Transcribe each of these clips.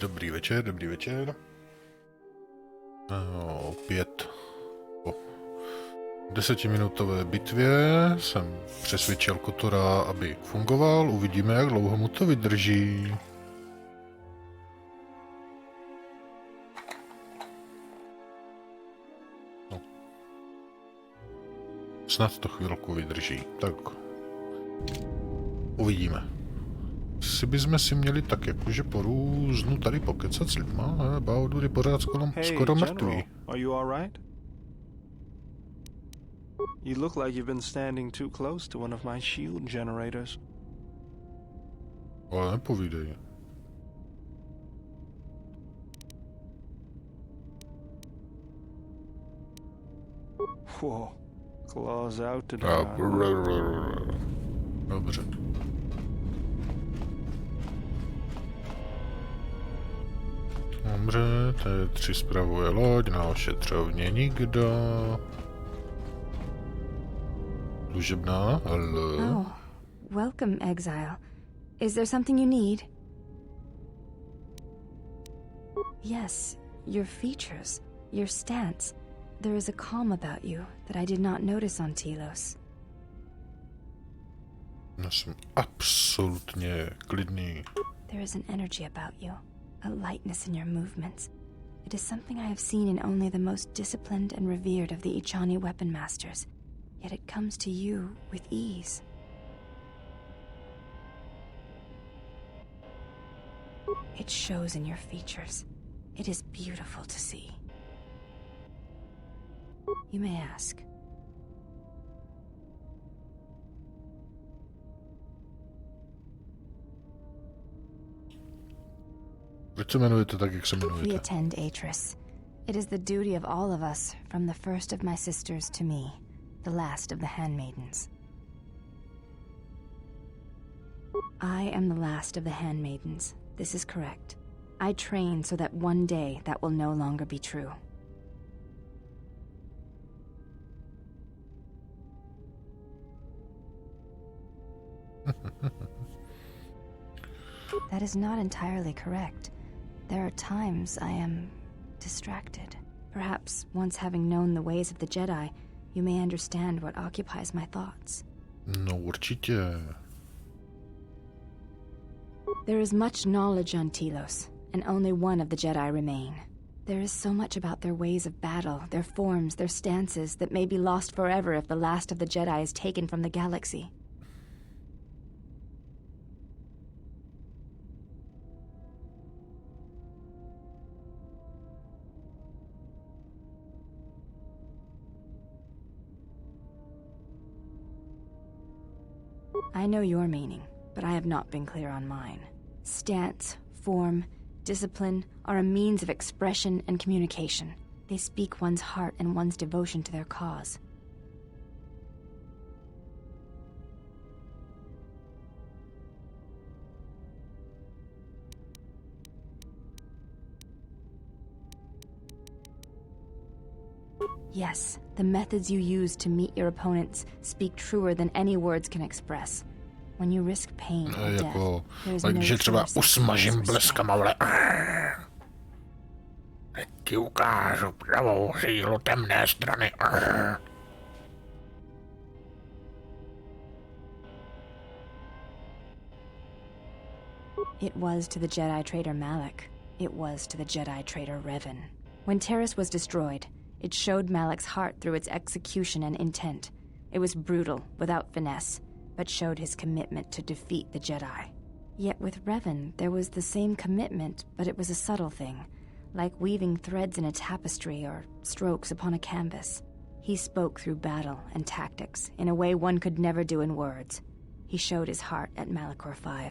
Dobrý večer, dobrý večer. Opět po 10minutové bitvě jsem přesvědčil Kotora, aby fungoval. Uvidíme, jak dlouho mu to vydrží. No. Snad to chvilku vydrží. Tak uvidíme. Si bychom si měli tak jakože po různu tady pokecat s lidma, ne? Baudur je pořád skoro mrtvý. Are you all right? You look like you've been standing too close to one of my shield generators. Ale nepovídej. Whoa. Claws out to Dobře. Dobře, T3 spravuje loď, na ošetřovně nikdo. Služebná, hello. Oh, welcome, exile. Is there something you need? Yes, your features, your stance. There is a calm about you that I did not notice on Telos. Já jsem absolutně klidný. There is an energy about you, a lightness in your movements. It is something I have seen in only the most disciplined and revered of the Ichani weapon masters, yet it comes to you with ease. It shows in your features. It is beautiful to see. You may ask. Proč se jmenujete tak, jak se We jmenujete? attend Atris. It is the duty of all of us, from the first of my sisters to me, the last of the handmaidens. I am the last of the handmaidens. This is correct. I train so that one day that will no longer be true. That is not entirely correct. There are times I am distracted. Perhaps once having known the ways of the Jedi, you may understand what occupies my thoughts. No určitě. There is much knowledge on Telos, and only one of the Jedi remain. There is so much about their ways of battle, their forms, their stances, that may be lost forever if the last of the Jedi is taken from the galaxy. I know your meaning, but I have not been clear on mine. Stance, form, discipline are a means of expression and communication. They speak one's heart and one's devotion to their cause. Yes, the methods you use to meet your opponents speak truer than any words can express. When you risk pain or death, there is no Takže třeba excuse usmažím for bleskama, ale... Teď ti ukážu pravou sílu temné strany. It was to the Jedi traitor Malak. It was to the Jedi traitor Revan. When Terrace was destroyed, it showed Malak's heart through its execution and intent. It was brutal, without finesse, but showed his commitment to defeat the Jedi. Yet with Revan, there was the same commitment, but it was a subtle thing, like weaving threads in a tapestry or strokes upon a canvas. He spoke through battle and tactics in a way one could never do in words. He showed his heart at Malachor V,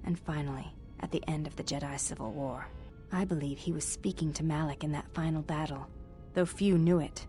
and finally, at the end of the Jedi Civil War. I believe he was speaking to Malak in that final battle, though few knew it.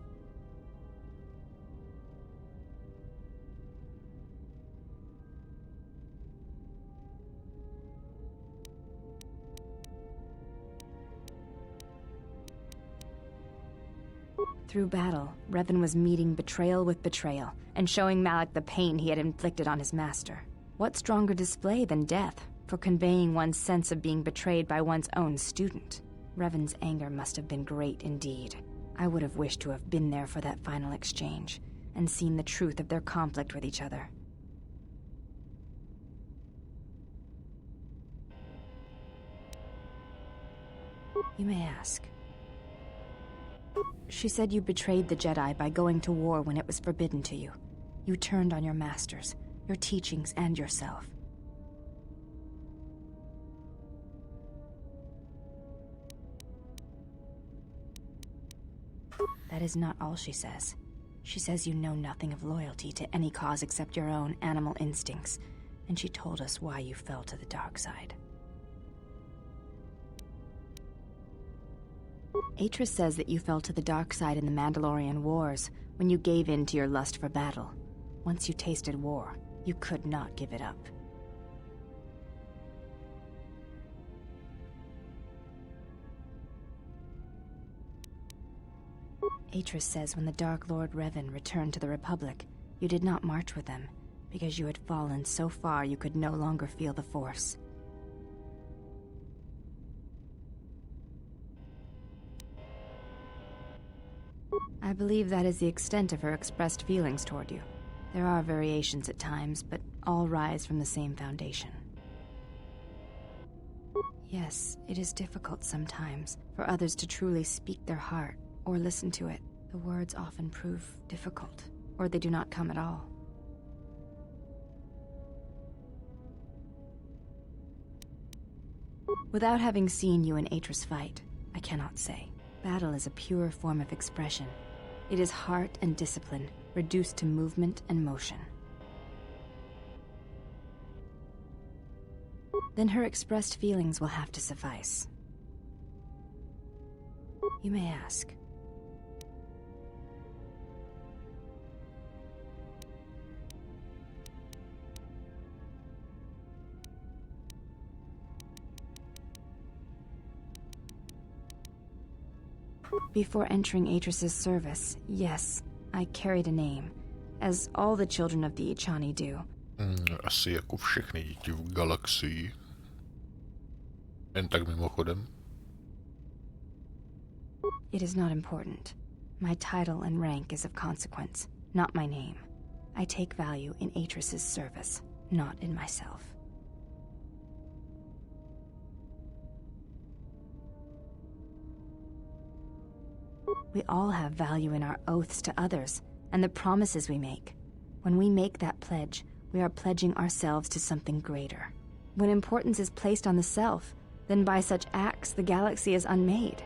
Through battle, Revan was meeting betrayal with betrayal, and showing Malak the pain he had inflicted on his master. What stronger display than death, for conveying one's sense of being betrayed by one's own student. Revan's anger must have been great indeed. I would have wished to have been there for that final exchange, and seen the truth of their conflict with each other. You may ask. She said you betrayed the Jedi by going to war when it was forbidden to you. You turned on your masters, your teachings, and yourself. That is not all she says. She says you know nothing of loyalty to any cause except your own animal instincts, and she told us why you fell to the dark side. Atris says that you fell to the dark side in the Mandalorian Wars when you gave in to your lust for battle. Once you tasted war, you could not give it up. Atris says when the Dark Lord Revan returned to the Republic, you did not march with them, because you had fallen so far you could no longer feel the Force. I believe that is the extent of her expressed feelings toward you. There are variations at times, but all rise from the same foundation. Yes, it is difficult sometimes for others to truly speak their heart or listen to it. The words often prove difficult, or they do not come at all. Without having seen you and Atris fight, I cannot say. Battle is a pure form of expression. It is heart and discipline, reduced to movement and motion. Then her expressed feelings will have to suffice. You may ask. Before entering Atris's service, yes, I carried a name, as all the children of the Ichani do. Asi jako všechny děti v galaxii. Jen tak mimochodem. It is not important. My title and rank is of consequence, not my name. I take value in Atris's service, not in myself. We all have value in our oaths to others, and the promises we make. When we make that pledge, we are pledging ourselves to something greater. When importance is placed on the self, then by such acts the galaxy is unmade.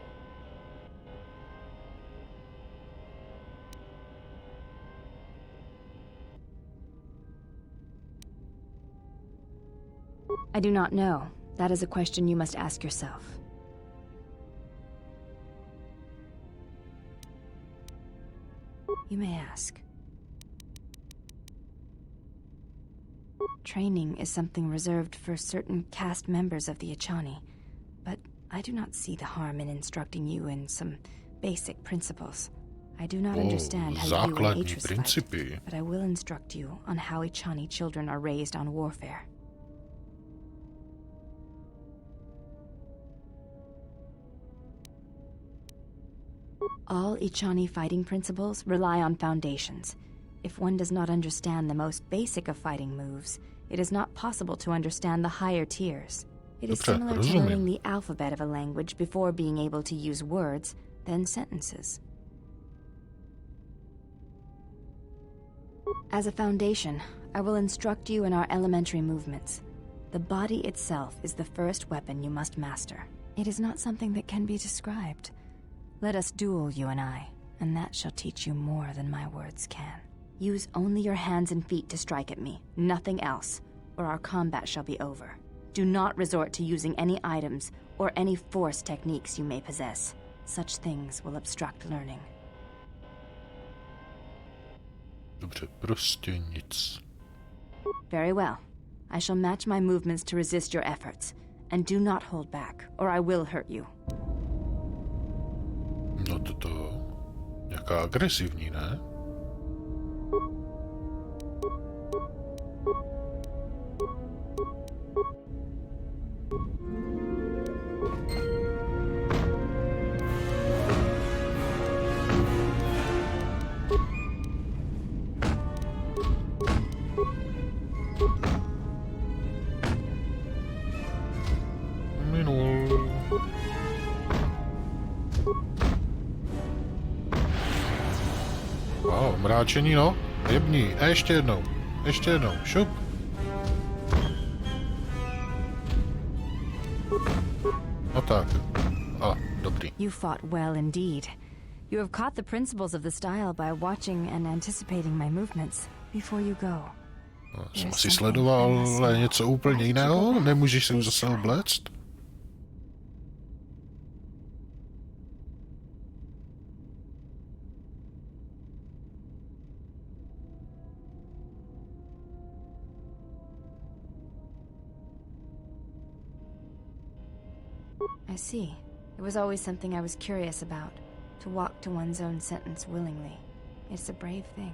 I do not know. That is a question you must ask yourself. You may ask. Training is something reserved for certain caste members of the Ichani, but I do not see the harm in instructing you in some basic principles. I do not understand how you and základní Atris principy. fight, but I will instruct you on how Ichani children are raised on warfare. All Ichani fighting principles rely on foundations. If one does not understand the most basic of fighting moves, it is not possible to understand the higher tiers. It is Dobře, similar to rozumím. learning the alphabet of a language before being able to use words, then sentences. As a foundation, I will instruct you in our elementary movements. The body itself is the first weapon you must master. It is not something that can be described. Let us duel, you and I, and that shall teach you more than my words can. Use only your hands and feet to strike at me, nothing else, or our combat shall be over. Do not resort to using any items or any force techniques you may possess. Such things will obstruct learning. Dobře, prostě nic. Very well. I shall match my movements to resist your efforts, and do not hold back, or I will hurt you. No toto... Nějaká agresivní, ne? Jo, mráčení, no. Jební. A ještě jednou. Ještě jednou. Šup. No tak. A, dobrý. You fought well indeed. You have caught the principles of the style by watching and anticipating my movements before you go. No, jsem asi sledoval něco úplně jiného? Nemůžeš se už zase obléct? I see. It was always something I was curious about. To walk to one's own sentence willingly. It's a brave thing.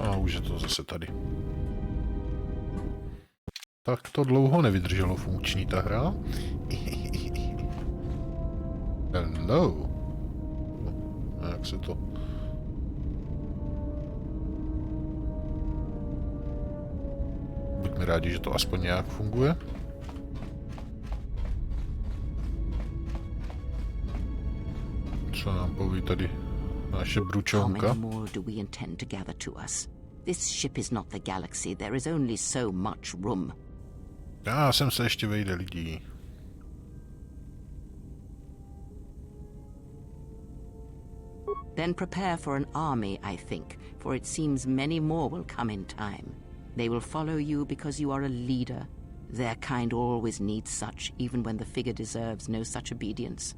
A už je to zase tady. Tak to dlouho nevydrželo funkční ta hra. Hello. A jak se to... Buďme rádi, že to aspoň nějak funguje. Co nám poví tady naše bručonka? How many more do we intend to gather to us? This ship is not the galaxy. There is only so much room. Já jsem se ještě vejde lidí. Then prepare for an army, I think, for it seems many more will come in time. They will follow you because you are a leader. Their kind always needs such, even when the figure deserves no such obedience.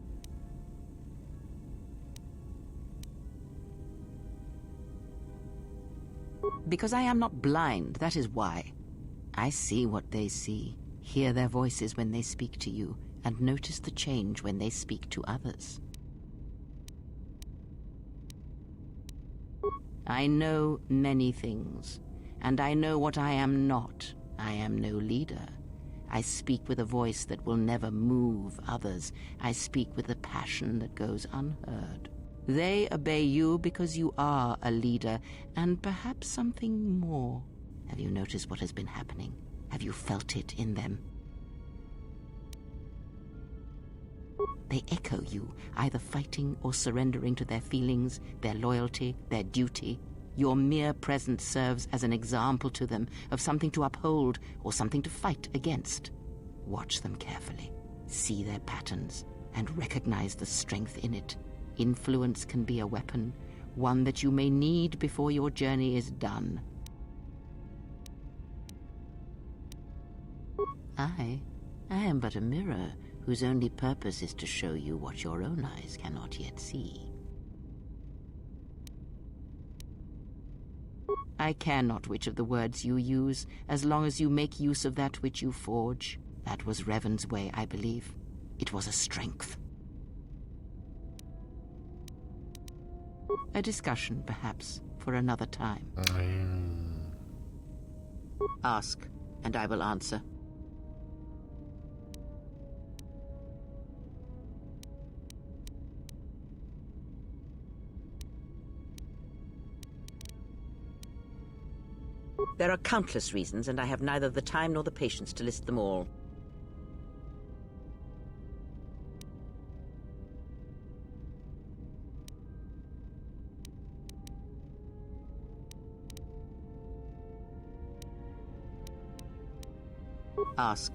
Because I am not blind, that is why. I see what they see, hear their voices when they speak to you, and notice the change when they speak to others. I know many things, and I know what I am not. I am no leader. I speak with a voice that will never move others. I speak with a passion that goes unheard. They obey you because you are a leader, and perhaps something more. Have you noticed what has been happening? Have you felt it in them? They echo you, either fighting or surrendering to their feelings, their loyalty, their duty. Your mere presence serves as an example to them of something to uphold or something to fight against. Watch them carefully, see their patterns, and recognize the strength in it. Influence can be a weapon, one that you may need before your journey is done. I am but a mirror whose only purpose is to show you what your own eyes cannot yet see. I care not which of the words you use, as long as you make use of that which you forge. That was Revan's way, I believe. It was a strength. A discussion, perhaps, for another time. Ask, and I will answer. There are countless reasons, and I have neither the time nor the patience to list them all. Ask.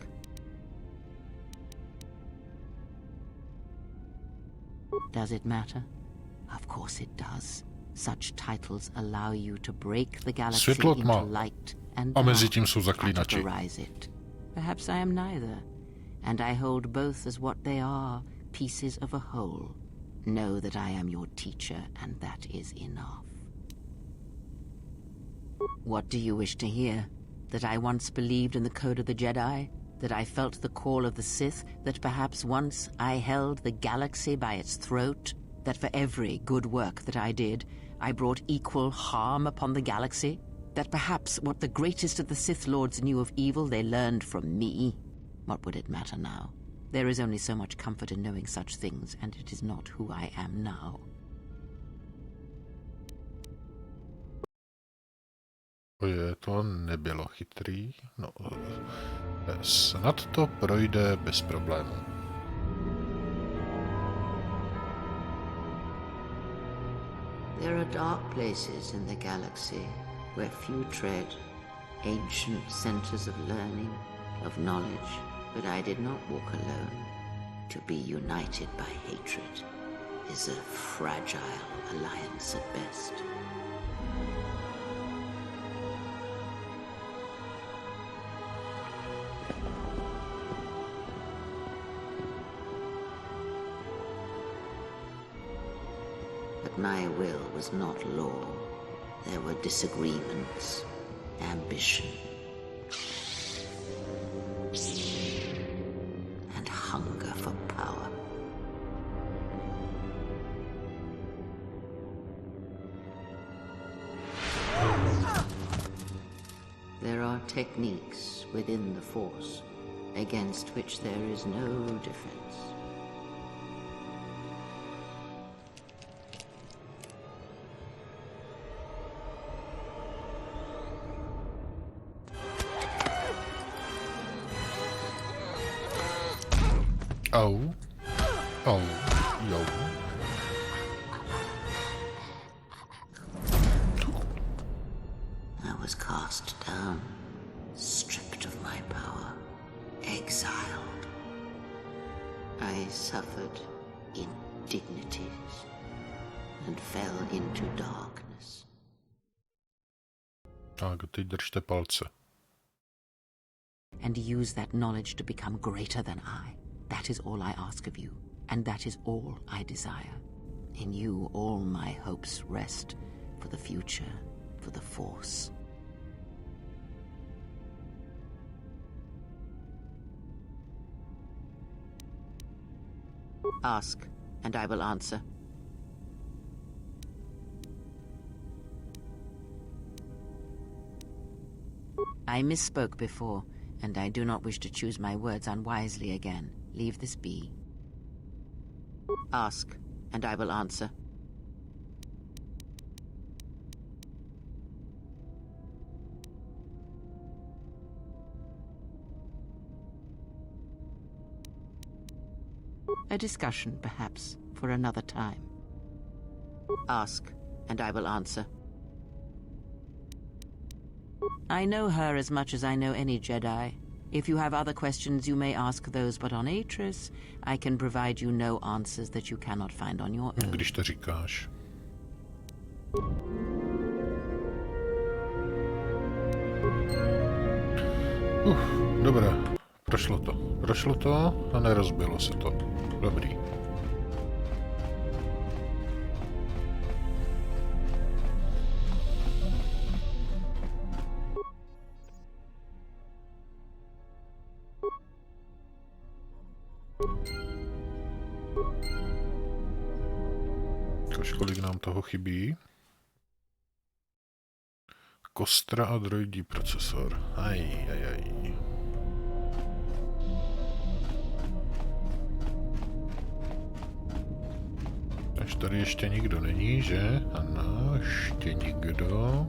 Does it matter? Of course it does. Such titles allow you to break the galaxy Světlo, into tma. light and A mezi dark, tím jsou zaklínači. categorize it. Perhaps I am neither, and I hold both as what they are, pieces of a whole. Know that I am your teacher, and that is enough. What do you wish to hear? That I once believed in the code of the Jedi? that I felt the call of the Sith, that perhaps once I held the galaxy by its throat, that for every good work that I did, I brought equal harm upon the galaxy, that perhaps what the greatest of the Sith Lords knew of evil they learned from me. What would it matter now? There is only so much comfort in knowing such things, and it is not who I am now. To nebylo chytrý. No, snad to projde bez problémů. There are dark places in the galaxy where few tread, ancient centers of learning, of knowledge, but I did not walk alone. To be united by hatred is a fragile alliance at best. But my will was not law. There were disagreements, ambition, and hunger for power. There are techniques within the Force against which there is no defense. Au. Au. Jo. I was cast down, stripped of my power, exiled. I suffered indignities and fell into darkness. Tak, teď držte palce. And use that knowledge to become greater than I. That is all I ask of you, and that is all I desire. In you all my hopes rest, for the future, for the Force. Ask, and I will answer. I misspoke before, and I do not wish to choose my words unwisely again. Leave this be. Ask, and I will answer. A discussion, perhaps, for another time. Ask, and I will answer. I know her as much as I know any Jedi. If you have other questions, you may ask those, but on Atris, I can provide you no answers that you cannot find on your own. Když to říkáš. Dobré, prošlo to. Prošlo to a nerozbilo se to. Dobrý. Kolik nám toho chybí? Kostra a droidí procesor. Aj. Až tady ještě nikdo není, že? Ano, ještě nikdo.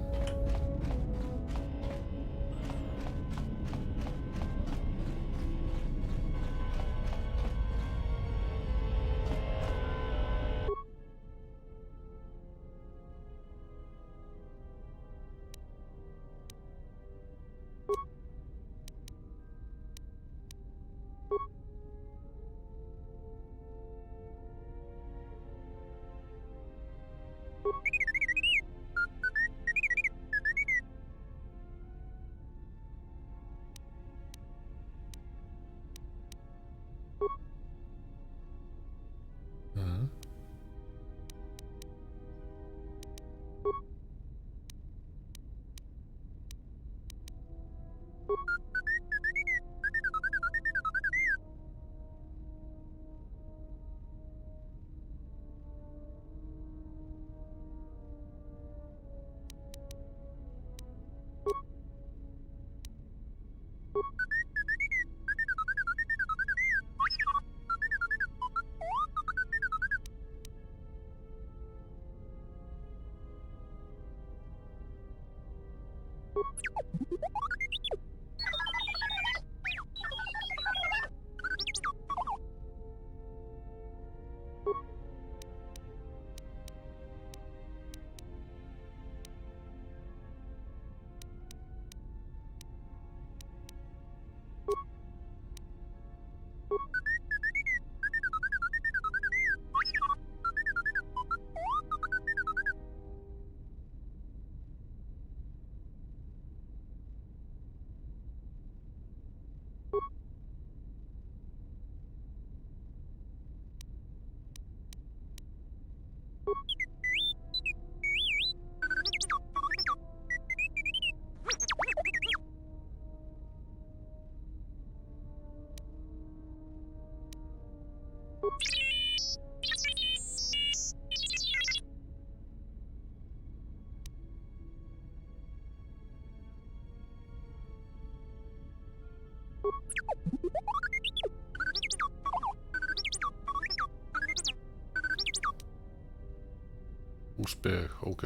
Úspěch, OK.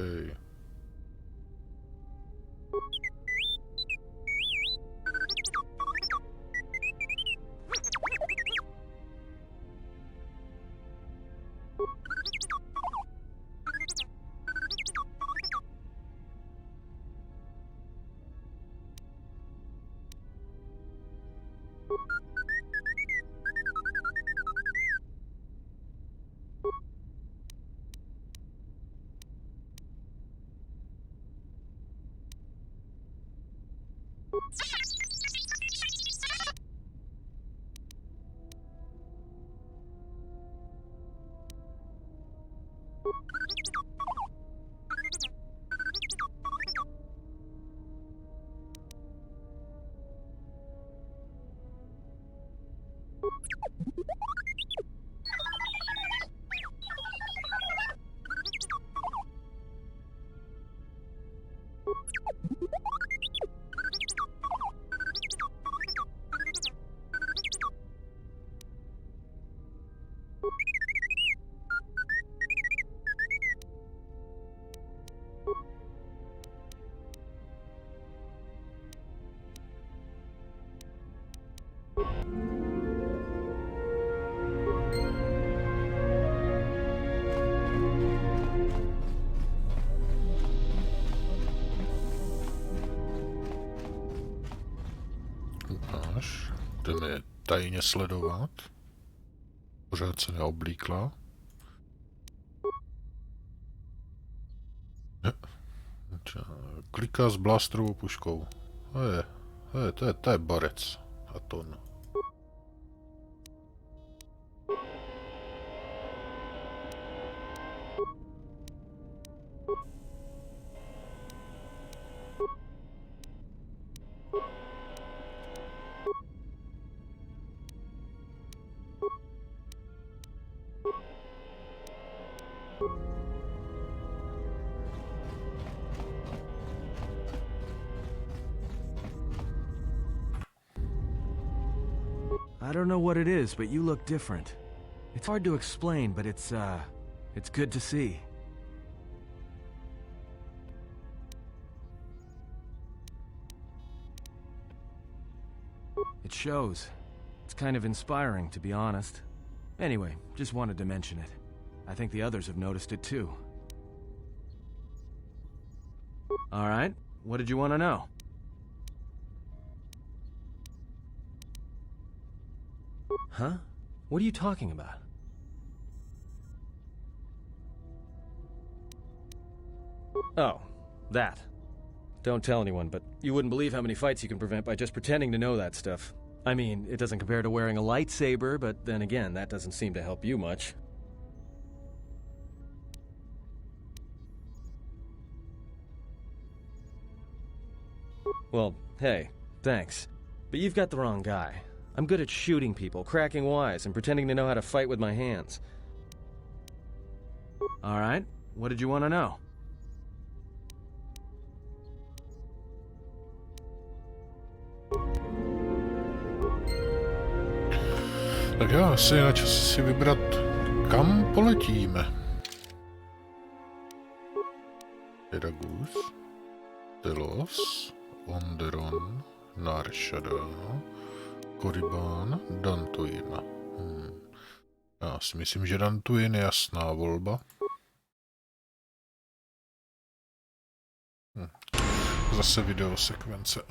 Ukáž, jdeme je tajně sledovat. Pořád se neoblíkla. Kliká s blásterovou puškou. To je barec. A to no. I don't know what it is, but you look different. It's hard to explain, but it's good to see. It shows. It's kind of inspiring, to be honest. Anyway, just wanted to mention it. I think the others have noticed it too. All right, what did you want to know? Huh? What are you talking about? Oh, that. Don't tell anyone, but you wouldn't believe how many fights you can prevent by just pretending to know that stuff. I mean, it doesn't compare to wearing a lightsaber, but then again, that doesn't seem to help you much. Well, hey, thanks. But you've got the wrong guy. I'm good at shooting people, cracking wise, and pretending to know how to fight with my hands. All right, what did you want to know? Tak jo, asi je na čas si vybrat, kam poletíme. Eragus, Telos, Onderon, Narshada, Korriban, Dantooine. Já si myslím, že Dantooine je jasná volba. Zase videosekvence.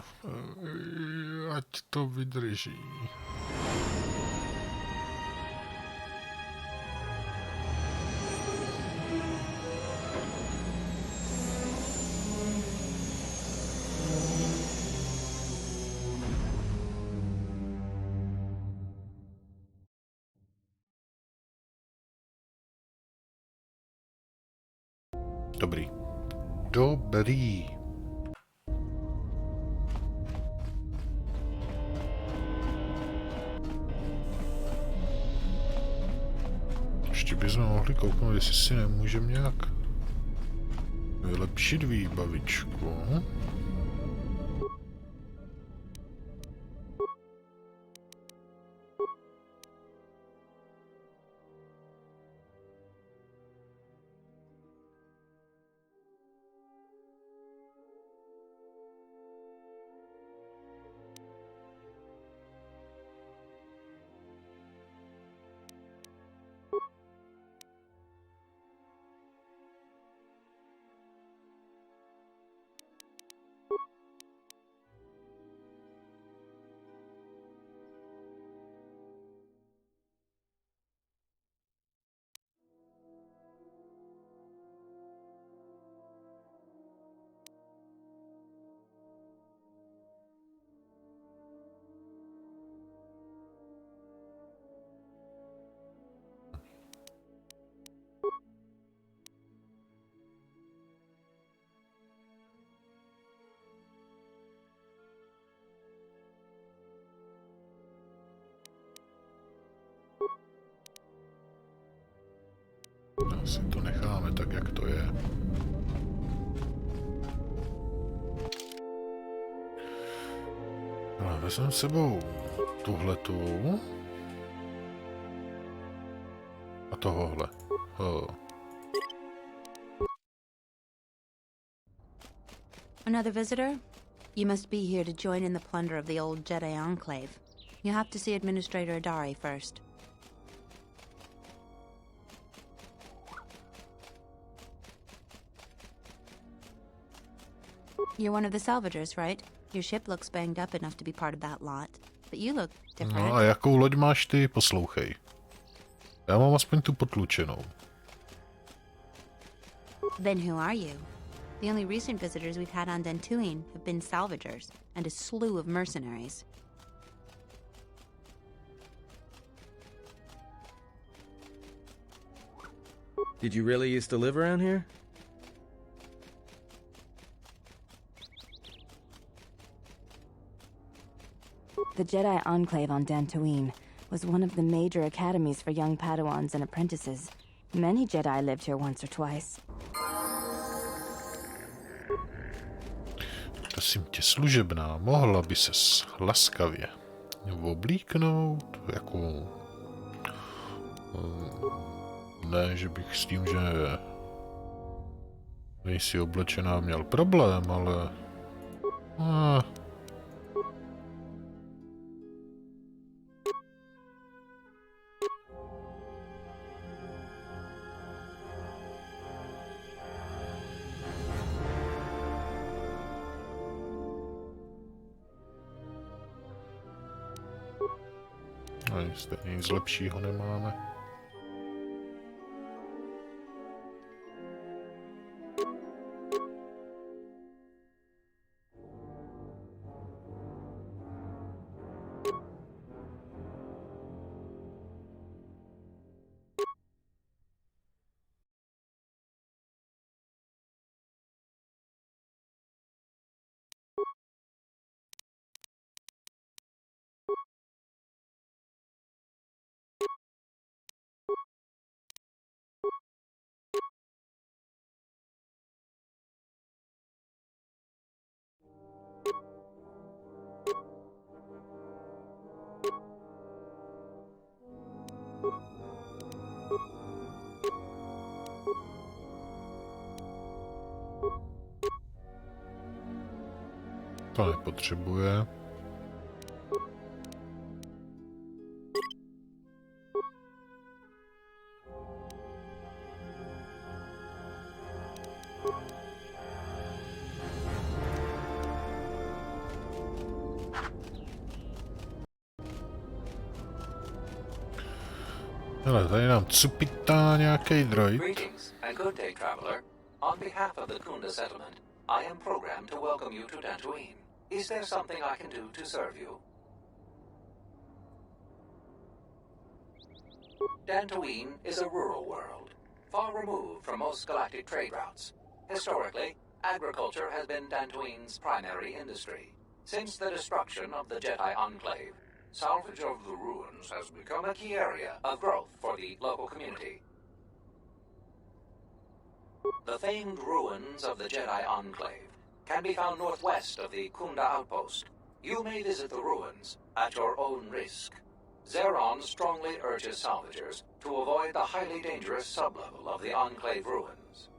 Ať to vydrží. Dobrý. Dobrý. Ještě bychom mohli kouknout, jestli si nemůžeme nějak vylepšit výbavičku. Asi to necháme tak, jak to je. No, vezmeme s sebou tuhletu. A tohohle. Another visitor? You must be here to join in the plunder of the old Jedi Enclave. You'll have to see Administrator Adari first. You're one of the salvagers, right? Your ship looks banged up enough to be part of that lot. But you look different. No a jakou loď máš ty? Poslouchej. Já mám aspoň tu potlučenou. Then who are you? The only recent visitors we've had on Dantooine have been salvagers and a slew of mercenaries. Did you really used to live around here? The Jedi Enclave on Dantooine was one of the major academies for young Padawans and apprentices. Many Jedi lived here once or twice. Prosím tě, služebná, mohla by ses laskavě oblíknout, jako... Ne, že bych s tím, že nejsi oblečená, měl problém, ale... Nic lepšího nemáme. To nepotřebuje. Hele, tady nám cupitá nějaký droid. Greetings and good day, traveler. On behalf of the Kunda settlement, I am programmed to welcome you to Dantooine. Is there something I can do to serve you? Dantooine is a rural world, far removed from most galactic trade routes. Historically, agriculture has been Dantooine's primary industry. Since the destruction of the Jedi Enclave, salvage of the ruins has become a key area of growth for the local community. The famed ruins of the Jedi Enclave can be found northwest of the Kunda outpost. You may visit the ruins at your own risk. Zeron strongly urges salvagers to avoid the highly dangerous sublevel of the Enclave ruins.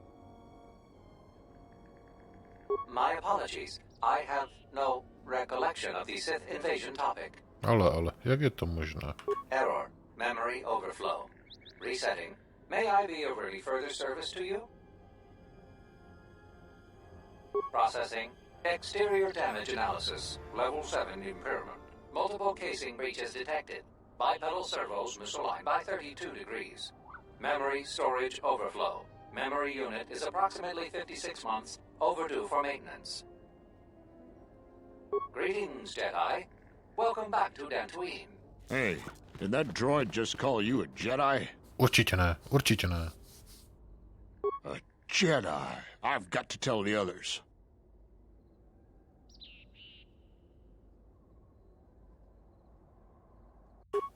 My apologies. I have no recollection of the Sith invasion topic. Ale, jak je to možné? Error. Memory overflow. Resetting. May I be of any further service to you? Processing. Exterior damage analysis. Level 7 impairment. Multiple casing breaches detected. Bipedal servos misaligned by 32 degrees. Memory storage overflow. Memory unit is approximately 56 months overdue for maintenance. Greetings, Jedi. Welcome back to Dantooine. Hey, did that droid just call you a Jedi? Určitě ne, určitě ne. A Jedi. I've got to tell the others.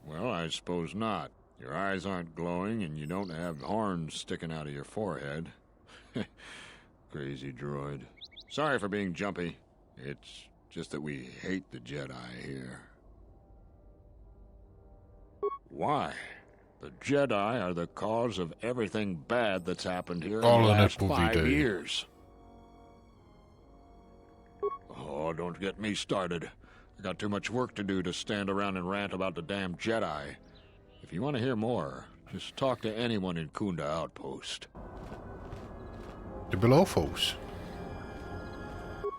Well, I suppose not. Your eyes aren't glowing, and you don't have horns sticking out of your forehead. Crazy droid. Sorry for being jumpy. It's just that we hate the Jedi here. Why? The Jedi are the cause of everything bad that's happened here in the last 5 years. Oh, don't get me started. I got too much work to do to stand around and rant about the damn Jedi. If you want to hear more, just talk to anyone in Kunda Outpost. De belofos.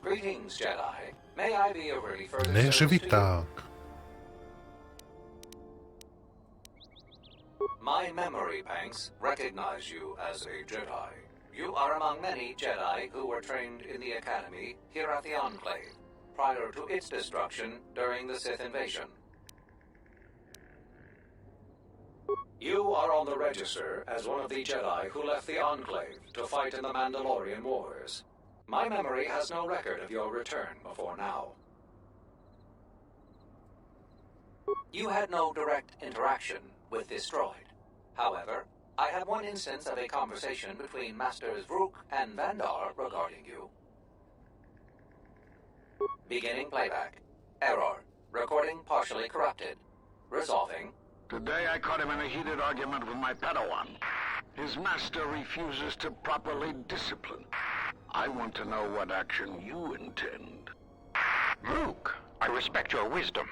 Greetings, Jedi. May I be of any further Ne, že service to you? víták. My memory banks recognize you as a Jedi. You are among many Jedi who were trained in the Academy here at the Enclave, prior to its destruction during the Sith invasion. You are on the register as one of the Jedi who left the Enclave to fight in the Mandalorian Wars. My memory has no record of your return before now. You had no direct interaction with this droid. However, I have one instance of a conversation between Masters Vrook and Vandar regarding you. Beginning playback. Error. Recording partially corrupted. Resolving. Today I caught him in a heated argument with my Padawan. His master refuses to properly discipline. I want to know what action you intend. Luke, I respect your wisdom,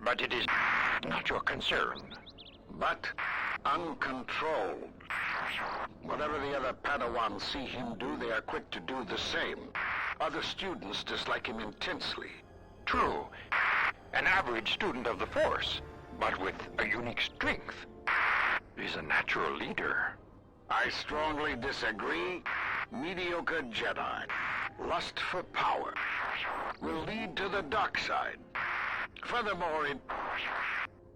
but it is not your concern. But uncontrolled. Whatever the other Padawans see him do, they are quick to do the same. Other students dislike him intensely. True, an average student of the Force, but with a unique strength, is a natural leader. I strongly disagree. Mediocre Jedi, lust for power, will lead to the dark side. Furthermore, it...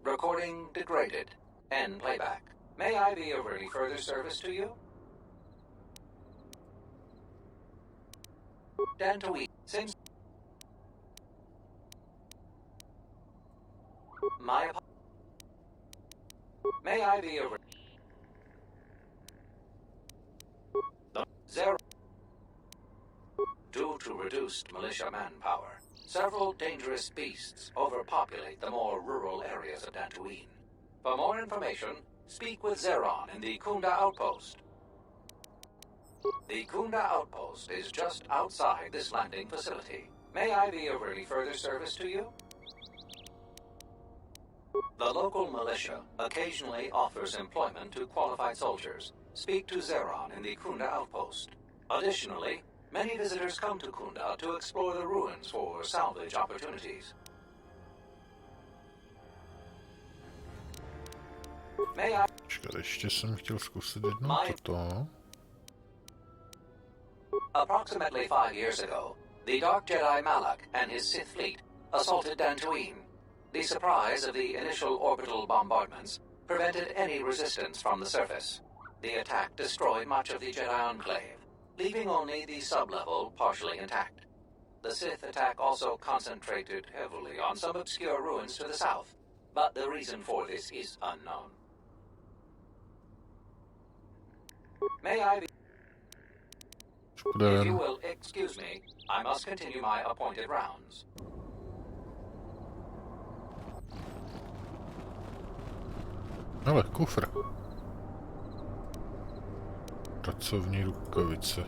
Recording degraded. End playback. May I be of any further service to you? Dantooine, since... May I be of... Zero. Due to reduced militia manpower, several dangerous beasts overpopulate the more rural areas of Dantooine. For more information, speak with Zeron in the Kunda Outpost. The Kunda Outpost is just outside this landing facility. May I be of any further service to you? The local militia occasionally offers employment to qualified soldiers. Speak to Zeron in the Kunda Outpost. Additionally, many visitors come to Kunda to explore the ruins for salvage opportunities. May I... Počkat, ještě jsem chtěl zkusit jednou toto. Approximately 5 years ago, the Dark Jedi Malak and his Sith fleet assaulted Dantooine. The surprise of the initial orbital bombardments prevented any resistance from the surface. The attack destroyed much of the Jedi Enclave, leaving only the sub-level partially intact. The Sith attack also concentrated heavily on some obscure ruins to the south, but the reason for this is unknown. May I be... If you will excuse me, I must continue my appointed rounds. Ale kufr. Pracovní rukavice.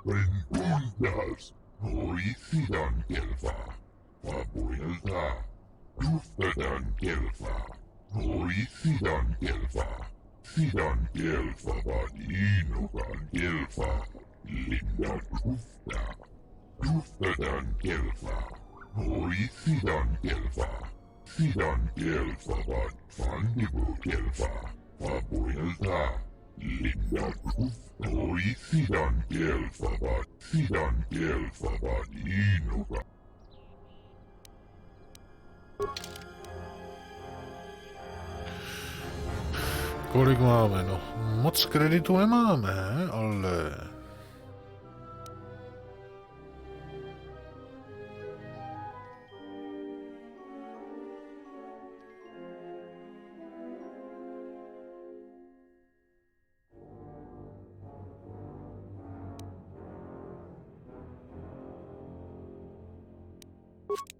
Preguntas oisidan kelfa. Vapoilta. Tuftadan kelfa. Oisidan kelfa. Sidan kelfa vadinokan kelfa. Linda tufta. Tuftadan kelfa. Oisidan kelfa. Sidan kelfa vad fandibo kelfa. Vapoilta. Linda tufta. Oisidan kelfa vad. Sidan kelfa vadinokan. Kolik máme? No, moc kreditu nemáme, ale...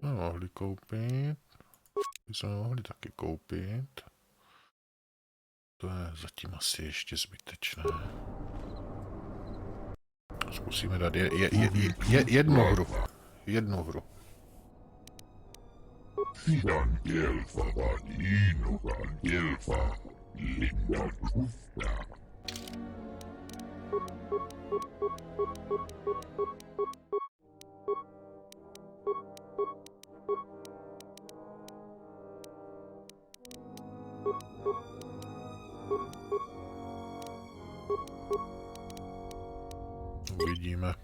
No, mohli koupit. Ty jsme mohli taky koupit. To je zatím asi ještě zbytečné. Zkusíme dát jednu hru. Jednu hru. Sidan kelfa vadinokan kelfa. Linda tufta. Uvidíme.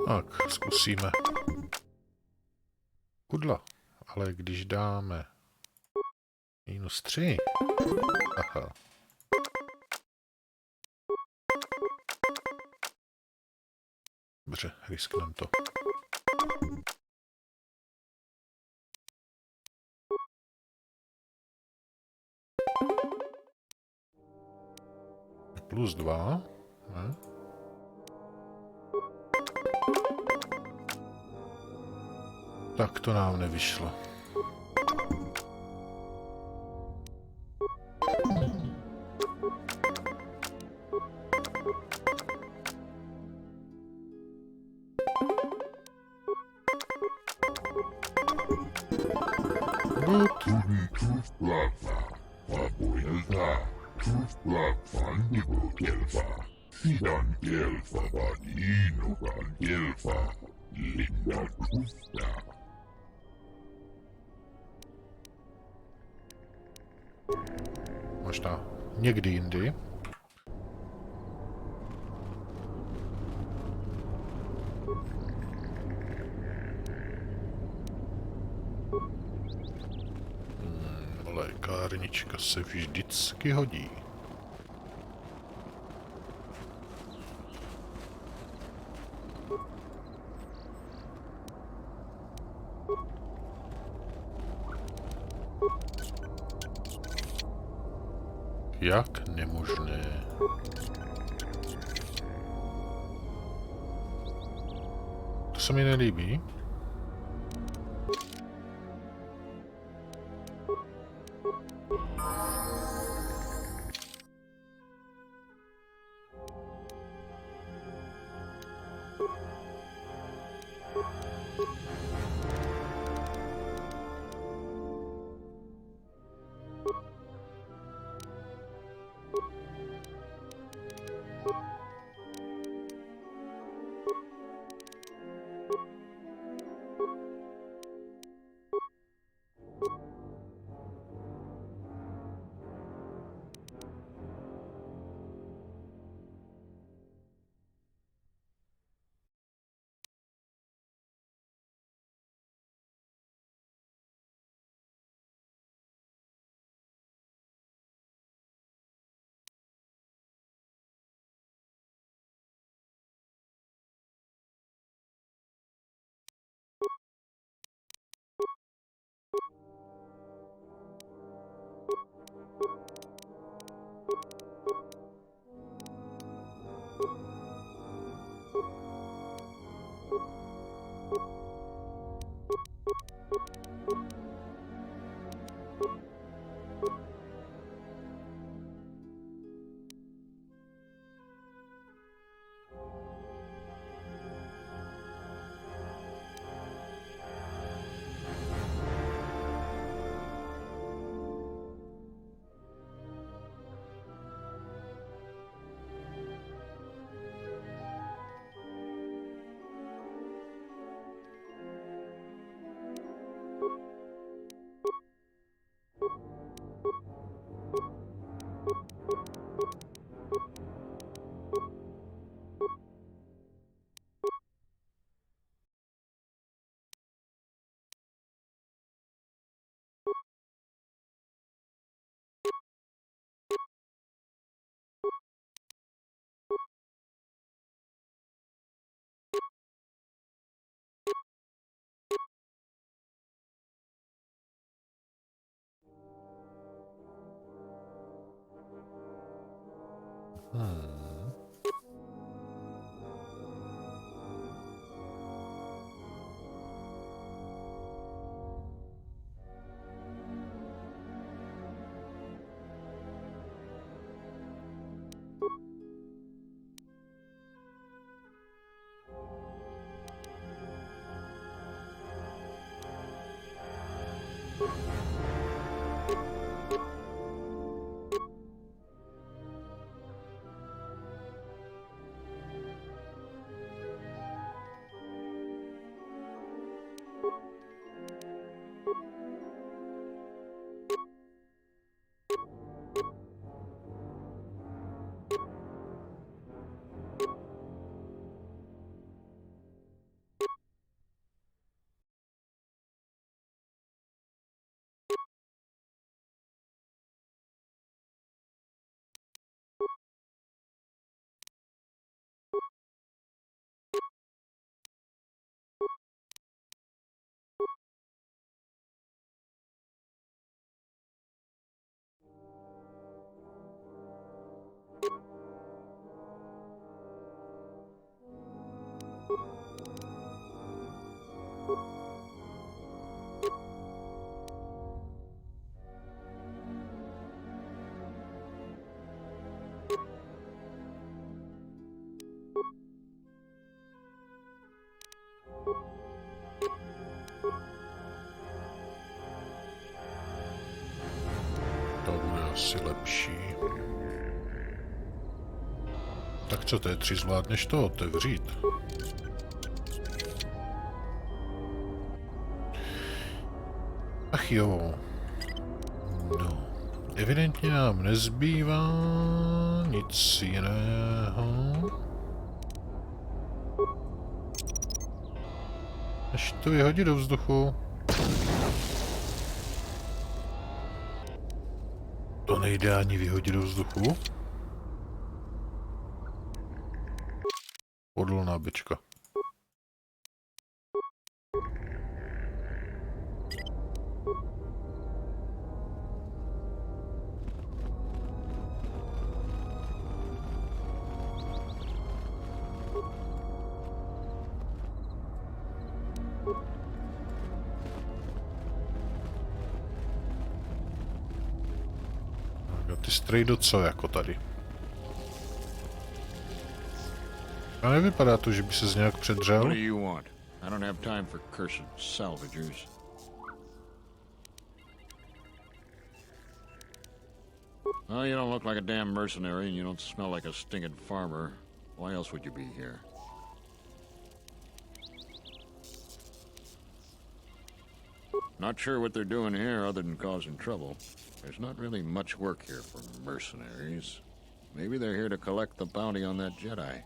Tak, zkusíme. Kudla. Ale když dáme -3. Aha. Dobře, riskneme to. +2. Ne? Tak to nám nevyšlo. Sidan kelfa vadinokan kelfa. Linda tufta. Možná někdy jindy. Lékárnička se vždycky hodí. Jak nemožné. To se mi nelíbí. To bude asi lepší. Tak co, T3, zvládneš to otevřít? Ach jo. No. Evidentně nám nezbývá nic jiného, než to vyhodit do vzduchu. To nejde ani vyhodit do vzduchu. Odolná bečka. Ty strejdo co jako tady? A nevypadá to, že by se z nějak předřel. What do you want? I don't have time for cursed salvagers. Well, you don't look like a damn mercenary, and you don't smell like a stinking farmer. Why else would you be here? Not sure what they're doing here other than causing trouble. There's not really much work here for mercenaries. Maybe they're here to collect the bounty on that Jedi.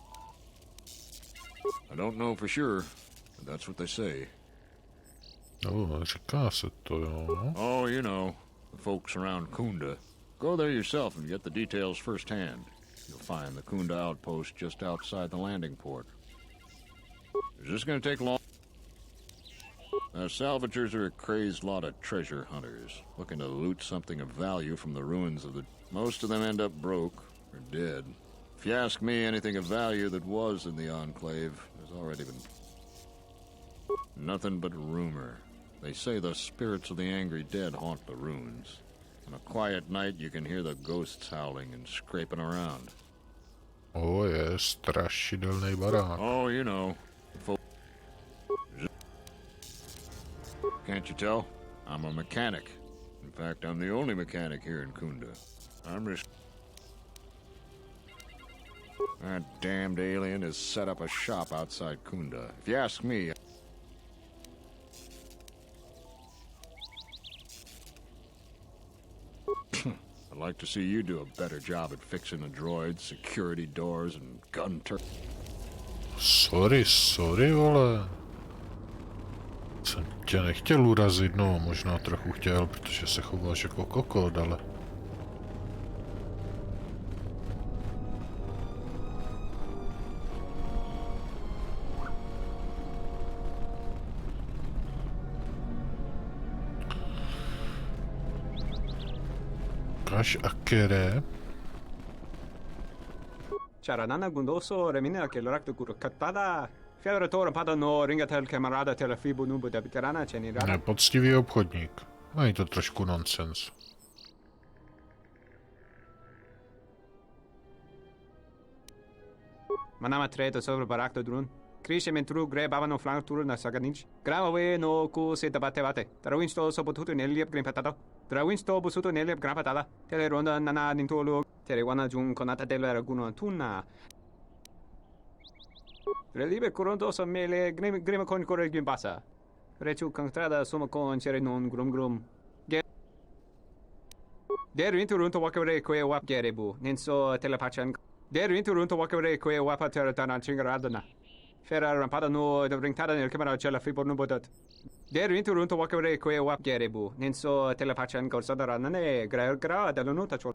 I don't know for sure, but that's what they say. Říká se to, jo. Oh, you know, the folks around Kunda. Go there yourself and get the details firsthand. You'll find the Kunda outpost just outside the landing port. Is this going to take long? Salvagers are a crazed lot of treasure hunters, looking to loot something of value from the ruins of the... Most of them end up broke, or dead. If you ask me, anything of value that was in the Enclave has already been... Nothing but rumor. They say the spirits of the angry dead haunt the ruins. On a quiet night, you can hear the ghosts howling and scraping around. Oh, je strašidelný barák. Oh, you know. Can't you tell? I'm a mechanic. In fact, I'm the only mechanic here in Kunda. I'm just... That damned alien has set up a shop outside Kunda. If you ask me... I'd like to see you do a better job at fixing the droids, security doors, and gun Sorry, vole. Jsem tě nechtěl urazit, no, možná trochu chtěl, protože se chováš jako kokot, ale... Kaš a kere? Charanana gundoso remina che l'orakto kurkatada. Fiadro toro padano ringatel kamarada telefibu nubu da bitarana cenirada. Nepoctivý obchodník. Mají to trošku nonsens. Manama treto sobre barakto drun. Crescement through grebavano flank tour na saganich. Grave no ku se bate. Trawinsto so potuto neliep green patata. Trawinsto busuto neliep gran patata. Teleronda nana nintolo. Telewana jun conata della raguno tuna. Relive coronto so mele grima con corre green passa. Rechu contrada sono con cere non grum. Der into runto wakare kwe wap gerebu. Nenso telepachan. Der into runto wakare kwe wapa teratana chingaradana. Ferra rampada no ringtada nel camera cella fibo no bodat. Der into runto wakare kwe wap gerebu. Nenso telepachan corsada nane gra della nota chol.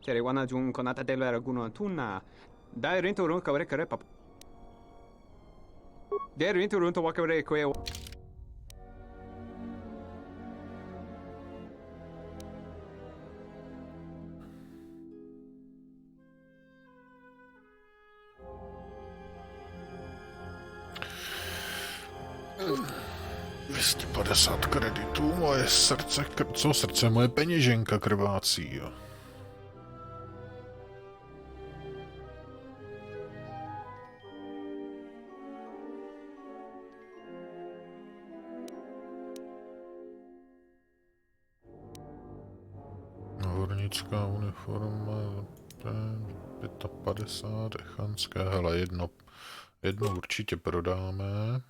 Tere wana jun conata della raguno tuna. Dai rinto runto kawre kare pap. Der into runto wakare kwe. $250 kreditů, moje srdce, co srdce, moje peněženka krvácí, jo. Hornická uniforma, 55, echanské, hele, jedno určitě prodáme.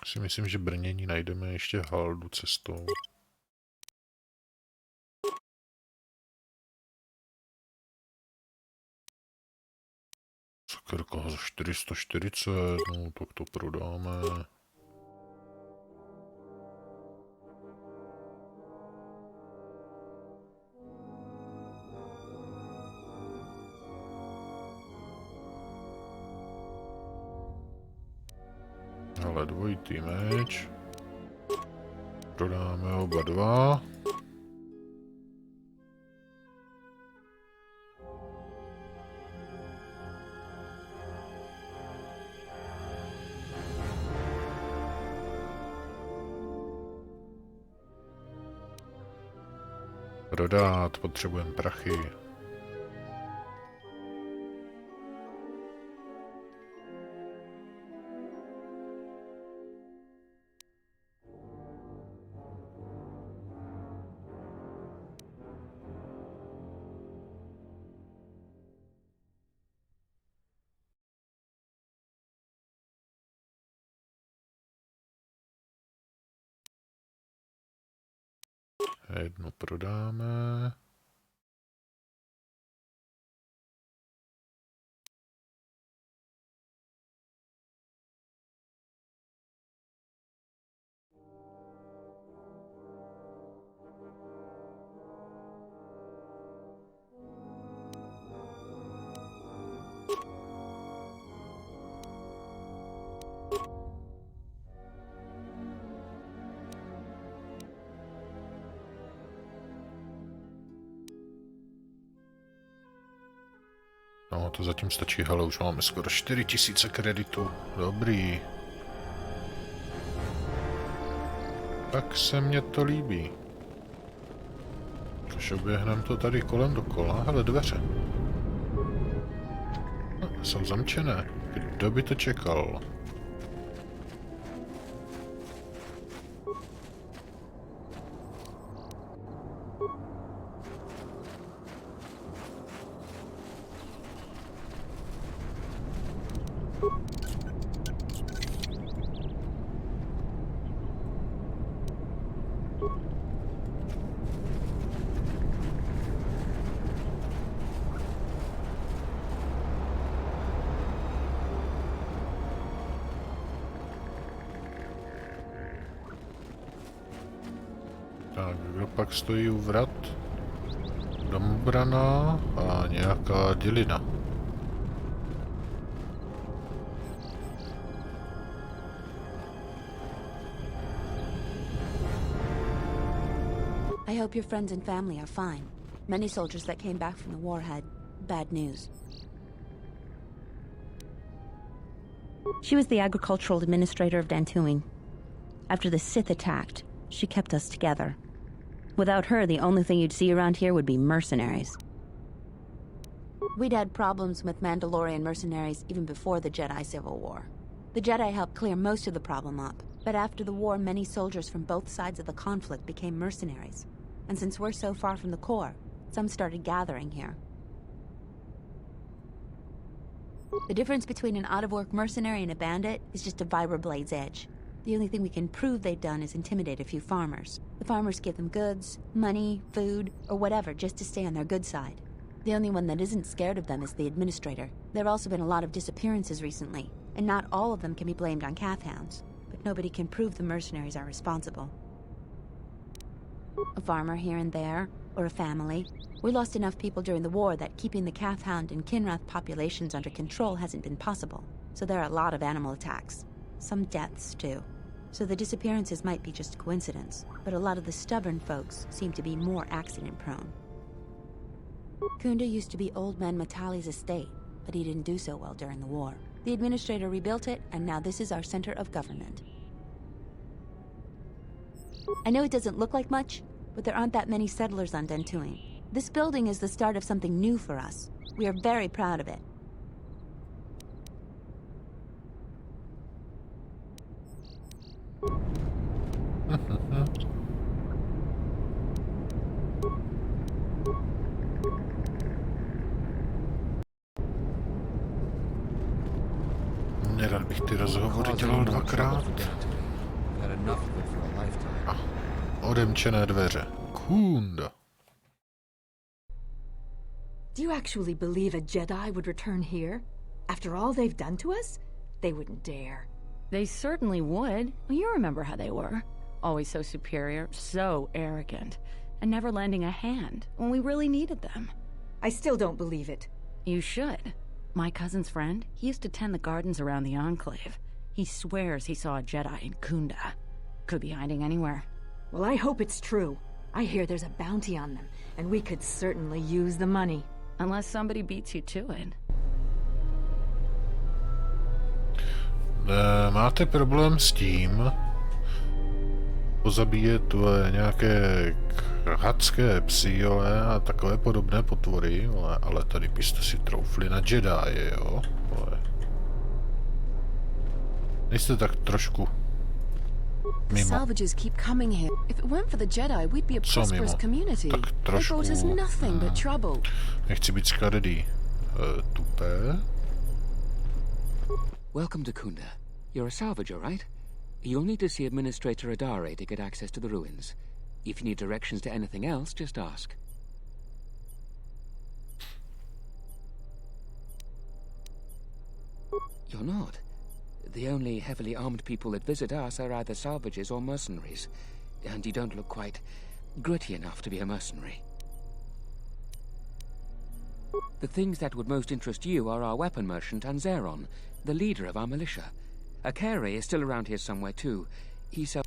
Si myslím, že brnění najdeme ještě haldu cestou. Sakerka za 440, no tak to prodáme. Ale dvojitý meč. Prodáme oba dva. Prodat, potřebujeme prachy. Jedno prodáme. No, to zatím stačí, hele, už máme skoro 4000 kreditů. Dobrý. Tak se mně to líbí. Už oběhneme to tady kolem dokola. Hele, dveře. No, jsou zamčené. Kdo by to čekal? Tak, kdo pak stojí u vrat? Domobrana a nějaká dělina. I hope your friends and family are fine. Many soldiers that came back from the war had bad news. She was the agricultural administrator of Dantooine. After the Sith attacked, she kept us together. Without her, the only thing you'd see around here would be mercenaries. We'd had problems with Mandalorian mercenaries even before the Jedi Civil War. The Jedi helped clear most of the problem up, but after the war, many soldiers from both sides of the conflict became mercenaries. And since we're so far from the core, some started gathering here. The difference between an out-of-work mercenary and a bandit is just a vibroblade's edge. The only thing we can prove they've done is intimidate a few farmers. The farmers give them goods, money, food, or whatever just to stay on their good side. The only one that isn't scared of them is the administrator. There have also been a lot of disappearances recently, and not all of them can be blamed on Cath Hounds, but nobody can prove the mercenaries are responsible. A farmer here and there, or a family. We lost enough people during the war that keeping the Cath Hound and Kinrath populations under control hasn't been possible, so there are a lot of animal attacks. Some deaths, too. So the disappearances might be just coincidence, but a lot of the stubborn folks seem to be more accident-prone. Kunda used to be Old Man Matali's estate, but he didn't do so well during the war. The administrator rebuilt it, and now this is our center of government. I know it doesn't look like much, but there aren't that many settlers on Dantooine. This building is the start of something new for us. We are very proud of it. Nerad bych ty rozhovory dělal dvakrát. Odemčené dveře. Kunda. Do you actually believe a Jedi would return here? After all they've done to us? They wouldn't dare. They certainly would. Well, you remember how they were. Always so superior, so arrogant, and never lending a hand when we really needed them. I still don't believe it. You should. My cousin's friend, he used to tend the gardens around the Enclave. He swears he saw a Jedi in Kunda. Could be hiding anywhere. Well, I hope it's true. I hear there's a bounty on them, and we could certainly use the money. Unless somebody beats you to it. Máte problém s tím pozabíjet nějaké hadské psy, a takové podobné potvory, ale tady byste si troufli na Jedi, jo? Nejste tak trošku mimo. Salvages keep coming here. If it weren't for the Jedi, we'd be a prosperous community. Tak They brought us trošku... nothing but trouble. Nechci být skradedý. Tupé. Welcome to Kunda. You're a salvager, right? You'll need to see Administrator Adare to get access to the ruins. If you need directions to anything else, just ask. You're not. The only heavily armed people that visit us are either salvagers or mercenaries. And you don't look quite gritty enough to be a mercenary. The things that would most interest you are our weapon merchant Anzeron, the leader of our militia. Akere is still around here somewhere too. He sells...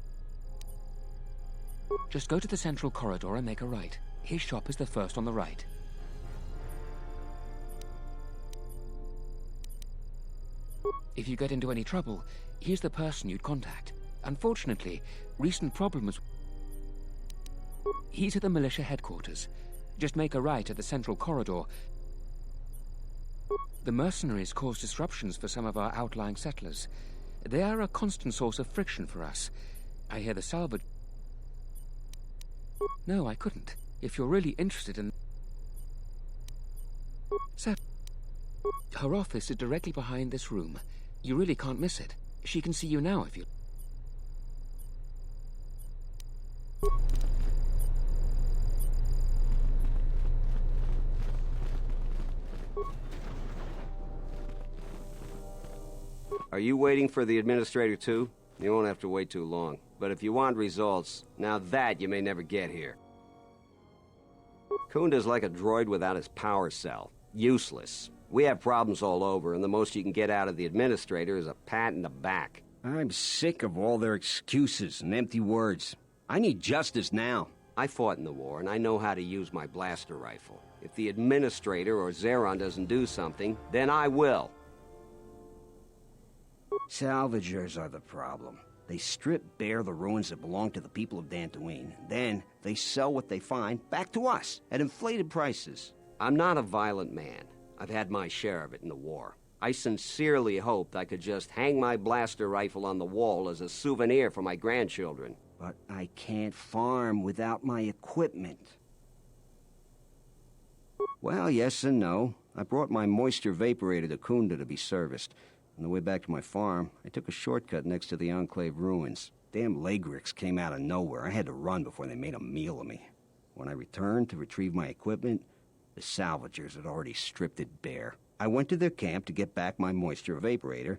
Just go to the central corridor and make a right. His shop is the first on the right. If you get into any trouble, here's the person you'd contact. Unfortunately, recent problems... He's at the militia headquarters. Just make a right at the central corridor. The mercenaries cause disruptions for some of our outlying settlers. They are a constant source of friction for us. I hear the salvage... No, I couldn't. If you're really interested in... Her office is directly behind this room. You really can't miss it. She can see you now if you... Are you waiting for the administrator too? You won't have to wait too long. But if you want results, now that you may never get here. Kunda's like a droid without his power cell. Useless. We have problems all over, and the most you can get out of the administrator is a pat in the back. I'm sick of all their excuses and empty words. I need justice now. I fought in the war, and I know how to use my blaster rifle. If the administrator or Zeron doesn't do something, then I will. Salvagers are the problem. They strip bare the ruins that belong to the people of Dantooine. Then, they sell what they find back to us at inflated prices. I'm not a violent man. I've had my share of it in the war. I sincerely hoped I could just hang my blaster rifle on the wall as a souvenir for my grandchildren. But I can't farm without my equipment. Well, yes and no. I brought my moisture vaporator to Kunda to be serviced. On the way back to my farm, I took a shortcut next to the Enclave ruins. Damn Lagrix came out of nowhere. I had to run before they made a meal of me. When I returned to retrieve my equipment, the salvagers had already stripped it bare. I went to their camp to get back my moisture vaporator.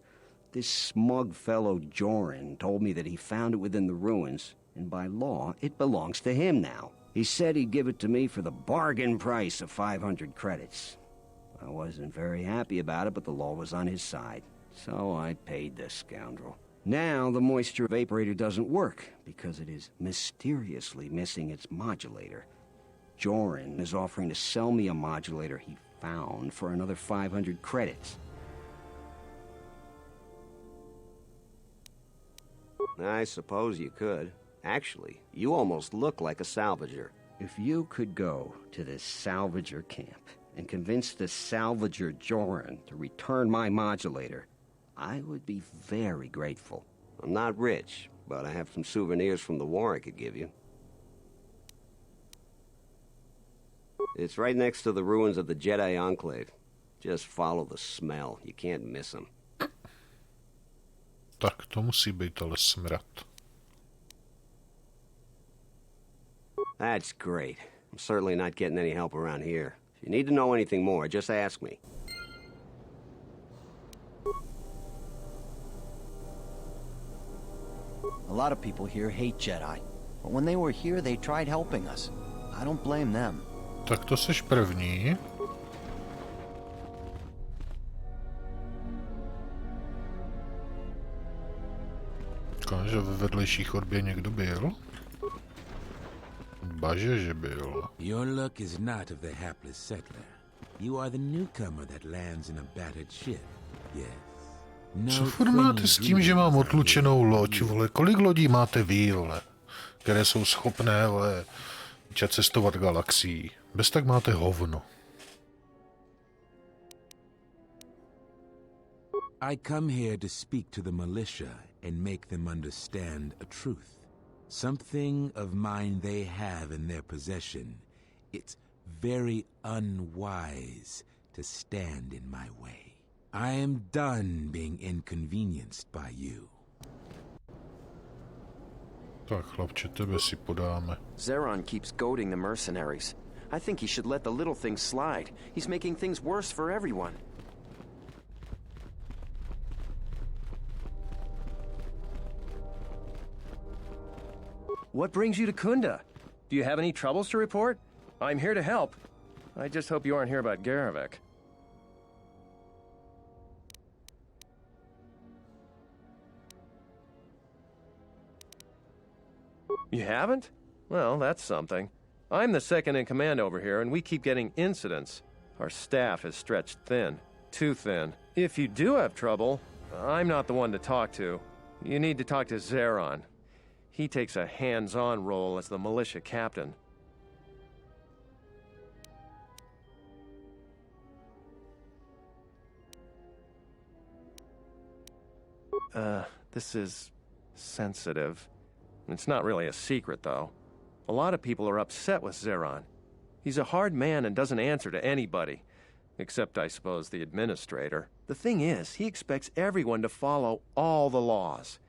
This smug fellow Joran told me that he found it within the ruins, and by law, it belongs to him now. He said he'd give it to me for the bargain price of 500 credits. I wasn't very happy about it, but the law was on his side, so I paid the scoundrel. Now the moisture vaporator doesn't work because it is mysteriously missing its modulator. Joran is offering to sell me a modulator he found for another 500 credits. I suppose you could. Actually, you almost look like a salvager. If you could go to this salvager camp and convince the salvager Joran to return my modulator, I would be very grateful. I'm not rich, but I have some souvenirs from the war I could give you. It's right next to the ruins of the Jedi Enclave. Just follow the smell. You can't miss them. Tak to musí být ale smrad. That's great. I'm certainly not getting any help around here. If you need to know anything more, just ask me. A lot of people here hate Jedi. But when they were here, they tried helping us. I don't blame them. Tak to seš první. Že ve vedlejší chodbě někdo byl? Baže, že byl. Your luck is not of the hapless settler. You are the newcomer that lands in a battered ship. Yes. Co furt máte s tím, že mám otlučenou loď, vole? Kolik lodí máte vy, vole? Které jsou schopné, vole, cestovat galaxií. Bez tak máte hovno. I come here to speak to the militia and make them understand a truth. Something of mine they have in their possession. It's very unwise to stand in my way. I am done being inconvenienced by you. Tak, chlapče, tebe si podáme. Zeron keeps goading the mercenaries. I think he should let the little things slide. He's making things worse for everyone. What brings you to Kunda? Do you have any troubles to report? I'm here to help. I just hope you aren't here about Garavek. You haven't? Well, that's something. I'm the second in command over here, and we keep getting incidents. Our staff is stretched thin. Too thin. If you do have trouble, I'm not the one to talk to. You need to talk to Zeron. He takes a hands-on role as the militia captain. This is sensitive. It's not really a secret, though. A lot of people are upset with Zeron. He's a hard man and doesn't answer to anybody. Except, I suppose, the administrator. The thing is, he expects everyone to follow all the laws.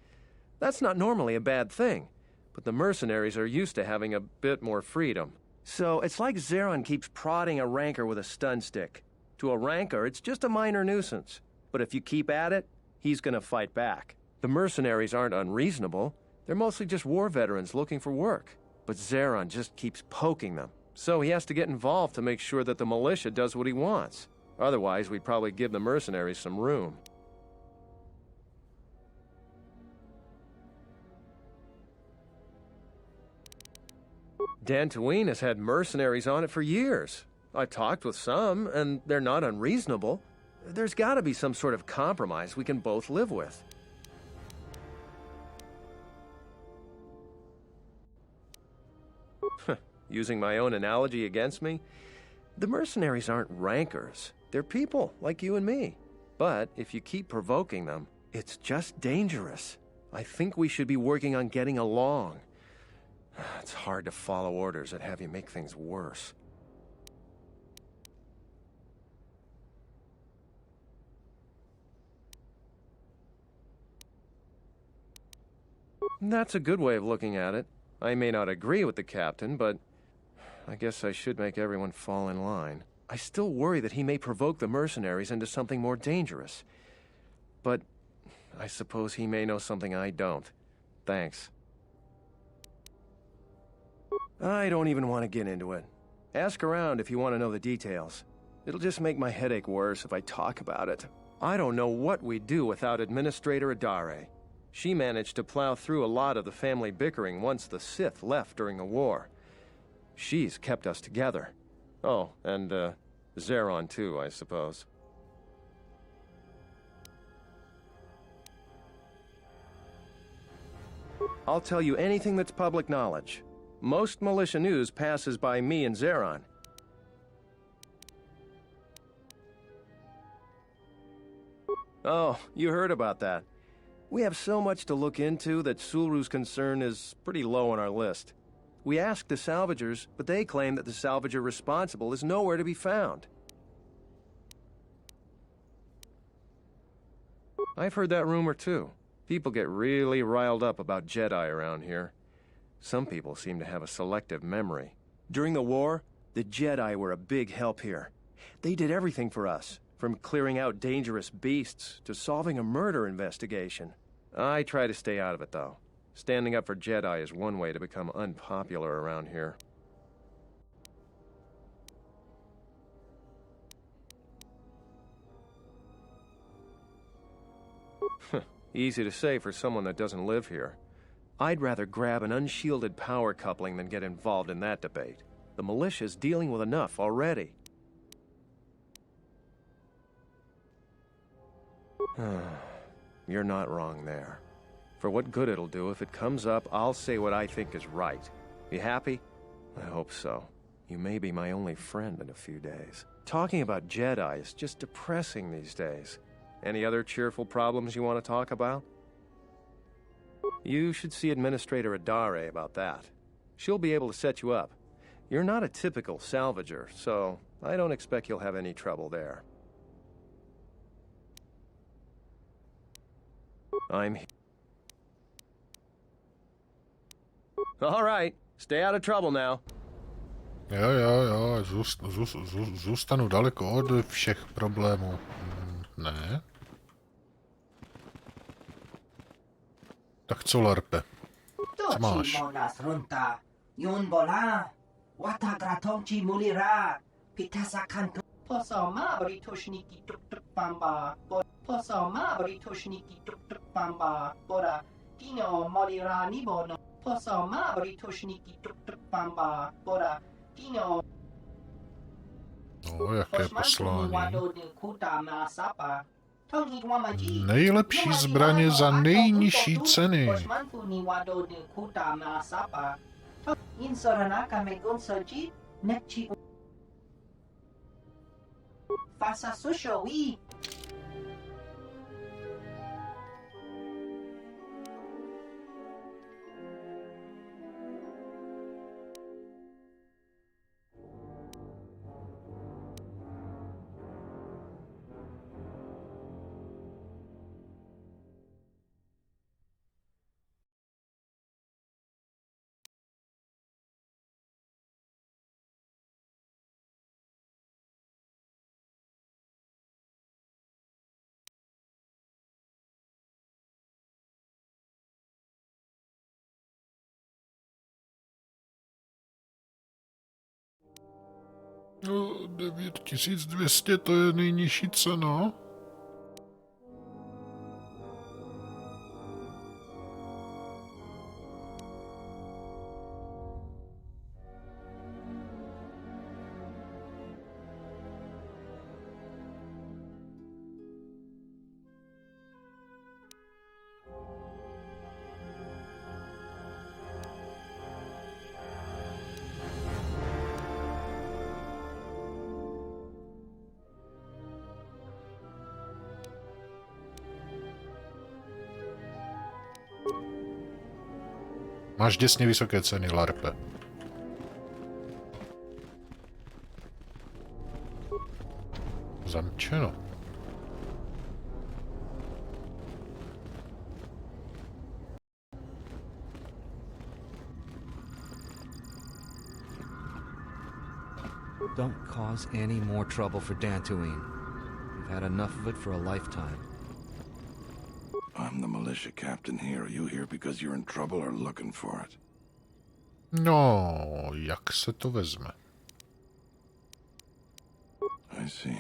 That's not normally a bad thing, but the mercenaries are used to having a bit more freedom. So it's like Zeron keeps prodding a rancor with a stun stick. To a rancor, it's just a minor nuisance. But if you keep at it, he's gonna fight back. The mercenaries aren't unreasonable. They're mostly just war veterans looking for work. But Zeron just keeps poking them. So he has to get involved to make sure that the militia does what he wants. Otherwise, we'd probably give the mercenaries some room. Dantooine has had mercenaries on it for years. I've talked with some, and they're not unreasonable. There's gotta be some sort of compromise we can both live with. Using my own analogy against me, the mercenaries aren't rancors. They're people, like you and me. But if you keep provoking them, it's just dangerous. I think we should be working on getting along. It's hard to follow orders that have you make things worse. That's a good way of looking at it. I may not agree with the captain, but I guess I should make everyone fall in line. I still worry that he may provoke the mercenaries into something more dangerous. But I suppose he may know something I don't. Thanks. I don't even want to get into it. Ask around if you want to know the details. It'll just make my headache worse if I talk about it. I don't know what we'd do without Administrator Adare. She managed to plow through a lot of the family bickering once the Sith left during the war. She's kept us together. Oh, and, Zeron too, I suppose. I'll tell you anything that's public knowledge. Most militia news passes by me and Zeron. Oh, you heard about that. We have so much to look into that Sulru's concern is pretty low on our list. We asked the salvagers, but they claim that the salvager responsible is nowhere to be found. I've heard that rumor too. People get really riled up about Jedi around here. Some people seem to have a selective memory. During the war, the Jedi were a big help here. They did everything for us, from clearing out dangerous beasts to solving a murder investigation. I try to stay out of it, though. Standing up for Jedi is one way to become unpopular around here. Easy to say for someone that doesn't live here. I'd rather grab an unshielded power coupling than get involved in that debate. The militia's dealing with enough already. You're not wrong there. For what good it'll do, if it comes up, I'll say what I think is right. You happy? I hope so. You may be my only friend in a few days. Talking about Jedi is just depressing these days. Any other cheerful problems you want to talk about? You should see Administrator Adare about that. She'll be able to set you up. You're not a typical salvager, so I don't expect you'll have any trouble there. I'm here. All right, stay out of trouble now. Jo, zůstanu daleko od všech problémů. Ne. Tak co, Larpe? Co máš? No, jaké poslání. Nejlepší zbraně za nejnižší ceny. No, 9200, to je nejnižší cena. Máš děsně vysoké ceny, larpe. Zamčeno. Don't cause any more trouble for Dantooine. We've had enough of it for a lifetime. I'm the militia captain here. Are you here because you're in trouble or looking for it? No, jak se to vezme? I see.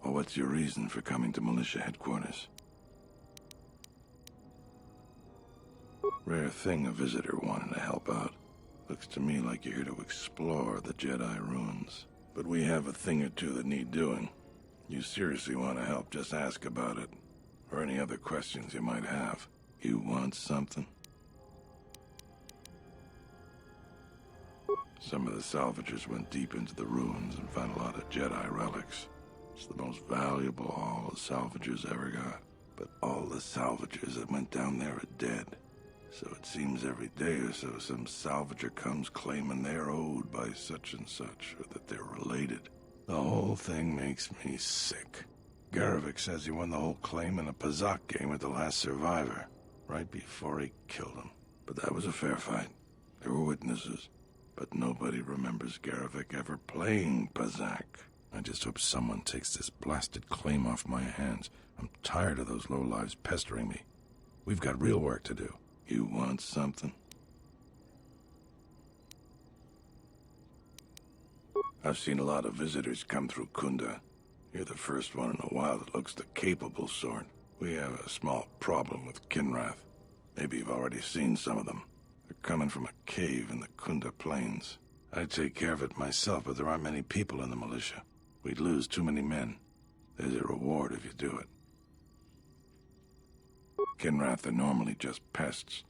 Well, what's your reason for coming to militia headquarters? Rare thing a visitor wanting to help out. Looks to me like you're here to explore the Jedi ruins. But we have a thing or two that need doing. You seriously want to help, just ask about it. Or any other questions you might have. You want something? Some of the salvagers went deep into the ruins and found a lot of Jedi relics. It's the most valuable haul the salvagers ever got. But all the salvagers that went down there are dead. So it seems every day or so some salvager comes claiming they're owed by such and such, or that they're related. The whole thing makes me sick. Garevik says he won the whole claim in a Pazak game with the last survivor, right before he killed him. But that was a fair fight. There were witnesses. But nobody remembers Garevik ever playing Pazak. I just hope someone takes this blasted claim off my hands. I'm tired of those lowlives pestering me. We've got real work to do. You want something? I've seen a lot of visitors come through Kunda. You're the first one in a while that looks the capable sort. We have a small problem with Kinrath. Maybe you've already seen some of them. They're coming from a cave in the Kunda Plains. I'd take care of it myself, but there aren't many people in the militia. We'd lose too many men. There's a reward if you do it. Kinrath are normally just pests.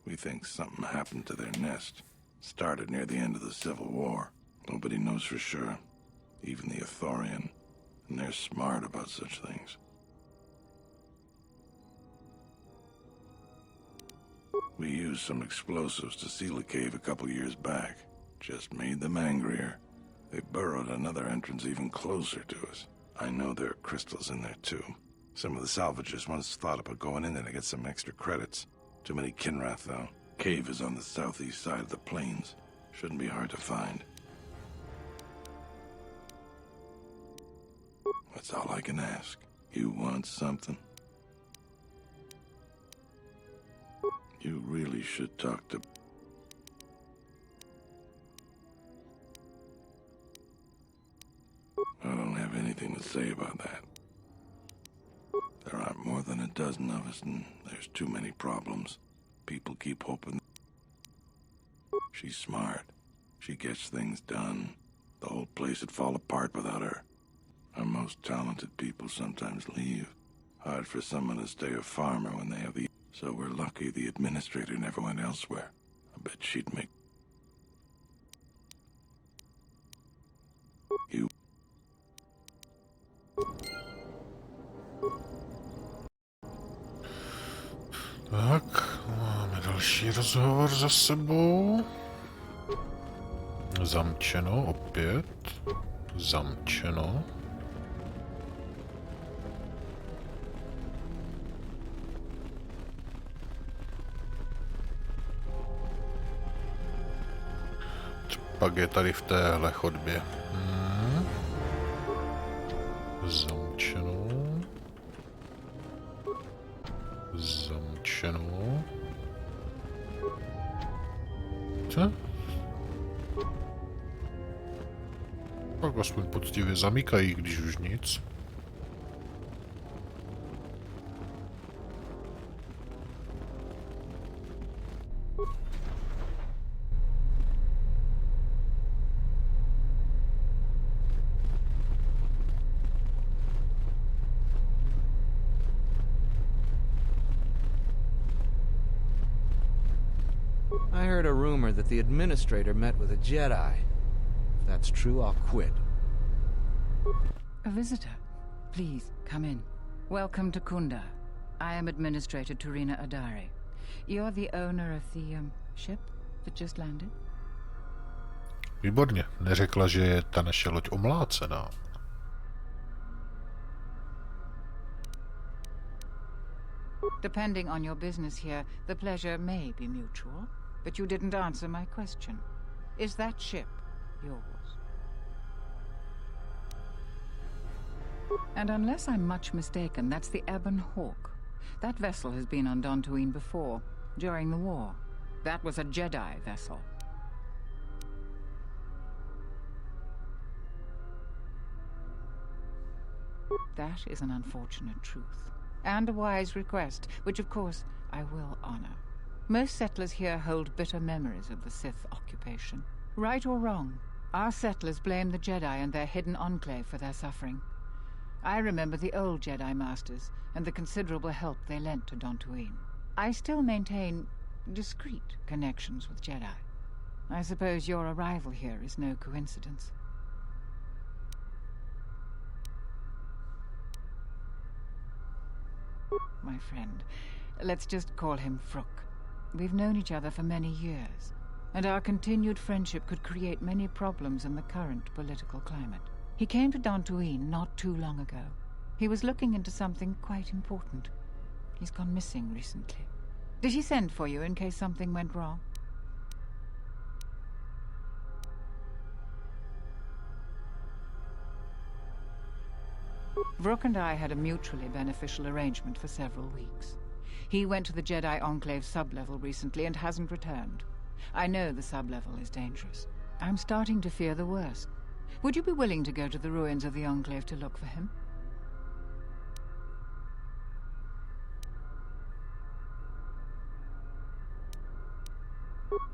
We think something happened to their nest. Started near the end of the Civil War. Nobody knows for sure. Even the Ithorian. And they're smart about such things. We used some explosives to seal a cave a couple years back. Just made them angrier. They burrowed another entrance even closer to us. I know there are crystals in there too. Some of the salvagers once thought about going in there to get some extra credits. Too many Kinrath, though. Cave is on the southeast side of the plains. Shouldn't be hard to find. That's all I can ask. You want something? You really should talk to... I don't have anything to say about that. There aren't more than a dozen of us, and there's too many problems. People keep hoping. She's smart. She gets things done. The whole place would fall apart without her. Our most talented people sometimes leave. Hard for someone to stay a farmer when they have the... So we're lucky the administrator never went elsewhere. I bet she'd make... You... Tak, máme další rozhovor za sebou. Zamčeno opět. Zamčeno. Pak je tady v téhle chodbě. Zamčeno. Zamčeno. Co? Tak aspoň poctivě zamykají, když už nic. I heard a rumor that the administrator met with a Jedi. If that's true, I'll quit. A visitor. Please, come in. Welcome to Kunda. I am Administrator Turina Adari. You're the owner of the ship that just landed? Výborně. Neřekla, že je ta naše loď omlácená. Depending on your business here, the pleasure may be mutual, but you didn't answer my question. Is that ship yours? And unless I'm much mistaken, that's the Ebon Hawk. That vessel has been on Dantooine before, during the war. That was a Jedi vessel. That is an unfortunate truth, and a wise request, which of course I will honor. Most settlers here hold bitter memories of the Sith occupation. Right or wrong, our settlers blame the Jedi and their hidden enclave for their suffering. I remember the old Jedi Masters and the considerable help they lent to Dantooine. I still maintain discreet connections with Jedi. I suppose your arrival here is no coincidence. My friend, let's just call him Frook. We've known each other for many years, and our continued friendship could create many problems in the current political climate. He came to Dantooine not too long ago. He was looking into something quite important. He's gone missing recently. Did he send for you in case something went wrong? Vrook and I had a mutually beneficial arrangement for several weeks. He went to the Jedi Enclave sublevel recently and hasn't returned. I know the sublevel is dangerous. I'm starting to fear the worst. Would you be willing to go to the ruins of the Enclave to look for him?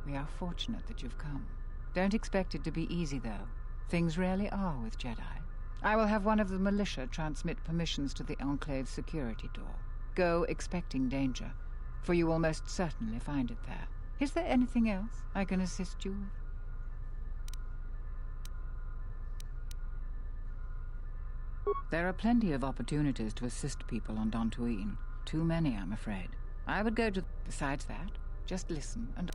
We are fortunate that you've come. Don't expect it to be easy, though. Things rarely are with Jedi. I will have one of the militia transmit permissions to the Enclave's security door. Go expecting danger, for you will most certainly find it there. Is there anything else I can assist you with? There are plenty of opportunities to assist people on Dantooine. Too many, I'm afraid. I would go to... Besides that, just listen and...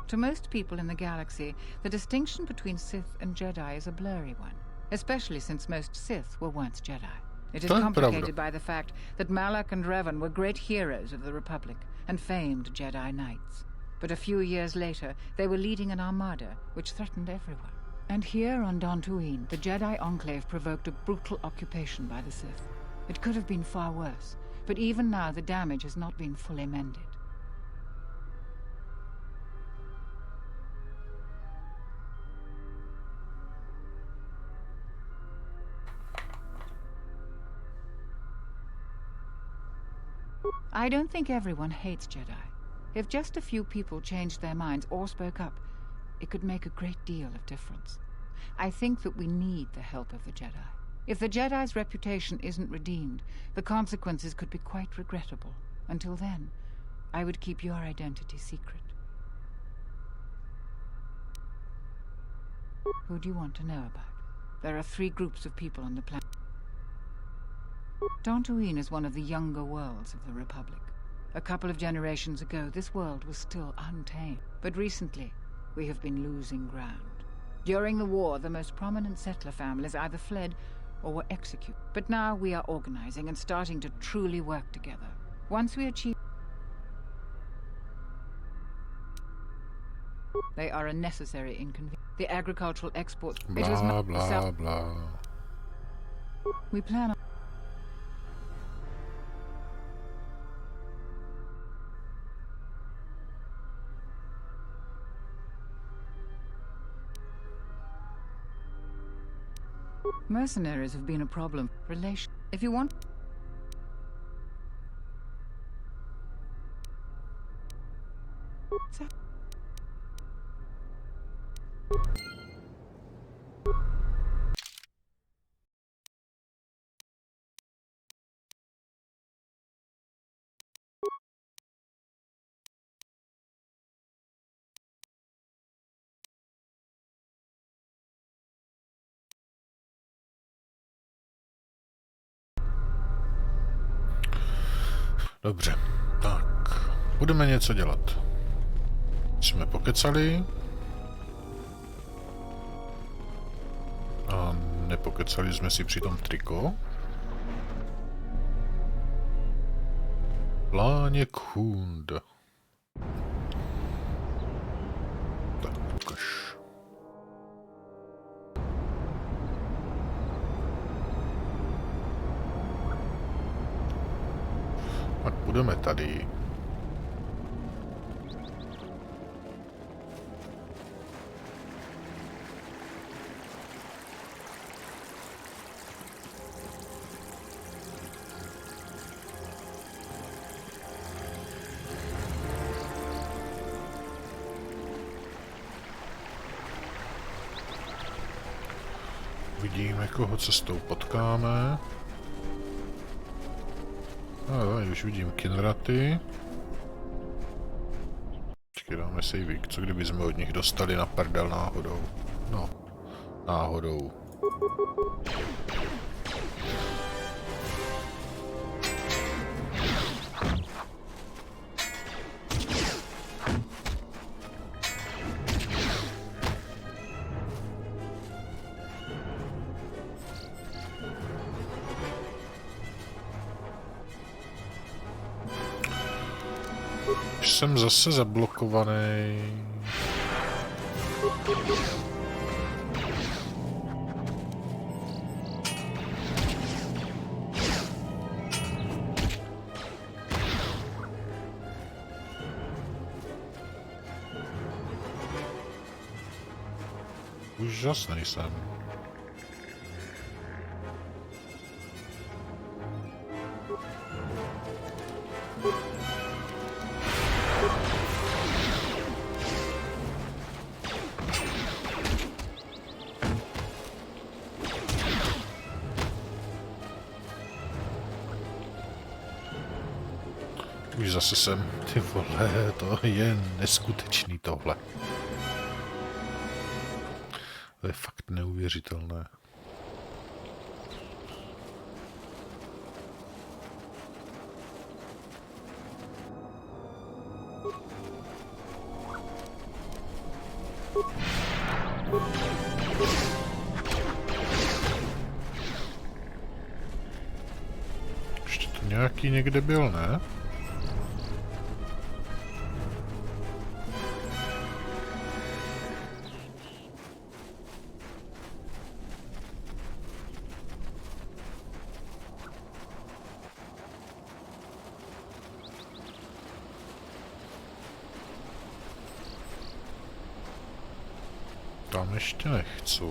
To most people in the galaxy, the distinction between Sith and Jedi is a blurry one, especially since most Sith were once Jedi. It is complicated by the fact that Malak and Revan were great heroes of the Republic and famed Jedi Knights. But a few years later, they were leading an armada which threatened everyone. And here on Dantooine, the Jedi Enclave provoked a brutal occupation by the Sith. It could have been far worse, but even now the damage has not been fully mended. I don't think everyone hates Jedi. If just a few people changed their minds or spoke up, it could make a great deal of difference. I think that we need the help of the Jedi. If the Jedi's reputation isn't redeemed, the consequences could be quite regrettable. Until then, I would keep your identity secret. Who do you want to know about? There are 3 groups of people on the planet. Dantooine is one of the younger worlds of the Republic. A couple of generations ago, this world was still untamed. But recently, we have been losing ground. During the war, the most prominent settler families either fled or were executed. But now we are organizing and starting to truly work together. Once we achieve... They are a necessary inconvenience. The agricultural exports... Blah, blah, blah. We plan on... Mercenaries have been a problem. If you want... Dobře, tak. Budeme něco dělat. Jsme pokecali. A nepokecali jsme si přitom triko. Pláně Kund. Tak, ukaž. Tak budeme tady. Vidíme, koho cestou potkáme. A už vidím Kinraty. Počkej, dáme sejvík. Co kdyby jsme od nich dostali na prdel náhodou? No, náhodou. Jsem zase zablokovaný. Úžasný jsem. Už zase jsem, ty vole, to je neskutečný tohle. To je fakt neuvěřitelné. Ještě to nějaký někde byl, ne? Tam ještě nechci.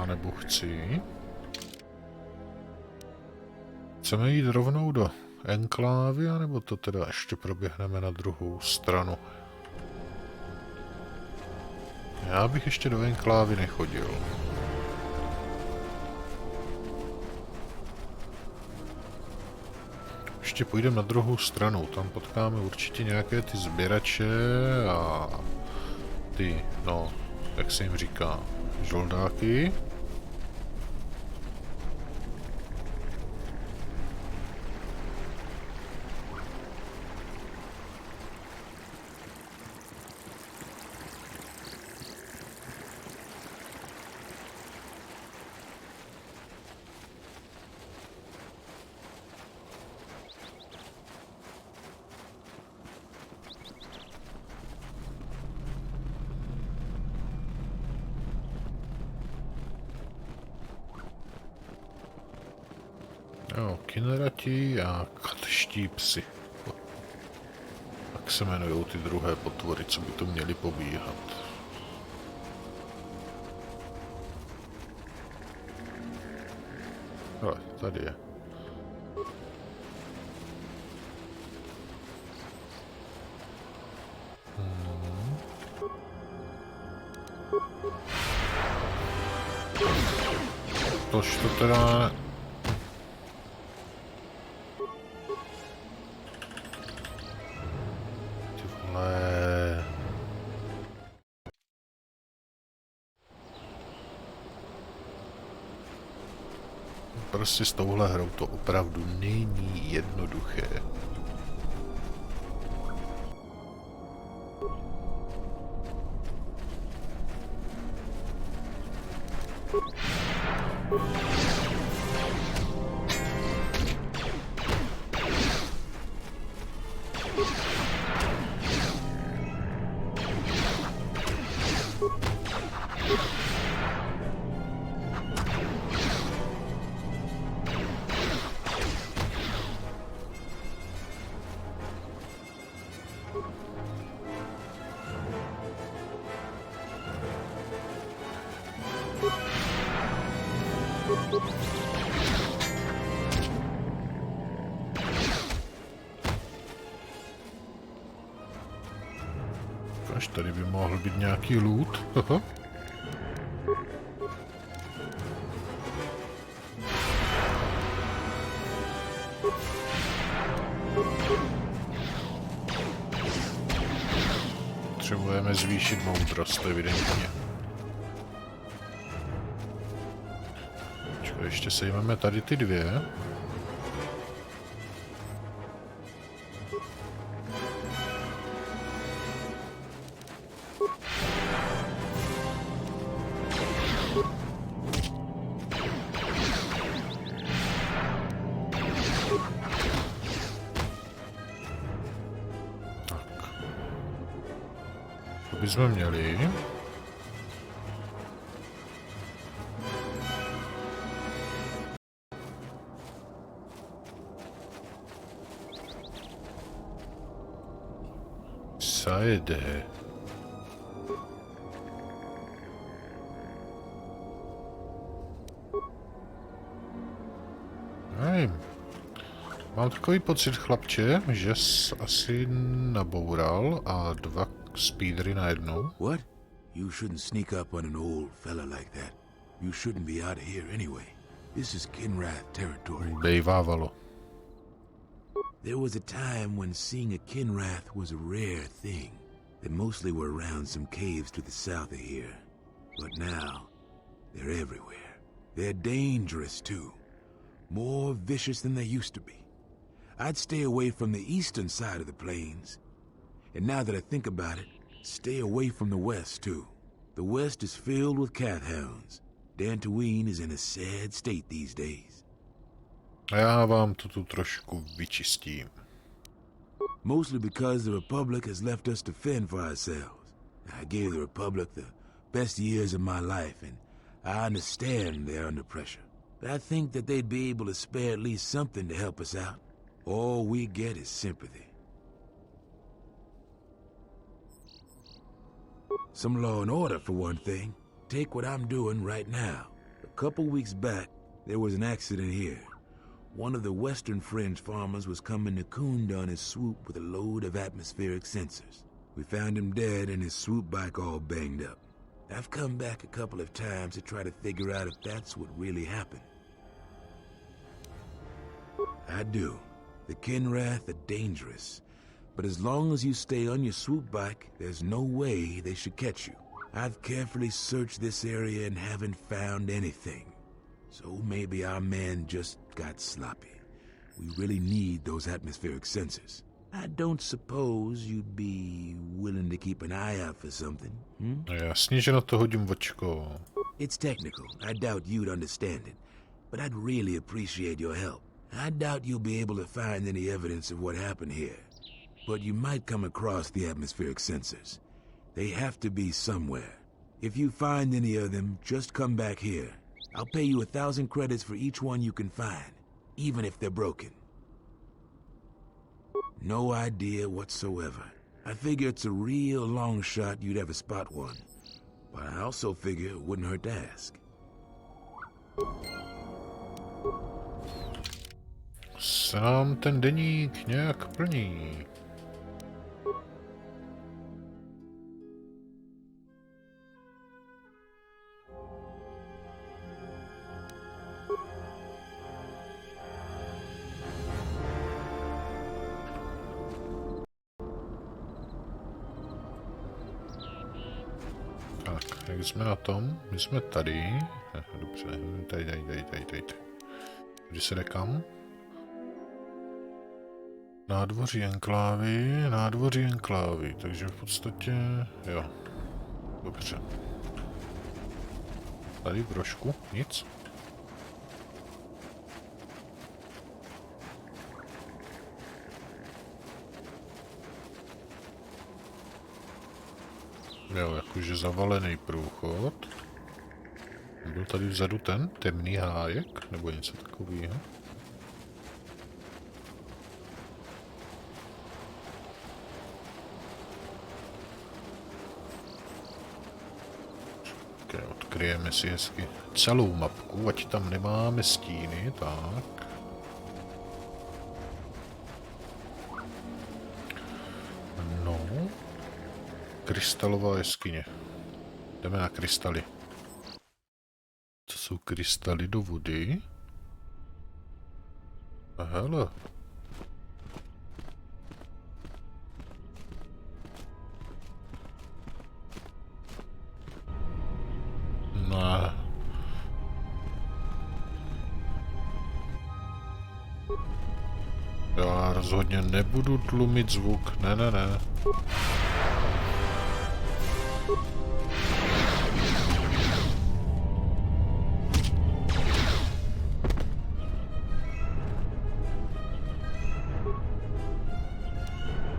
A nebo chci. Chceme jít rovnou do enklávy, anebo to teda ještě proběhneme na druhou stranu? Já bych ještě do enklávy nechodil. Ještě půjdeme na druhou stranu, tam potkáme určitě nějaké ty sběrače a ty, no, jak se jim říká, žoldáky. Jo, Kinrati a katští psi. Tak se jmenujou ty druhé potvory, co by to měly pobíhat. Ale tady je. Tož to teda... prostě s touhle hrou to opravdu není jednoduché. Až tady by mohl být nějaký loot. Aha. Potřebujeme zvýšit moudrost, evidentně. Počkej, ještě sejmeme tady ty dvě. Jsme měli. Sajde. Nevím. Mám takový pocit, chlapče, že jsi asi naboural a dva speedery najednou. What? You shouldn't sneak up on an old fella like that. You shouldn't be out of here anyway. This is Kinrath territory. Bejvávalo. There was a time when seeing a Kinrath was a rare thing. They mostly were around some caves to the south of here. But now, they're everywhere. They're dangerous too. More vicious than they used to be. I'd stay away from the eastern side of the plains. And now that I think about it, stay away from the west, too. The west is filled with cat hounds. Dantooine is in a sad state these days. Já vám to tu trošku vyčistím. Mostly because the Republic has left us to fend for ourselves. I gave the Republic the best years of my life, and I understand they're under pressure. But I think that they'd be able to spare at least something to help us out. All we get is sympathy. Some law and order, for one thing. Take what I'm doing right now. A couple weeks back, there was an accident here. One of the Western Fringe farmers was coming to Kund on his swoop with a load of atmospheric sensors. We found him dead and his swoop bike all banged up. I've come back a couple of times to try to figure out if that's what really happened. I do. The Kinrath are dangerous. But as long as you stay on your swoop bike, there's no way they should catch you. I've carefully searched this area and haven't found anything. So maybe our man just got sloppy. We really need those atmospheric sensors. I don't suppose you'd be willing to keep an eye out for something, hmm? Jasně, že na to hodím očko. It's technical. I doubt you'd understand it. But I'd really appreciate your help. I doubt you'll be able to find any evidence of what happened here. But you might come across the atmospheric sensors. They have to be somewhere. If you find any of them, just come back here. I'll pay you 1,000 credits for each one you can find, even if they're broken. No idea whatsoever. I figure it's a real long shot you'd ever spot one. But I also figure it wouldn't hurt to ask. Se nám ten deník nějak plní. Tak, jak jsme na tom? My jsme tady. Dobře, tady. Kdy se jde kam? Nádvoří enklávy, takže v podstatě, jo, dobře. Tady v rožku, nic. Jo, jakože zavalený průchod. Byl tady vzadu ten temný hájek, nebo něco takového. Okay, odkryjeme si hezky celou mapku, ať tam nemáme stíny, tak. No. Krystalová jeskyně. Jdeme na krystaly. To jsou krystaly do vody. A hele. Ne. Já rozhodně nebudu tlumit zvuk. Ne.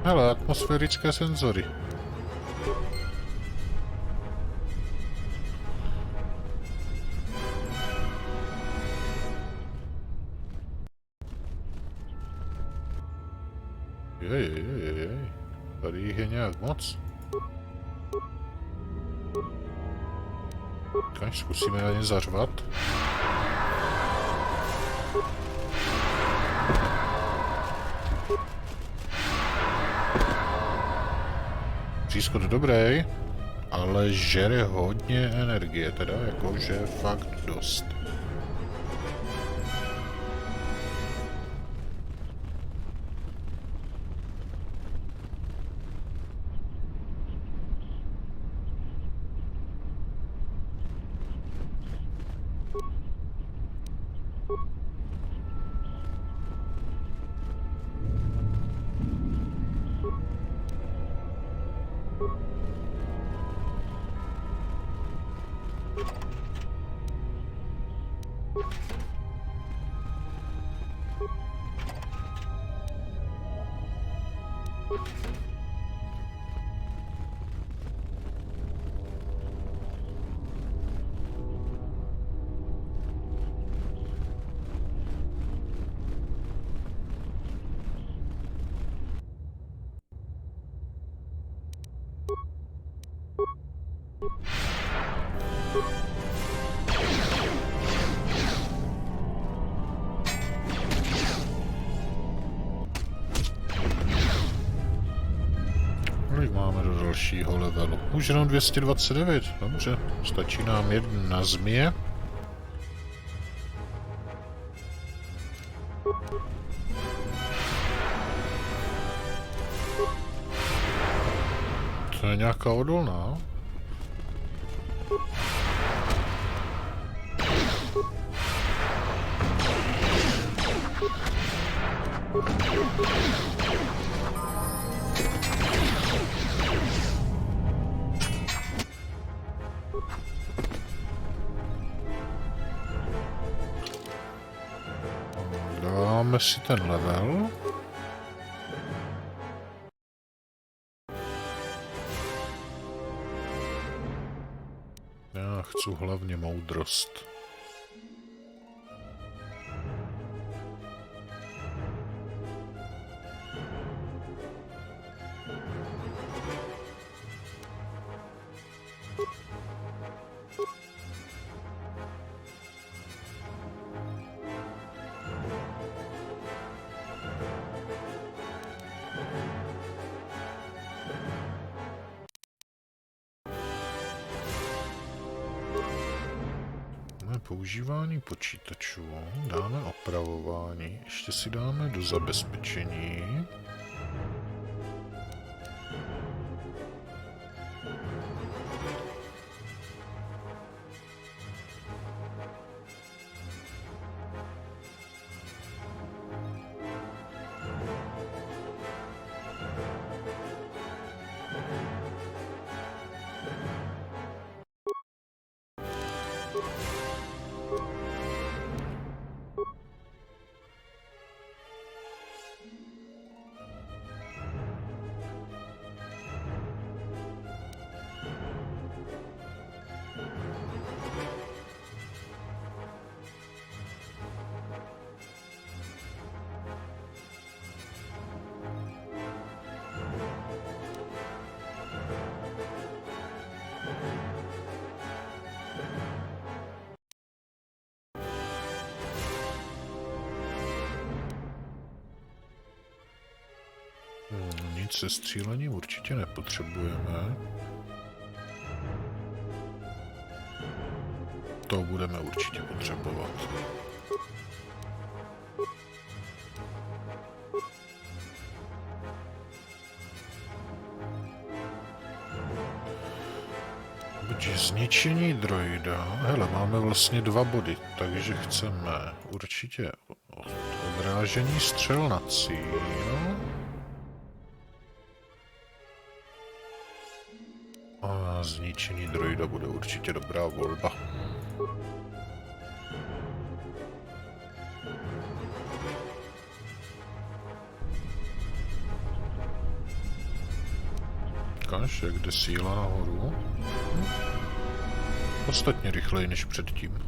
Hele, atmosférické senzory. Jej. Tady jich je nějak moc. Tak zkusíme na ně zařvat. Přískok dobrý, ale žere hodně energie, teda jakože fakt dost. Kolik máme do dalšího levelu? Už jenom 229, dobře. Stačí nám jedna zmije. To je nějaká odolná. Dáme si ten level. Já chci hlavně moudrost. Používání počítačů, dáme opravování, ještě si dáme do zabezpečení. Nic se střílením určitě nepotřebujeme. To budeme určitě potřebovat. Zničení droida. Hele, máme vlastně 2 body, takže chceme určitě odrážení střel na cíl. A zničení droida bude určitě dobrá volba. Ukáž, jak jde síla nahoru. Podstatně rychleji než předtím.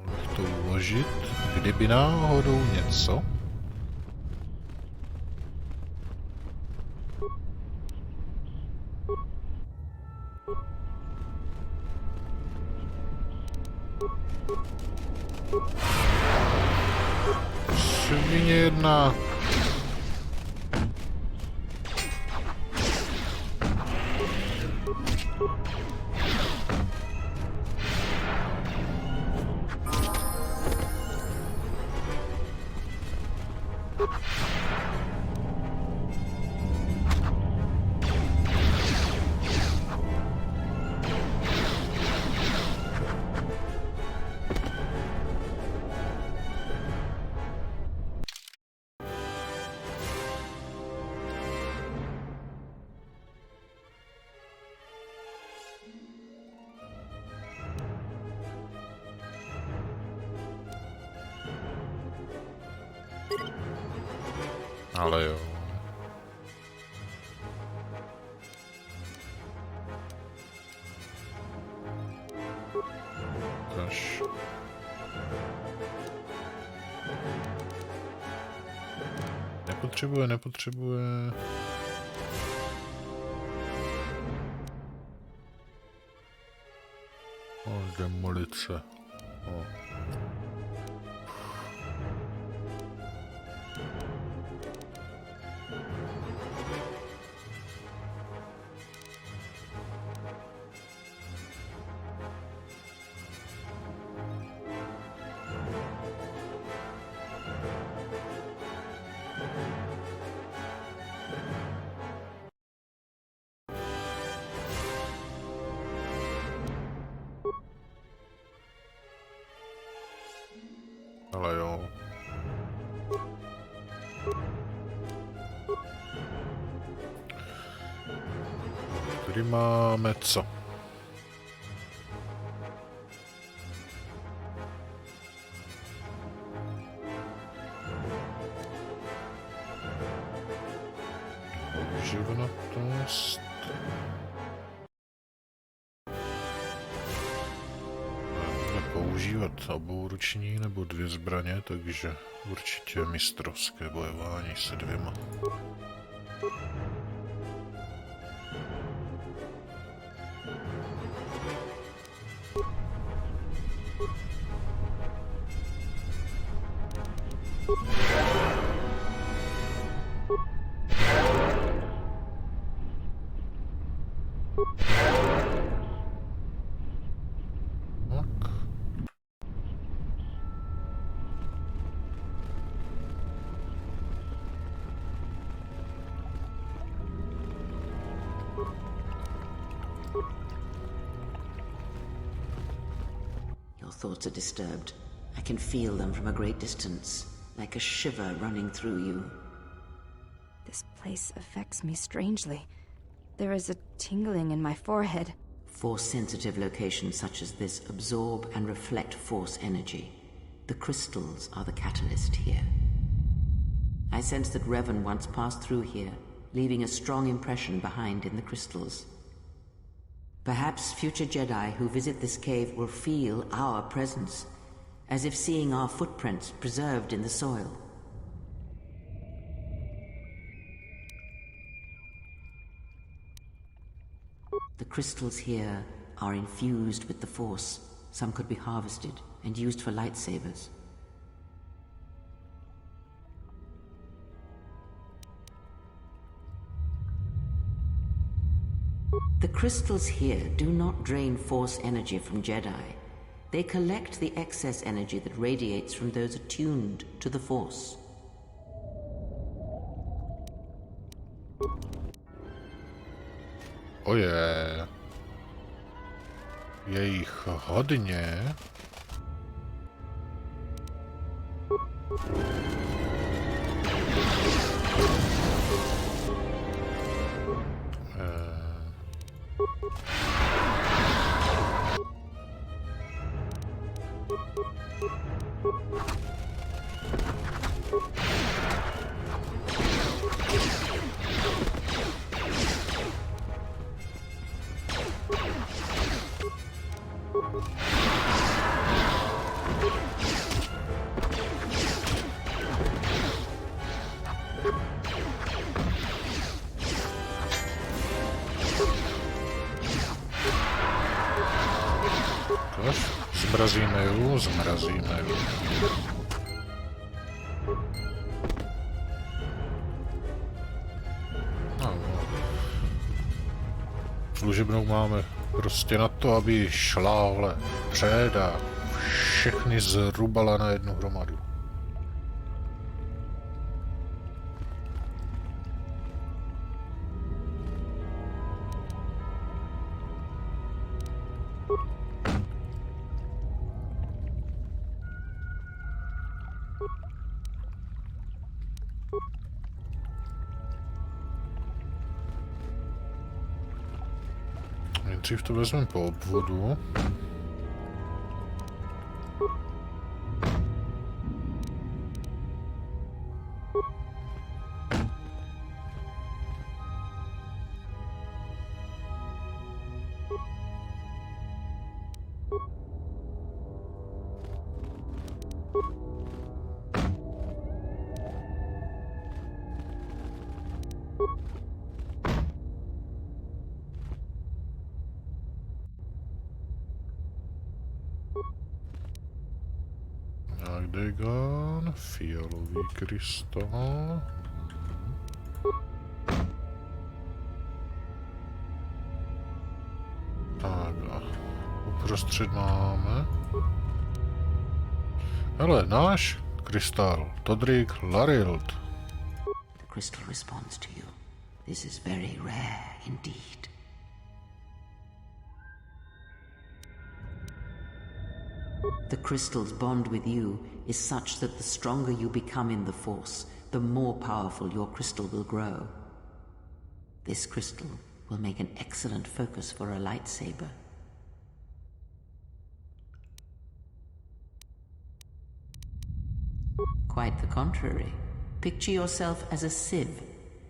Mohl bych to uložit, kdyby náhodou něco. Svině jedna. Ale jo. Kaž. Nepotřebuje. O, demolice. O. Ale jo. Tady máme co? Živnatost. Používat obouruční nebo 2 zbraně, takže určitě mistrovské bojování se 2. Your thoughts are disturbed. I can feel them from a great distance, like a shiver running through you. This place affects me strangely. There is a tingling in my forehead. Force-sensitive locations such as this absorb and reflect force energy. The crystals are the catalyst here. I sense that Revan once passed through here, leaving a strong impression behind in the crystals. Perhaps future Jedi who visit this cave will feel our presence, as if seeing our footprints preserved in the soil. crystals here are infused with the Force. Some could be harvested and used for lightsabers. The crystals here do not drain Force energy from Jedi. They collect the excess energy that radiates from those attuned to the Force. Oje. Je jich hodně. Zmrazíme ju, zmrazíme ju. No. Služebnou máme prostě na to, aby šla vle před a všechny zrubala na jednu hromadu. Nejdřív to vezmeme po obvodu. Degan, fialový krystal. Tak a uprostřed máme. Hele, náš krystal, Todrick Larild. The crystal responds to you. This is very rare indeed. The crystal's bond with you is such that the stronger you become in the Force, the more powerful your crystal will grow. This crystal will make an excellent focus for a lightsaber. Quite the contrary. Picture yourself as a sieve,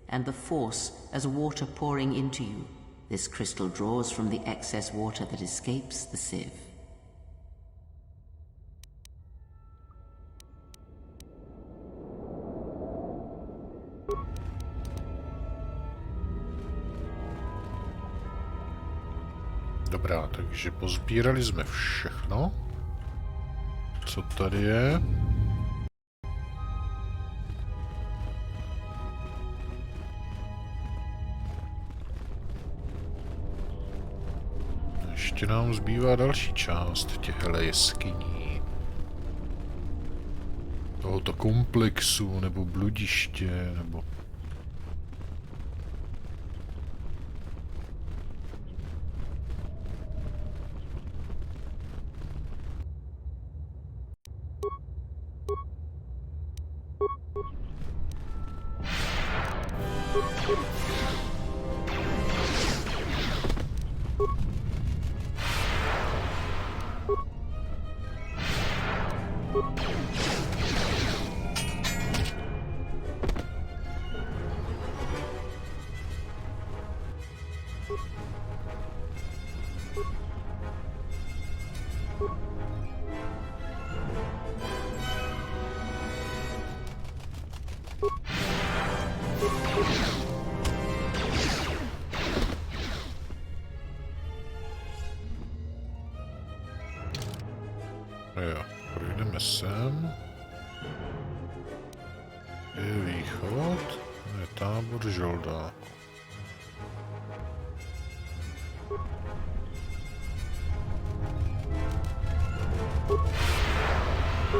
and the Force as water pouring into you. This crystal draws from the excess water that escapes the sieve. Dobrá, takže pozbírali jsme všechno. Co tady je? Ještě nám zbývá další část těchto jeskyní. Tohoto komplexu, nebo bludiště, nebo... sem. Je východ. Je tábor žoldáků.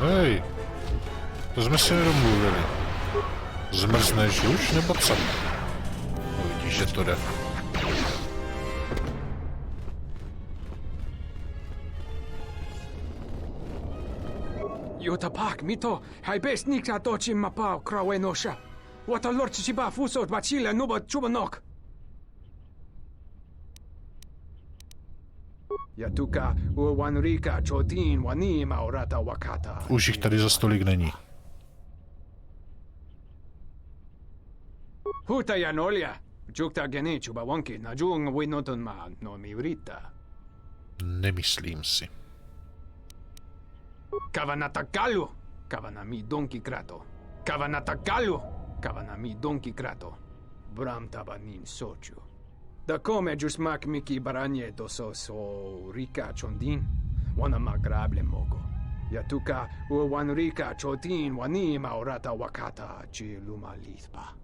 Hej, to jsme si nedomluvili. Zmrzneš už, nebo co? No, vidíš, že to jde. Jota pak, mito, hai best nikta tochim mapao krawe nosha. Wata lorchi chiba fusot bachile nuba chubanok. Yatuka uwanrika chotin wanima orata wakata. Už jich tady za stolik není. Huta yanolia. Jukta geni chuba wonki na jung winoton ma no miurita. Nemyslím si. Kavanatakalu, kavanami donki krato. Kavanatakalu, kavanami donki krato. Bram tabanin sochu. Da come jusmak miki baranye doso so rika chondin. Wana magrable mogo. Yatuka wan rika chotin wani maorata wakata chi luma lithpa.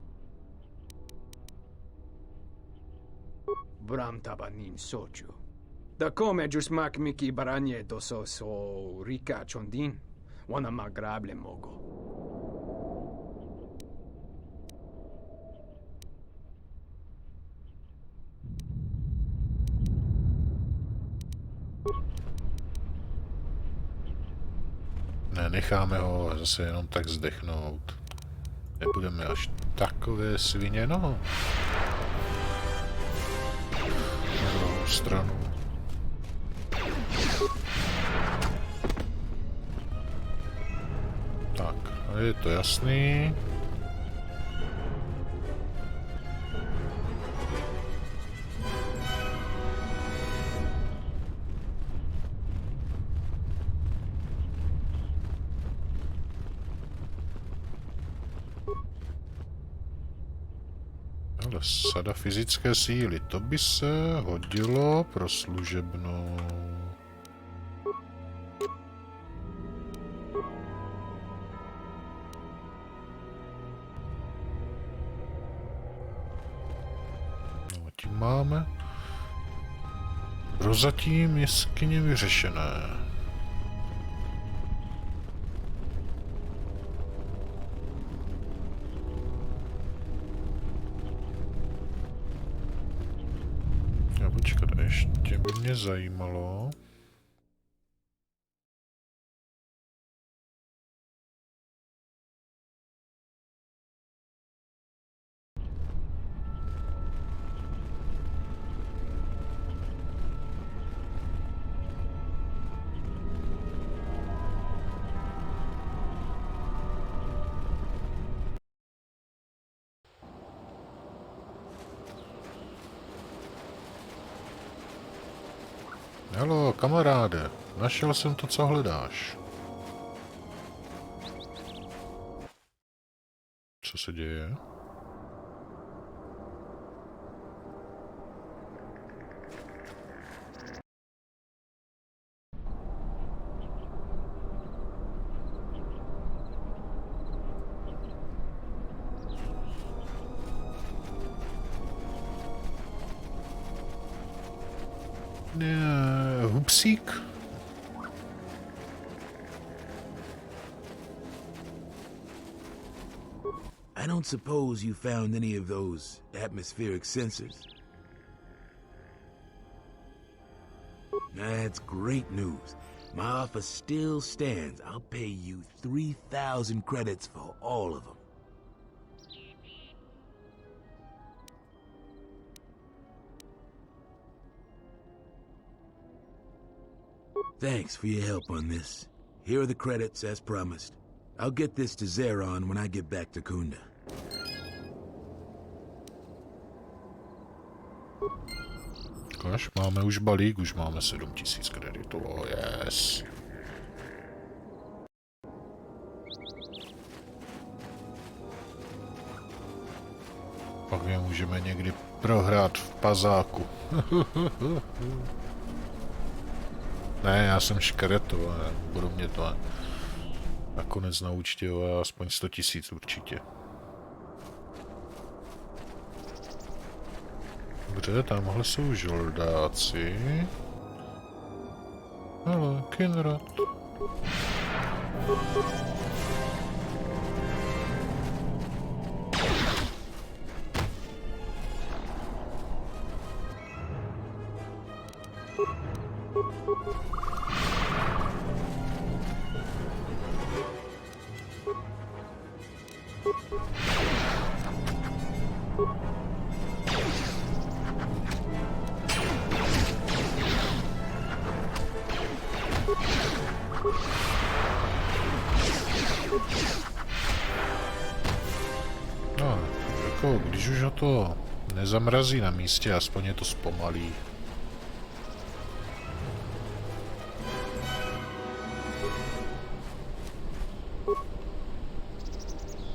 Bram tabanin sochu. Da come jusmak miki baranye doso so rika chondin. Wana magrable mogo. Ne, necháme ho zase jenom tak zdechnout. Nebudeme až takové svině, no. Na druhou stranu. Tak, a je to jasný. Ale sada fyzické síly, to by se hodilo pro služebnou. No, tím máme prozatím jeskyně vyřešené. Počkat, ještě by mě zajímalo. Halo, kamaráde, našel jsem to, co hledáš. Co se děje? Hupsík? I don't suppose you found any of those atmospheric sensors. That's great news. My offer still stands. I'll pay you 3,000 credits for all of them. Thanks for your help on this. Here are the credits as promised. I'll get this to Zeron when I get back to Kunda. Kaž, máme už balík, už máme 7000 kreditů, oh yes. Pak je můžeme někdy prohrát v pazáku. Ne, já jsem škareto, budu mě to Nakonec na účtě o aspoň 100 000 určitě. Dobře, tamhle jsou žoldáci. Hele, Kinrad. No, jako když už ho to nezamrazí na místě, aspoň je to zpomalí.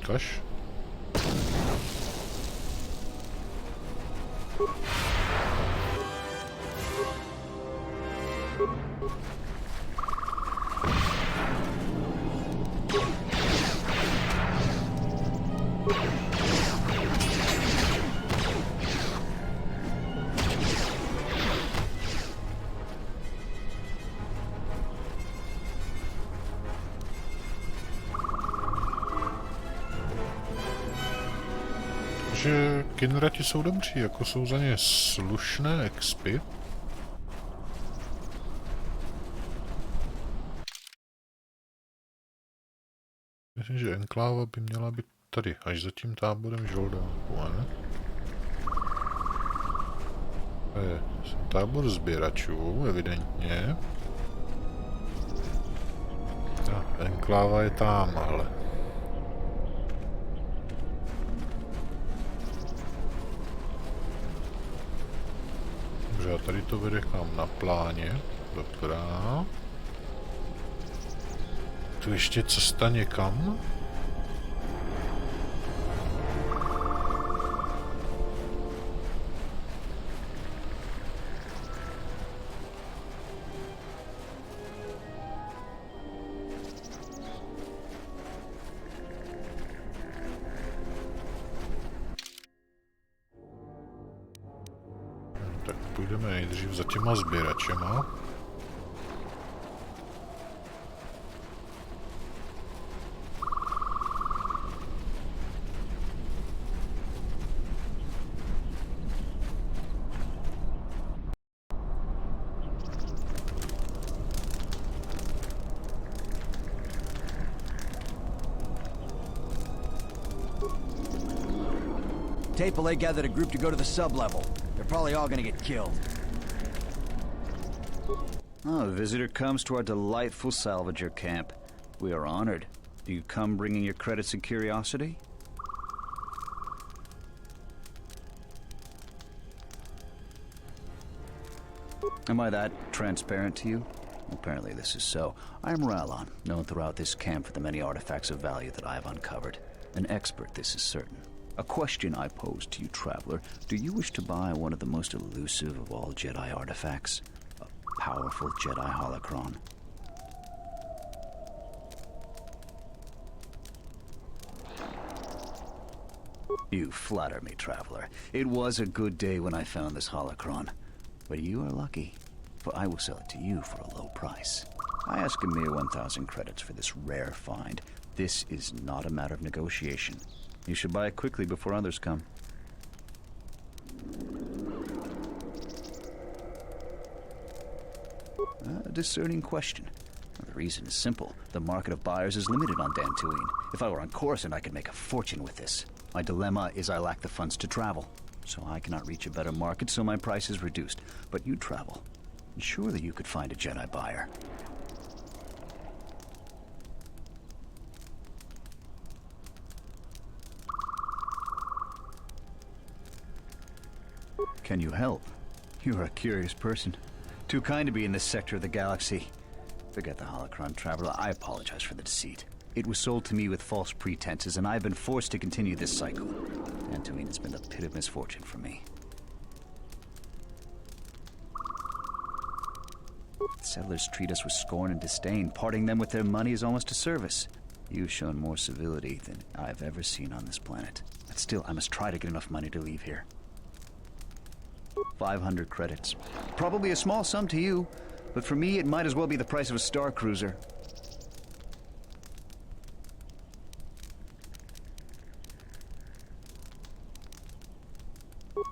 Kaž? Že Kinrati jsou dobří, jako jsou za ně slušné expy. Myslím, že enkláva by měla být tady, až za tím táborem žoldáků, ne? To je tábor sběračů, evidentně. A enkláva je tamhle. Dobře, a tady to vede k nám na pláně. Dobrá. Tu ještě cesta někam? Tak půjdeme nejdřív za těma sběračema. Tapele gathered a group to go to the sub-level. They're probably all gonna get killed. Oh, a visitor comes to our delightful salvager camp. We are honored. Do you come bringing your credits and curiosity? Am I that transparent to you? Apparently this is so. I am Ralon, known throughout this camp for the many artifacts of value that I have uncovered. An expert, this is certain. A question I pose to you, traveler. Do you wish to buy one of the most elusive of all Jedi artifacts? A powerful Jedi holocron. You flatter me, traveler. It was a good day when I found this holocron. But you are lucky, for I will sell it to you for a low price. I ask a mere 1,000 credits for this rare find. This is not a matter of negotiation. You should buy it quickly before others come. A discerning question. The reason is simple. The market of buyers is limited on Dantooine. If I were on Coruscant, I could make a fortune with this. My dilemma is I lack the funds to travel, so I cannot reach a better market, so my price is reduced. But you travel. Surely you could find a Jedi buyer. Can you help? You're a curious person. Too kind to be in this sector of the galaxy. Forget the holocron, traveler. I apologize for the deceit. It was sold to me with false pretenses, and I've been forced to continue this cycle. Dantooine has been the pit of misfortune for me. Settlers treat us with scorn and disdain. Parting them with their money is almost a service. You've shown more civility than I've ever seen on this planet. But still, I must try to get enough money to leave here. 500 credits. Probably a small sum to you, but for me it might as well be the price of a star cruiser.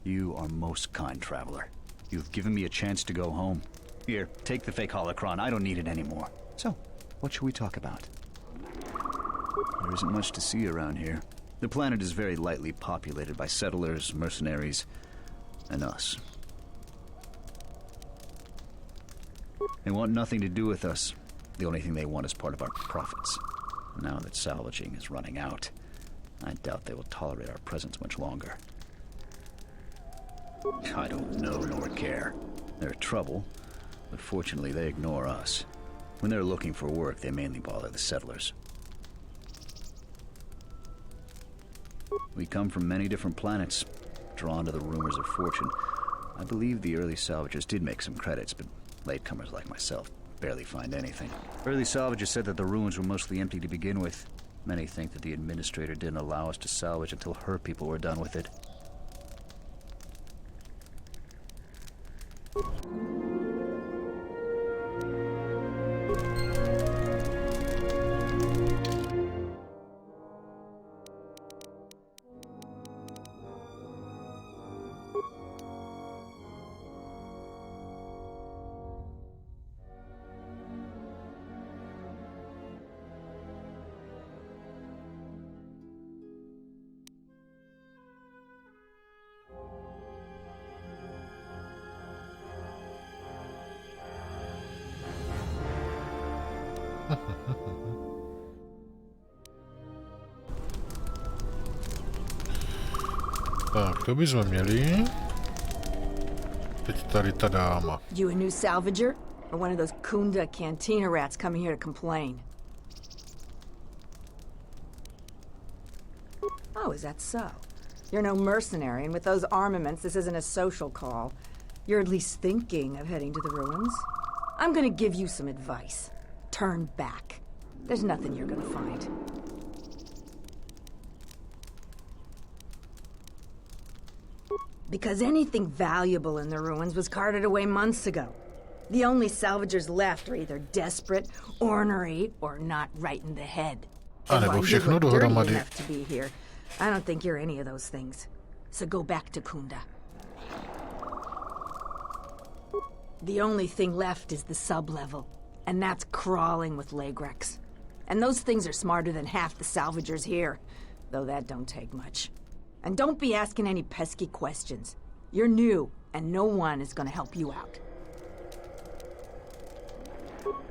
You are most kind, traveler. You've given me a chance to go home. Here, take the fake holocron. I don't need it anymore. So, what should we talk about? There isn't much to see around here. The planet is very lightly populated by settlers, mercenaries, and us. They want nothing to do with us. The only thing they want is part of our profits. Now that salvaging is running out, I doubt they will tolerate our presence much longer. I don't know nor care. They're trouble, but fortunately they ignore us. When they're looking for work, they mainly bother the settlers. We come from many different planets, drawn to the rumors of fortune. I believe the early salvagers did make some credits, but latecomers like myself barely find anything. Early salvagers said that the ruins were mostly empty to begin with. Many think that the administrator didn't allow us to salvage until her people were done with it. Tak, to bychom měli. Teď tady ta dáma. You a new salvager? Or one of those Kunda cantina rats coming here to complain? Oh, is that so? You're no mercenary, and with those armaments, this isn't a social call. You're at least thinking of heading to the ruins. I'm gonna give you some advice. Turn back. There's nothing you're gonna find. Because anything valuable in the ruins was carted away months ago. The only salvagers left are either desperate, ornery, or not right in the head. A nebo všechno dohromady. Enough to be here. I don't think you're any of those things. So go back to Kunda. The only thing left is the sub-level, and that's crawling with Lagrex. And those things are smarter than half the salvagers here, though that don't take much. And don't be asking any pesky questions. You're new, and no one is gonna help you out.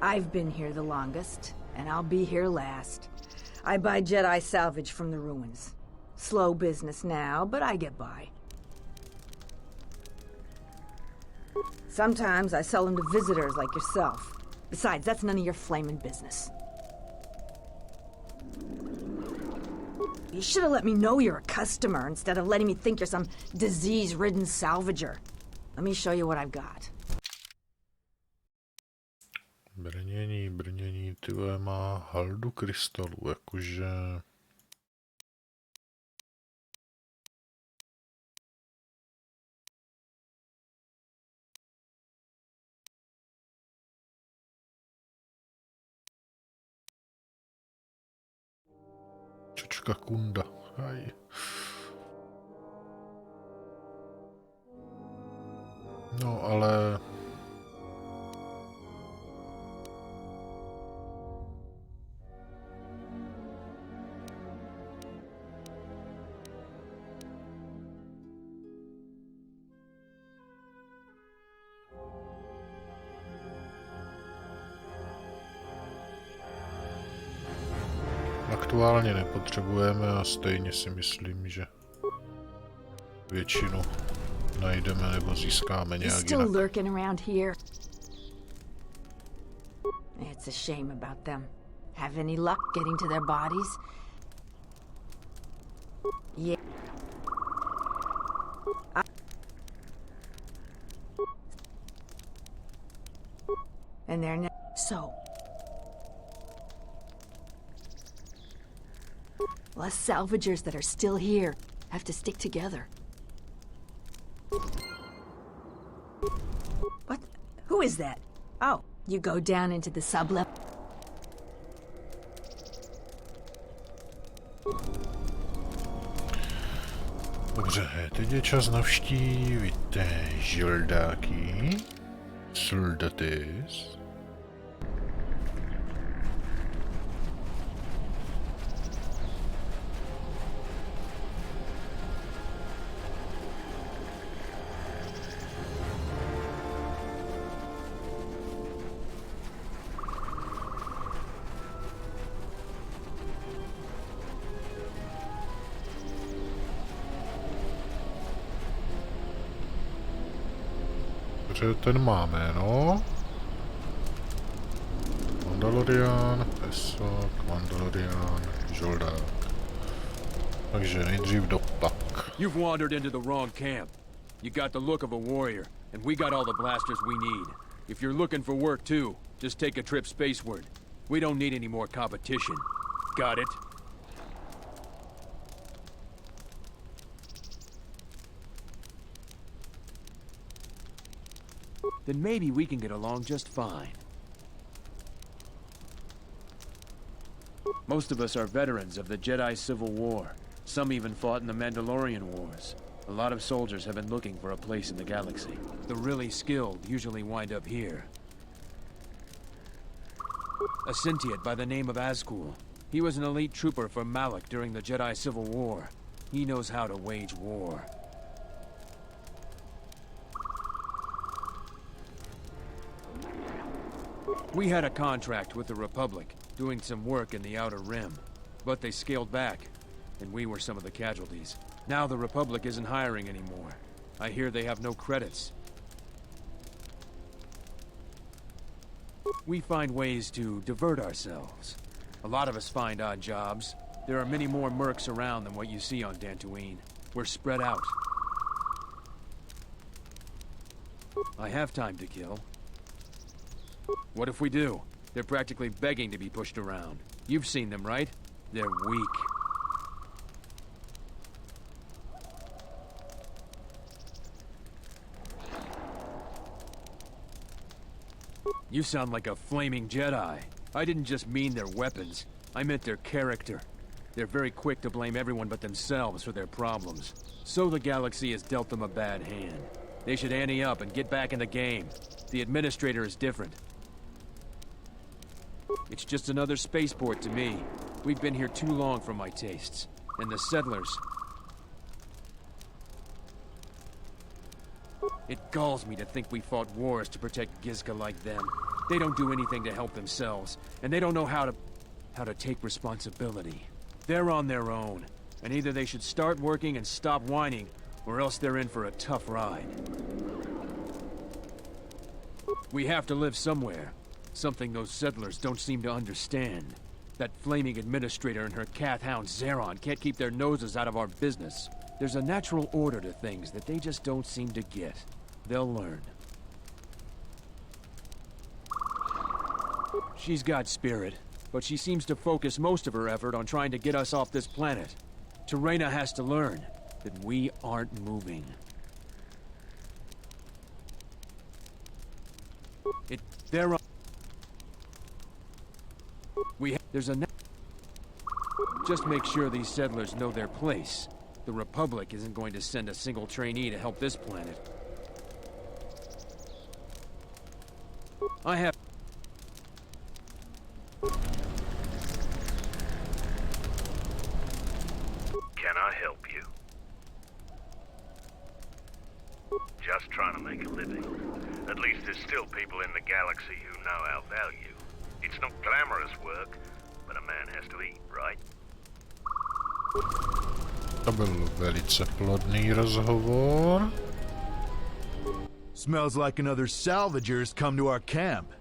I've been here the longest, and I'll be here last. I buy Jedi salvage from the ruins. Slow business now, but I get by. Sometimes I sell them to visitors like yourself. Besides, that's none of your flaming business. You should have let me know you're a customer instead of letting me think you're some disease-ridden salvager. Let me show you what I've got. Brnění, tyhle má haldu krystalů, jakože... Čočka Kunda, haj. No, ale... Aktuálně nepotřebujeme a stejně si myslím, že většinu najdeme nebo získáme nějak jinak. It's a shame about them. Have any luck getting to their bodies? Yeah. And they're so. Us salvagers that are still here have to stick together. What? Who is that? Oh, you go down into the sublevel. Dobře, teď je čas navštívit žoldáky. Soldates. Ten máme, no. Mandalorian, pesok, Mandalorian, žoldák. Takže nejdřív do pak. You've wandered into the wrong camp. You got the look of a warrior, and we got all the blasters we need. If you're looking for work too, just take a trip spaceward. We don't need any more competition. Got it? Then maybe we can get along just fine. Most of us are veterans of the Jedi Civil War. Some even fought in the Mandalorian Wars. A lot of soldiers have been looking for a place in the galaxy. The really skilled usually wind up here. A Sentiate by the name of Azkul. He was an elite trooper for Malak during the Jedi Civil War. He knows how to wage war. We had a contract with the Republic, doing some work in the Outer Rim. But they scaled back, and we were some of the casualties. Now the Republic isn't hiring anymore. I hear they have no credits. We find ways to divert ourselves. A lot of us find odd jobs. There are many more mercs around than what you see on Dantooine. We're spread out. I have time to kill. What if we do? They're practically begging to be pushed around. You've seen them, right? They're weak. You sound like a flaming Jedi. I didn't just mean their weapons. I meant their character. They're very quick to blame everyone but themselves for their problems. So the galaxy has dealt them a bad hand. They should ante up and get back in the game. The Administrator is different. It's just another spaceport to me. We've been here too long for my tastes. And the settlers... It galls me to think we fought wars to protect Gizka like them. They don't do anything to help themselves, and they don't know how to take responsibility. They're on their own, and either they should start working and stop whining, or else they're in for a tough ride. We have to live somewhere. Something those settlers don't seem to understand. That flaming Administrator and her cath hound Zeron can't keep their noses out of our business. There's a natural order to things that they just don't seem to get. They'll learn. She's got spirit, but she seems to focus most of her effort on trying to get us off this planet. Terena has to learn that we aren't moving. Just make sure these settlers know their place. The Republic isn't going to send a single trainee to help this planet. Can I help you? Just trying to make a living. At least there's still people in the galaxy who know our value. It's not glamorous work, but a man has to eat, right? To byl velice plodný rozhovor. Smells like another salvager's come to our camp.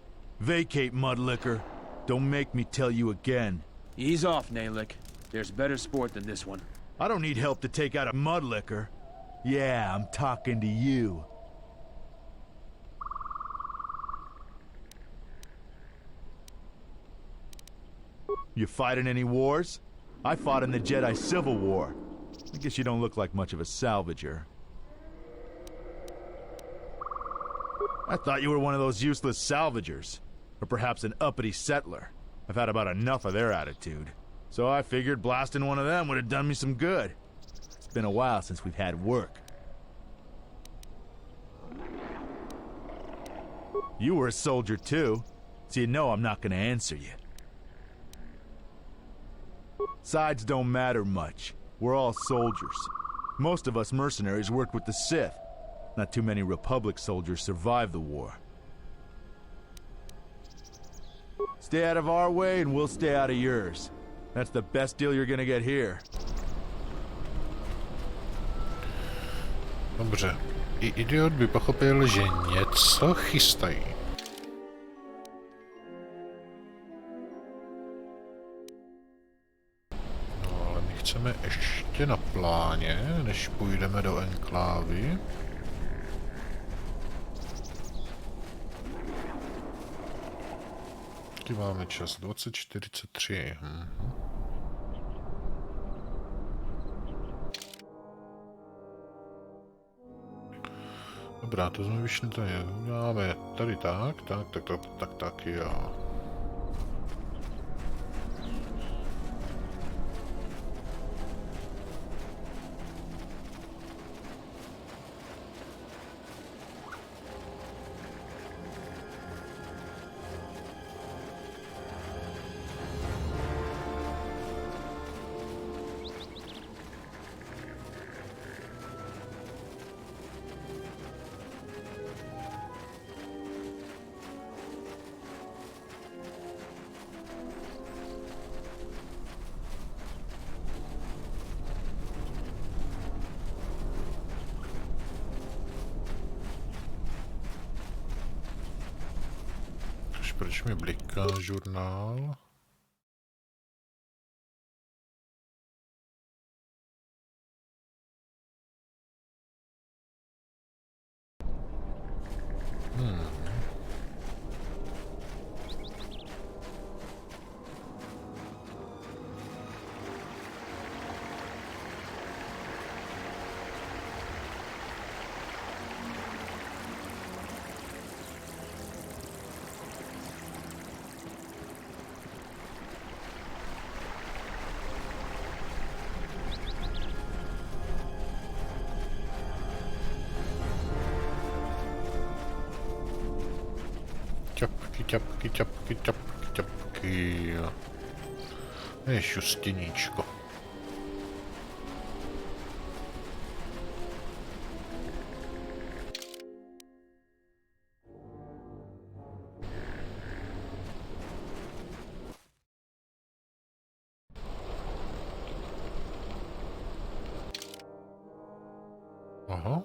Vacate, Mudlicker. Don't make me tell you again. Ease off, Nalick. There's better sport than this one. I don't need help to take out a Mudlicker. Yeah, I'm talking to you. You fighting any wars? I fought in the Jedi Civil War. I guess you don't look like much of a salvager. I thought you were one of those useless salvagers. Or perhaps an uppity settler. I've had about enough of their attitude. So I figured blasting one of them would have done me some good. It's been a while since we've had work. You were a soldier too, so you know I'm not gonna answer you. Sides don't matter much. We're all soldiers. Most of us mercenaries worked with the Sith. Not too many Republic soldiers survived the war. Stay out of our way and we'll stay out of yours. That's the best deal you're gonna get here. Dobře. I idiot by pochopil, že něco chystají. No, ale my chceme ještě na pláně, než půjdeme do enklávy. Taky máme čas 20:43. Dobrá, to jsme vyšli tady. Máme tady tak, jo. Proč mi bliká žurnál? Čapky. Je šustěníčko. Aha.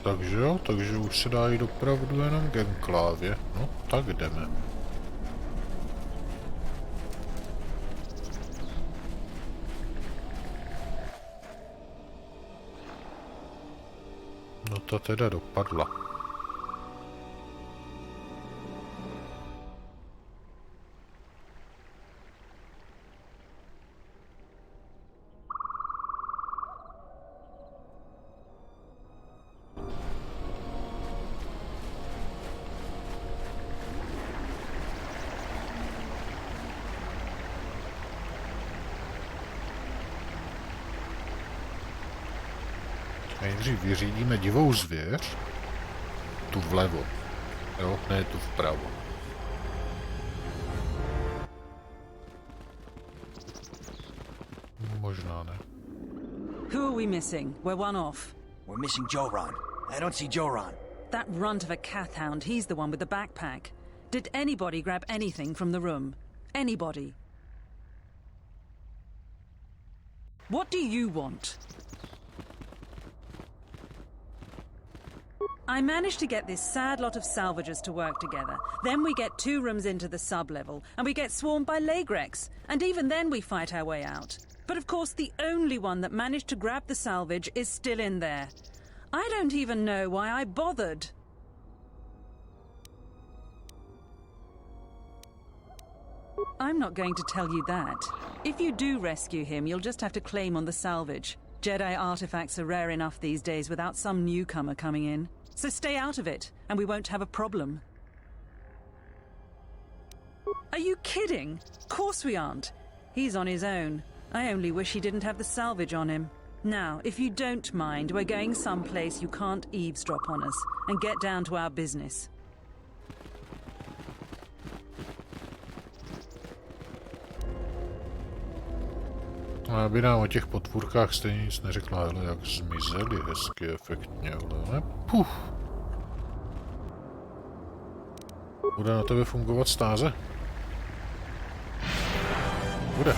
Takže jo, takže už se dá jít opravdu jenom k enklávě. No, tak jdeme. No to teda dopadla. Nejdřív vyřídíme divou zvěř. Tu vlevo. Jo, ne tu vpravo. Možná ne. Who are we missing? We're one off. We're missing Joran. I don't see Joran. That runt of a Kathhound, he's the one with the backpack. Did anybody grab anything from the room? Anybody? What do you want? I managed to get this sad lot of salvagers to work together. Then we get 2 rooms into the sub-level, and we get swarmed by Lagrex. And even then we fight our way out. But of course the only one that managed to grab the salvage is still in there. I don't even know why I bothered. I'm not going to tell you that. If you do rescue him, you'll just have to claim on the salvage. Jedi artifacts are rare enough these days without some newcomer coming in. So stay out of it, and we won't have a problem. Are you kidding? Of course we aren't. He's on his own. I only wish he didn't have the salvage on him. Now, if you don't mind, we're going someplace you can't eavesdrop on us, and get down to our business. Aby nám o těch potvůrkách stejně nic neřekla, ale jak zmizeli hezky, efektně, ale puf. Bude na tebe fungovat stáze? Bude.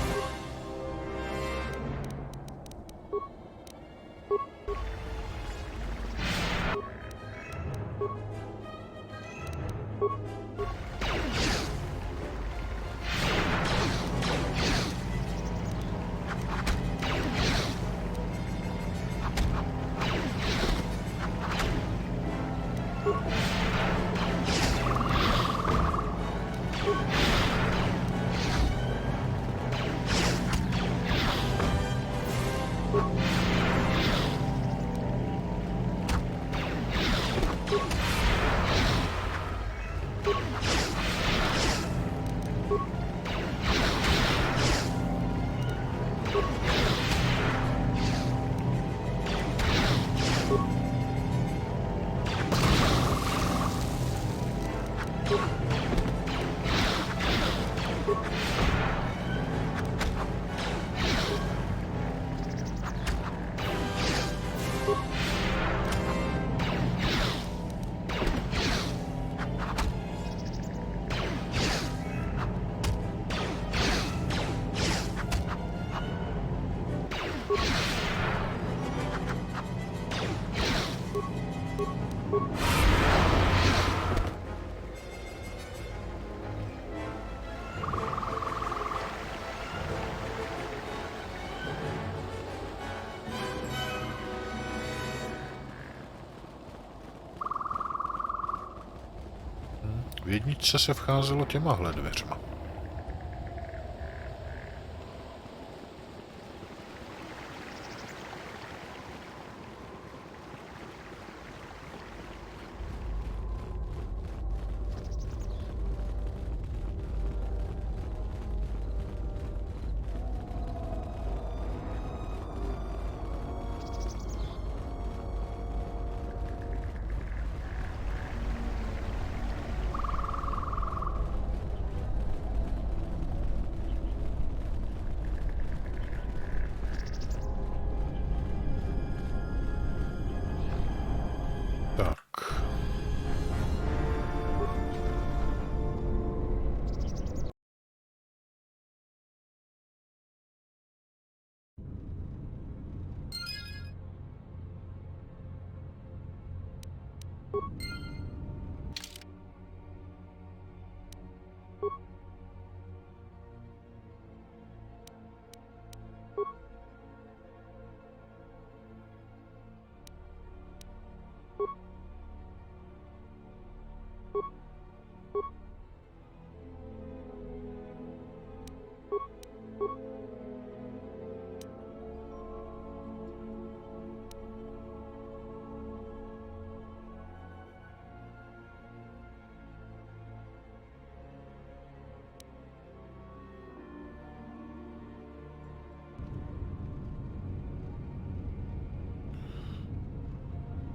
V jedničce se vcházelo těmahle dveřma.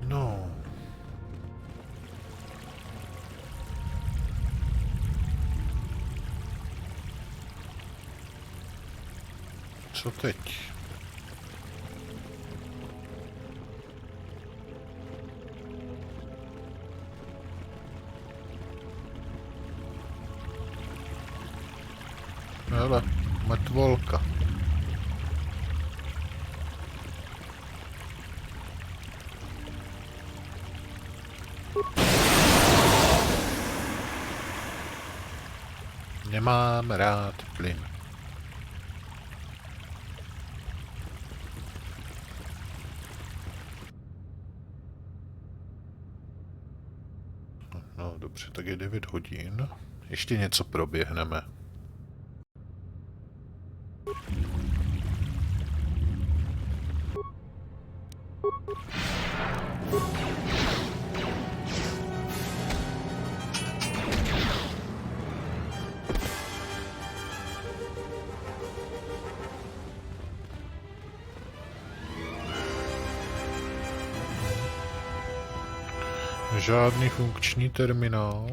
No. Co teď? Hele, mrtvolka. Nemám rád plyn. No dobře, tak je 9 hodin. Ještě něco proběhneme. Žádný funkční terminál.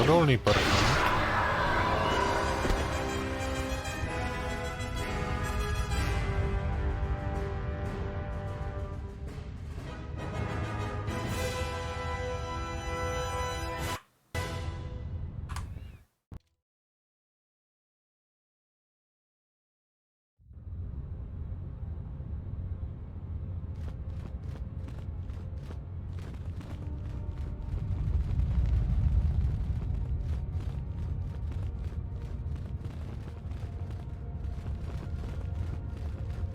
Odolný parkour.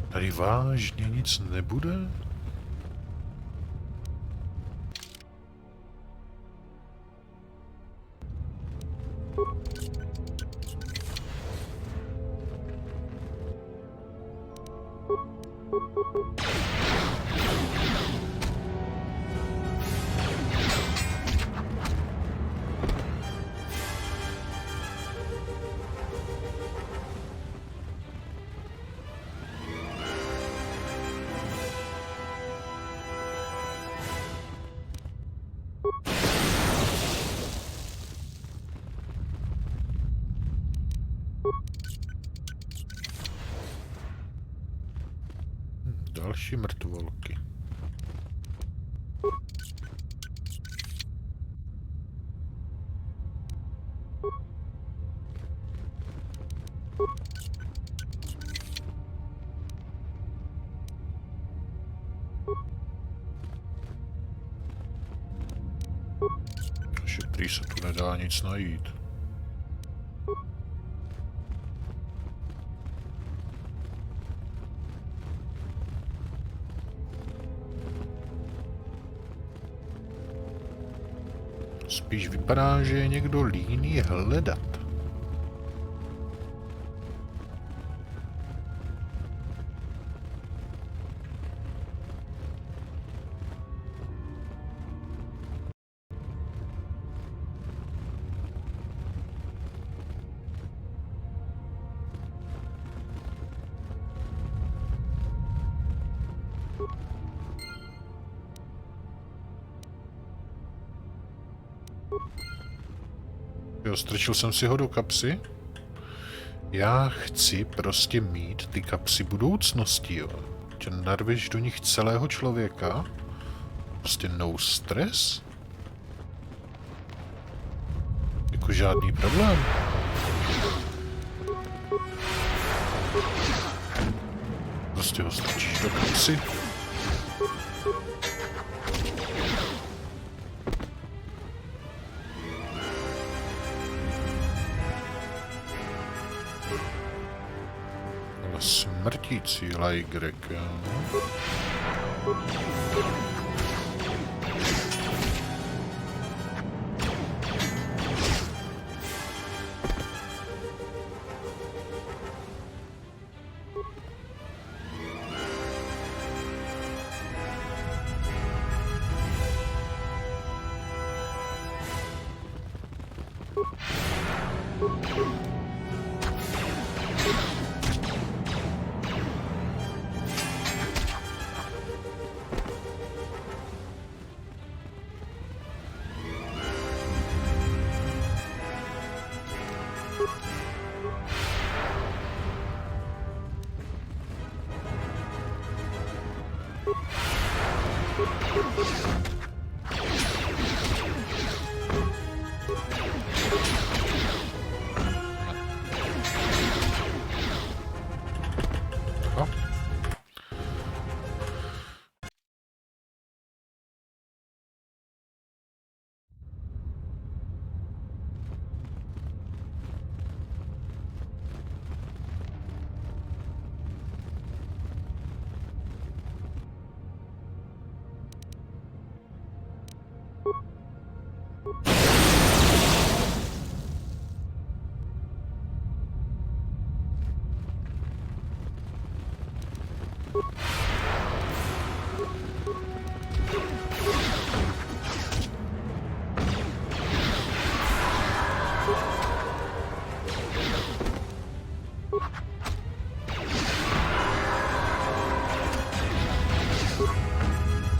Tady vážně nic nebude? Další mrtvolky. Takže prý se tu nedá nic najít. Spíš vypadá, že je někdo líný hledat. Jo, strčil jsem si ho do kapsy. Já chci prostě mít ty kapsy budoucnosti, jo. Že narveš do nich celého člověka. Prostě no stres. Jako žádný problém. Prostě ho strčíš do kapsy. Smrtící lajgrek, jo.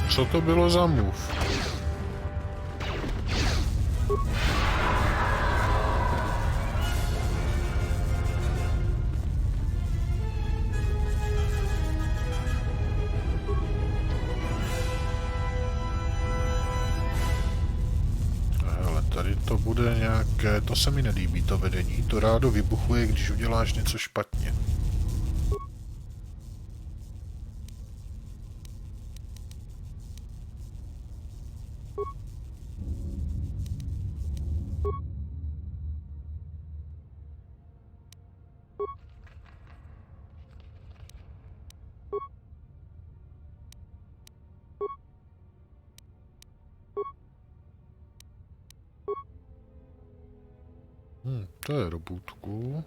Co to bylo za move? Hele, tady to bude nějaké, to se mi nelíbí, to vedení, to rádo vybuchuje, když uděláš něco špatně. To je robůtku.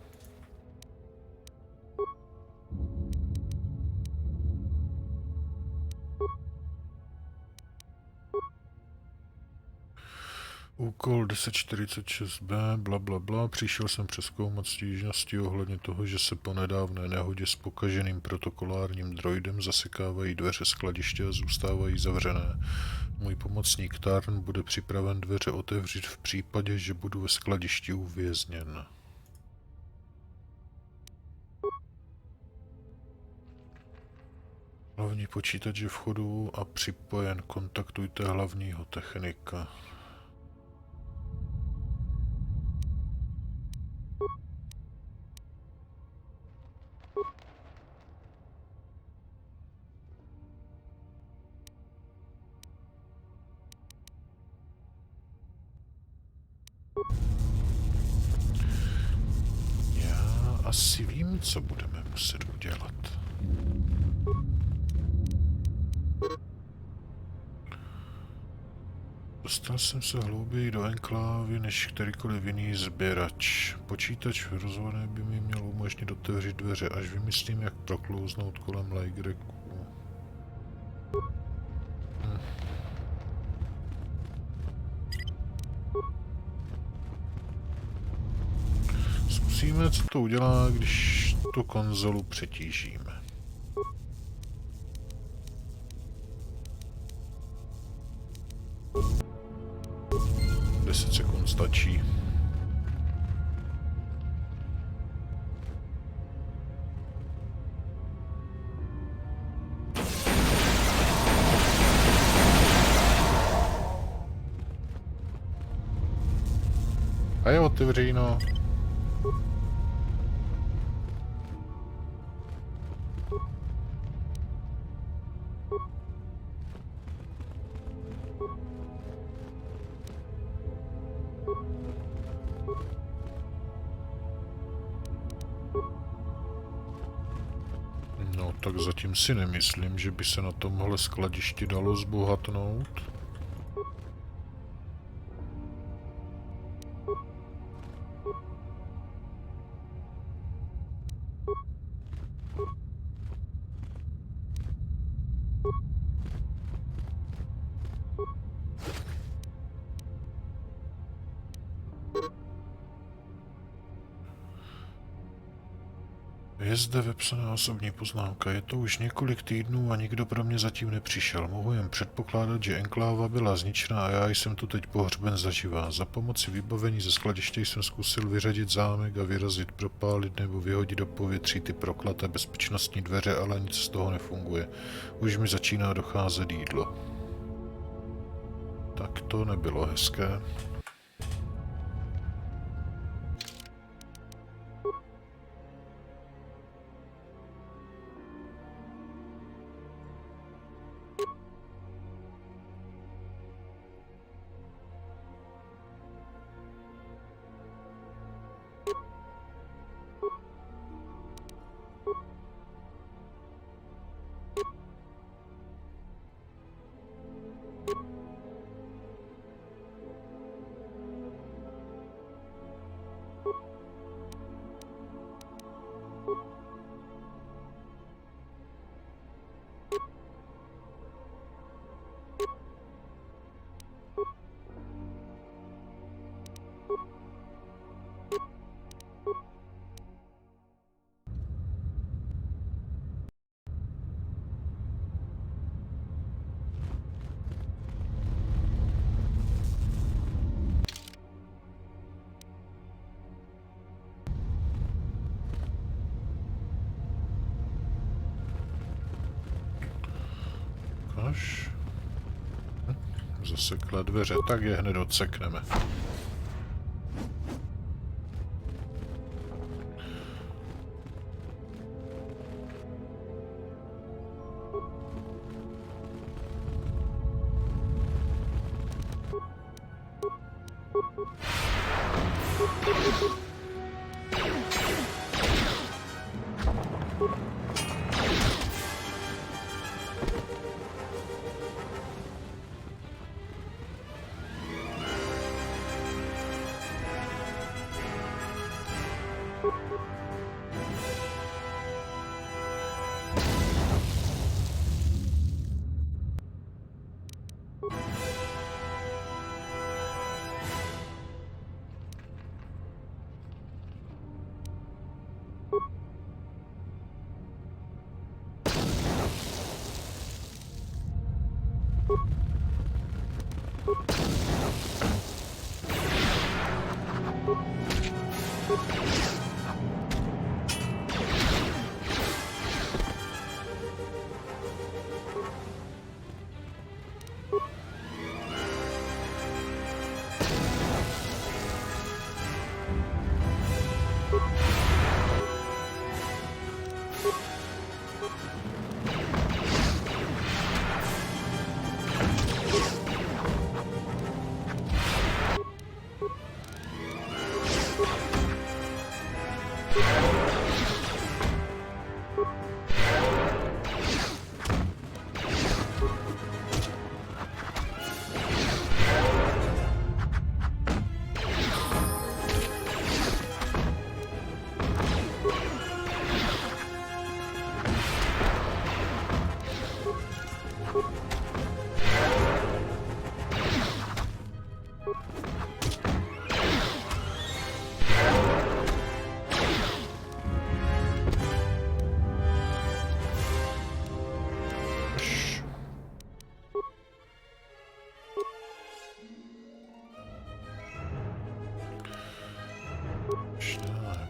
Úkol 1046b, blablabla. Přišel jsem přezkoumat stížnosti ohledně toho, že se po nedávné nehodě s pokaženým protokolárním droidem zasekávají dveře skladiště a zůstávají zavřené. Můj pomocník Tarn bude připraven dveře otevřít v případě, že budu ve skladišti uvězněn. Hlavní počítač je v chodu a připojen. Kontaktujte hlavního technika. Já asi vím, co budeme muset udělat. Dostal jsem se hlouběji do enklávy než kterýkoliv jiný sběrač. Počítač rozhodně by mi měl umožnit otevřít dveře, až vymyslím, jak proklouznout kolem Lajgreku. Zkusíme, co to udělá, když tu konzolu přetížíme. 10 sekund stačí. A je otevříno. No, tak zatím si nemyslím, že by se na tomhle skladišti dalo zbohatnout. Je zde vepsaná osobní poznámka. Je to už několik týdnů a nikdo pro mě zatím nepřišel. Mohu jen předpokládat, že enkláva byla zničena a já jsem tu teď pohřben zaživa. Za pomoci vybavení ze skladiště jsem zkusil vyřadit zámek a vyrazit, propálit nebo vyhodit do povětří ty proklaté bezpečnostní dveře, ale nic z toho nefunguje. Už mi začíná docházet jídlo. Tak to nebylo hezké. děláš? Zaseklé dveře, tak je hned odsekneme.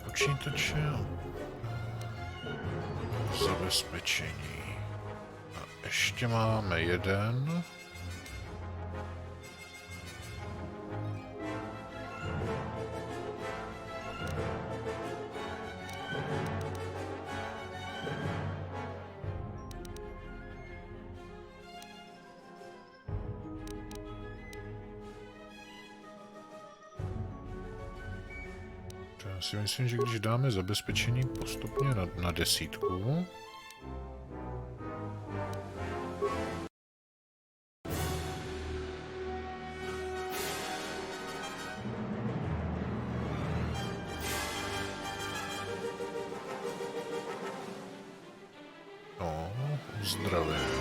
Počítače. Zabezpečení. A ještě máme jeden. Já si myslím, že když dáme zabezpečení postupně na 10, no, zdravím.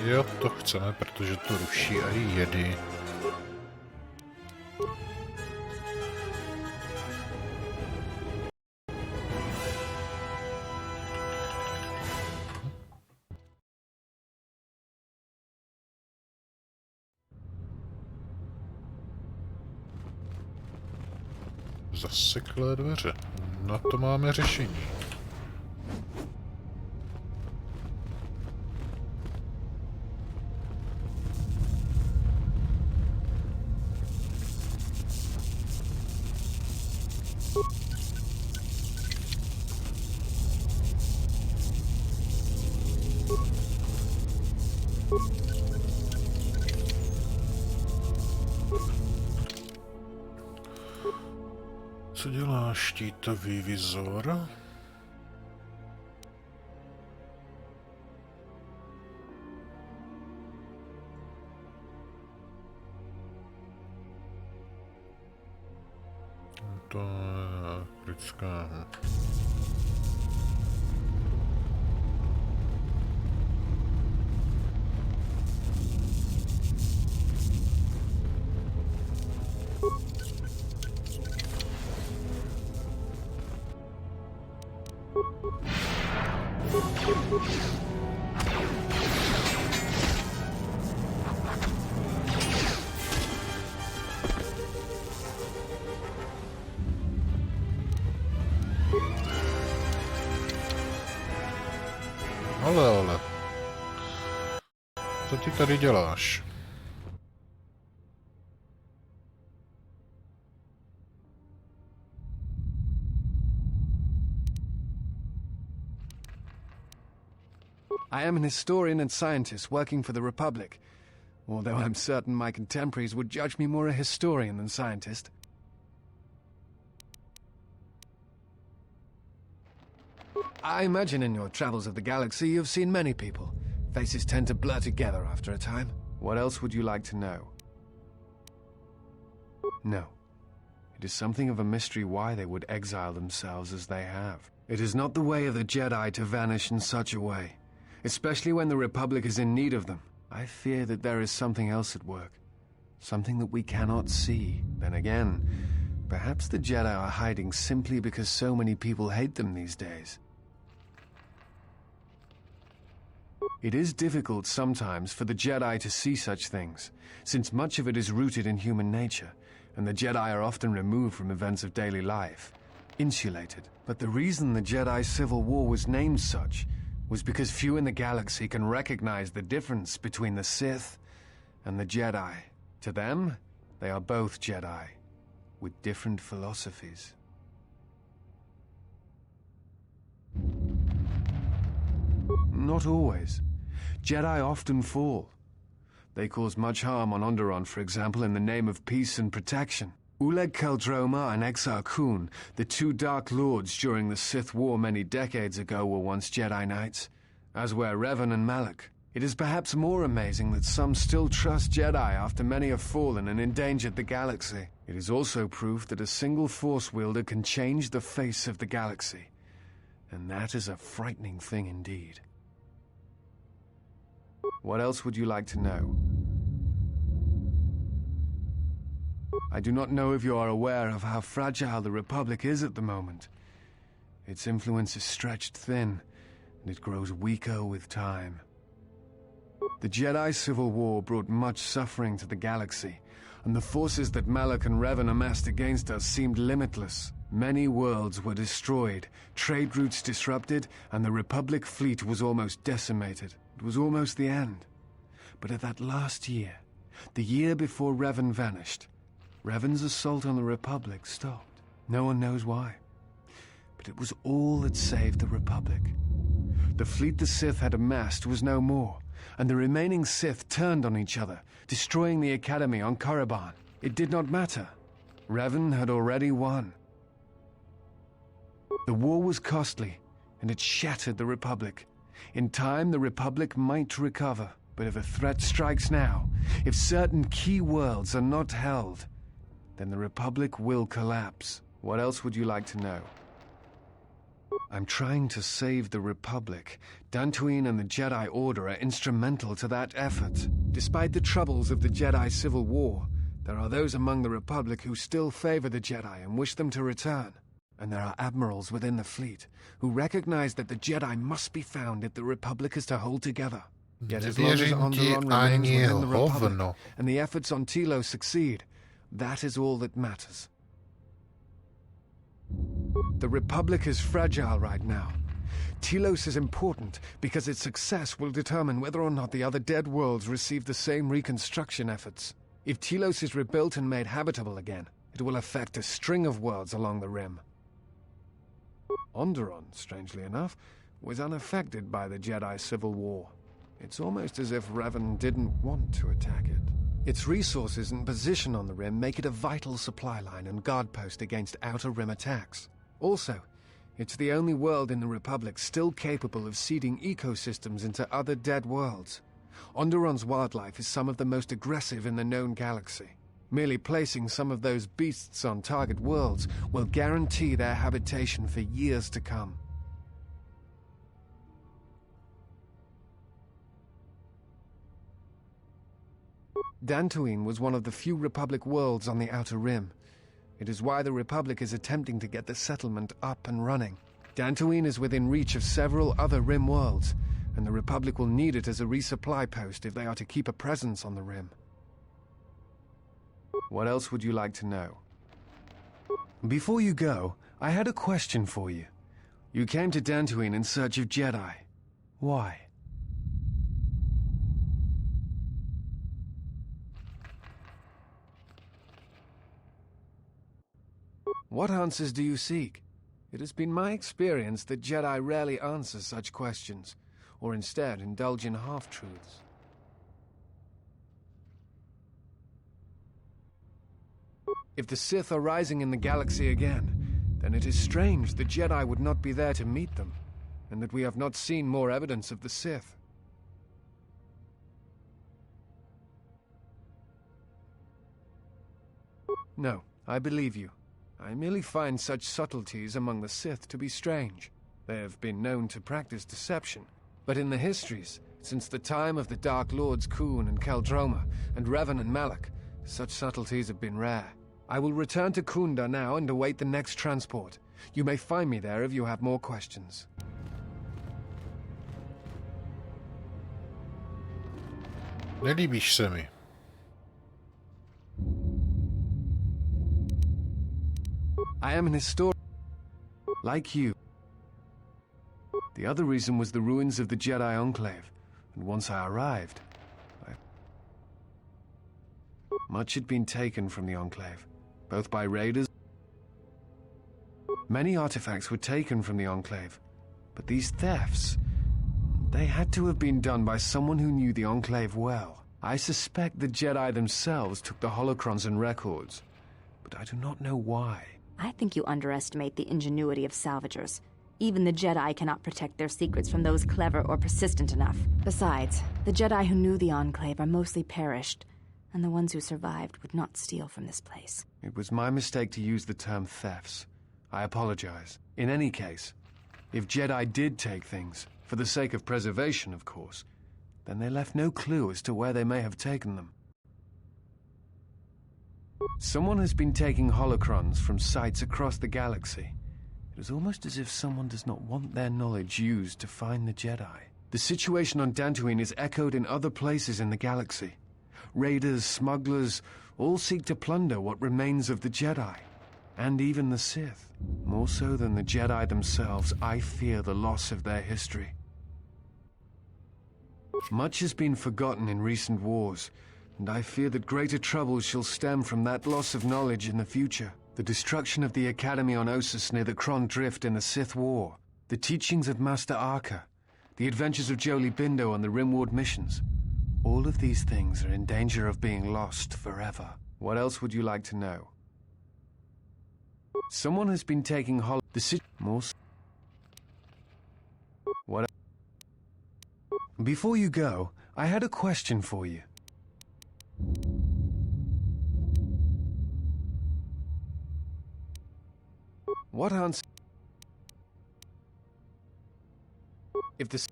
Jo, to chceme, protože to ruší i jedy. Zaseklé dveře. Na to máme řešení. Co dělá štítový vizor? To je kritická. Ale. Co ty tady děláš? I am an historian and scientist working for the Republic, although I'm certain my contemporaries would judge me more a historian than scientist. I imagine in your travels of the galaxy you've seen many people. Faces tend to blur together after a time. What else would you like to know? No. It is something of a mystery why they would exile themselves as they have. It is not the way of the Jedi to vanish in such a way, especially when the Republic is in need of them. I fear that there is something else at work. Something that we cannot see. Then again, perhaps the Jedi are hiding simply because so many people hate them these days. It is difficult sometimes for the Jedi to see such things, since much of it is rooted in human nature, and the Jedi are often removed from events of daily life, insulated. But the reason the Jedi Civil War was named such was because few in the galaxy can recognize the difference between the Sith and the Jedi. To them, they are both Jedi, with different philosophies. Not always. Jedi often fall. They cause much harm on Onderon, for example, in the name of peace and protection. Uleg Keldroma and Exar Kun, the two Dark Lords during the Sith War many decades ago, were once Jedi Knights, as were Revan and Malak. It is perhaps more amazing that some still trust Jedi after many have fallen and endangered the galaxy. It is also proof that a single Force wielder can change the face of the galaxy. And that is a frightening thing indeed. What else would you like to know? I do not know if you are aware of how fragile the Republic is at the moment. Its influence is stretched thin, and it grows weaker with time. The Jedi Civil War brought much suffering to the galaxy, and the forces that Malak and Revan amassed against us seemed limitless. Many worlds were destroyed, trade routes disrupted, and the Republic fleet was almost decimated. It was almost the end. But at that last year, the year before Revan vanished, Revan's assault on the Republic stopped. No one knows why. But it was all that saved the Republic. The fleet the Sith had amassed was no more, and the remaining Sith turned on each other, destroying the Academy on Korriban. It did not matter. Revan had already won. The war was costly, and it shattered the Republic. In time, the Republic might recover, but if a threat strikes now, if certain key worlds are not held, then the Republic will collapse. What else would you like to know? I'm trying to save the Republic. Dantooine and the Jedi Order are instrumental to that effort. Despite the troubles of the Jedi Civil War, there are those among the Republic who still favor the Jedi and wish them to return. And there are admirals within the fleet who recognize that the Jedi must be found if the Republic is to hold together. Yet as long as Onderon remains within the Republic and the efforts on Telos succeed, that is all that matters. The Republic is fragile right now. Telos is important because its success will determine whether or not the other dead worlds receive the same reconstruction efforts. If Telos is rebuilt and made habitable again, it will affect a string of worlds along the rim. Onderon, strangely enough, was unaffected by the Jedi Civil War. It's almost as if Revan didn't want to attack it. Its resources and position on the rim make it a vital supply line and guard post against outer rim attacks. Also, it's the only world in the Republic still capable of seeding ecosystems into other dead worlds. Onderon's wildlife is some of the most aggressive in the known galaxy. Merely placing some of those beasts on target worlds will guarantee their habitation for years to come. Dantooine was one of the few Republic worlds on the Outer Rim. It is why the Republic is attempting to get the settlement up and running. Dantooine is within reach of several other Rim worlds, and the Republic will need it as a resupply post if they are to keep a presence on the Rim. What else would you like to know? Before you go, I had a question for you. You came to Dantooine in search of Jedi. Why? What answers do you seek? It has been my experience that Jedi rarely answer such questions, or instead indulge in half-truths. If the Sith are rising in the galaxy again, then it is strange the Jedi would not be there to meet them, and that we have not seen more evidence of the Sith. No, I believe you. I merely find such subtleties among the Sith to be strange. They have been known to practice deception, but in the histories, since the time of the Dark Lords Khoon and Keldroma, and Revan and Malak, such subtleties have been rare. I will return to Kunda now and await the next transport. You may find me there if you have more questions. Nelíbíš se mi. I am an historian, like you. The other reason was the ruins of the Jedi Enclave, and once I arrived, much had been taken from the Enclave, both by raiders. Many artifacts were taken from the Enclave, but these thefts, they had to have been done by someone who knew the Enclave well. I suspect the Jedi themselves took the holocrons and records, but I do not know why. I think you underestimate the ingenuity of salvagers. Even the Jedi cannot protect their secrets from those clever or persistent enough. Besides, the Jedi who knew the Enclave are mostly perished, and the ones who survived would not steal from this place. It was my mistake to use the term thefts. I apologize. In any case, if Jedi did take things, for the sake of preservation, of course, then they left no clue as to where they may have taken them. Someone has been taking holocrons from sites across the galaxy. It is almost as if someone does not want their knowledge used to find the Jedi. The situation on Dantooine is echoed in other places in the galaxy. Raiders, smugglers, all seek to plunder what remains of the Jedi, and even the Sith. More so than the Jedi themselves, I fear the loss of their history. Much has been forgotten in recent wars, and I fear that greater troubles shall stem from that loss of knowledge in the future. The destruction of the Academy on Ossus near the Kron Drift in the Sith War, the teachings of Master Arca, the adventures of Jolee Bindo on the Rimward missions. All of these things are in danger of being lost forever. What else would you like to know? Someone has been taking What? Before you go, I had a question for you. What answer? If the...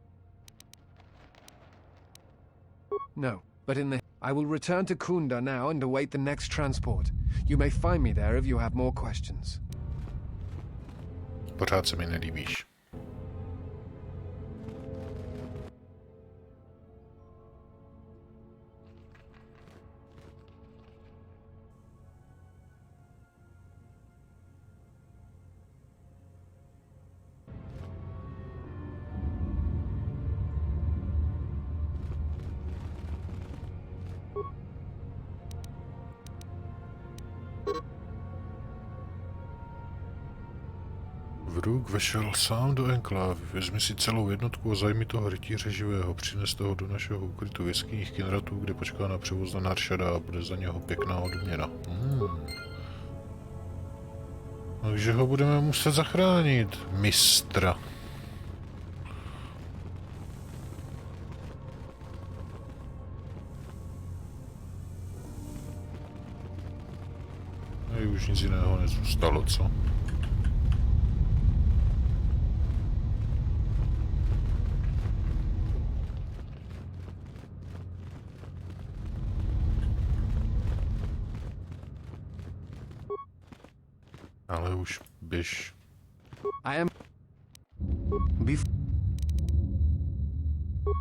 No, but in the... I will return to Kunda now and await the next transport. You may find me there if you have more questions. Pořád se mi nelíbíš. Vrůk vešel sám do enklávy. Vezmi si celou jednotku a zajmi toho rytíře živého. Přines toho do našeho ukrytu v jeskyních Kinratů, kde počká na převoz na Narshada a bude za něho pěkná odměna. Takže ho budeme muset zachránit, mistra. A už nic jiného nezůstalo, co? Ale už běž.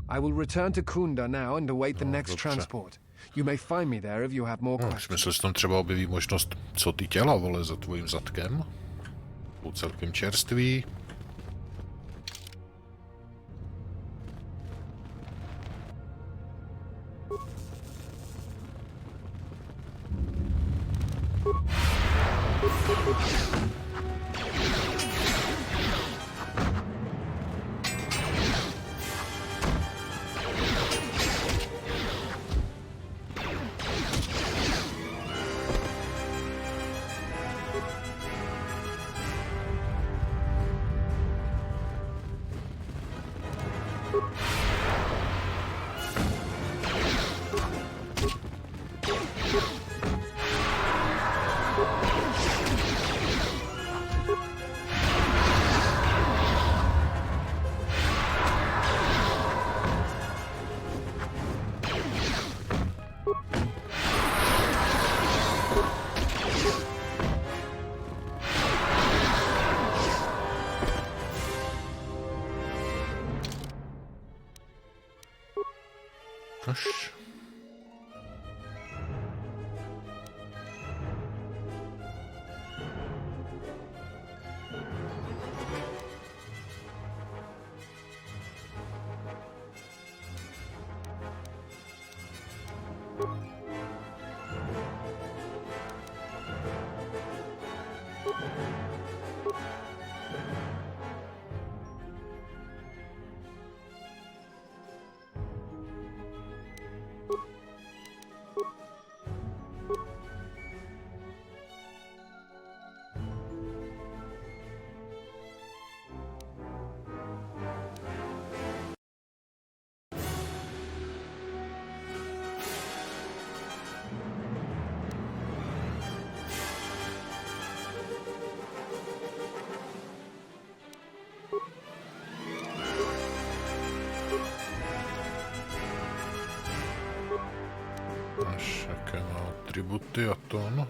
I will return to Kunda now and await the next transport. You may find me there if you have more questions. Myslím, že tam třeba objeví možnost, co ty těla, vole, za tvojím zadkem. Jsou celkem čerství. Gosh. Až jaké má atributy a to, no.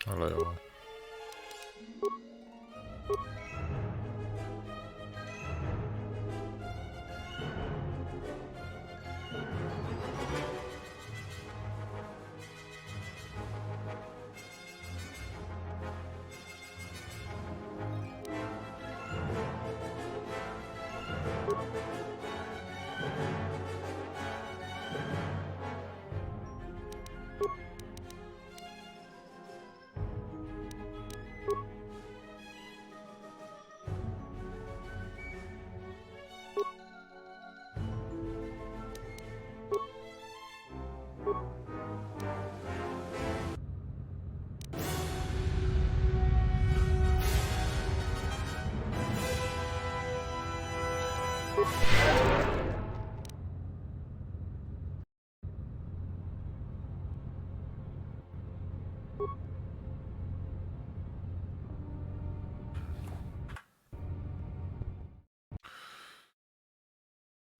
Ale jo.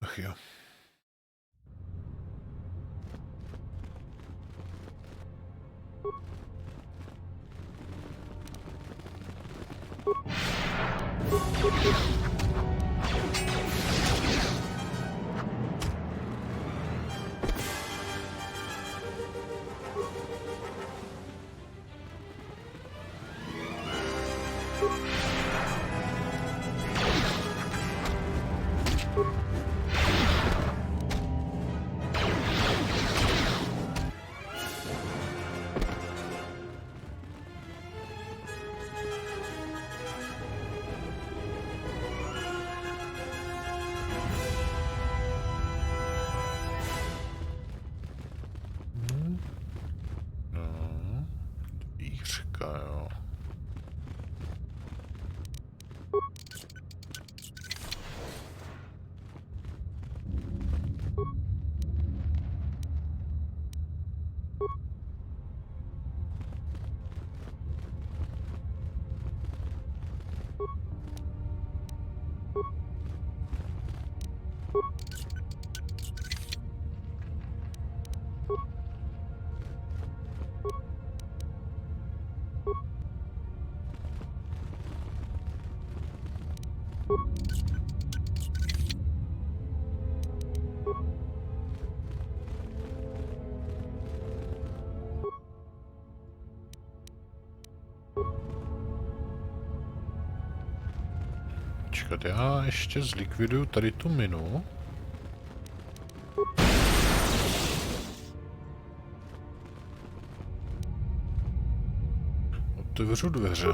Ach jo. Jo. Počkat, já ještě zlikviduju tady tu minu. Otevřu dveře.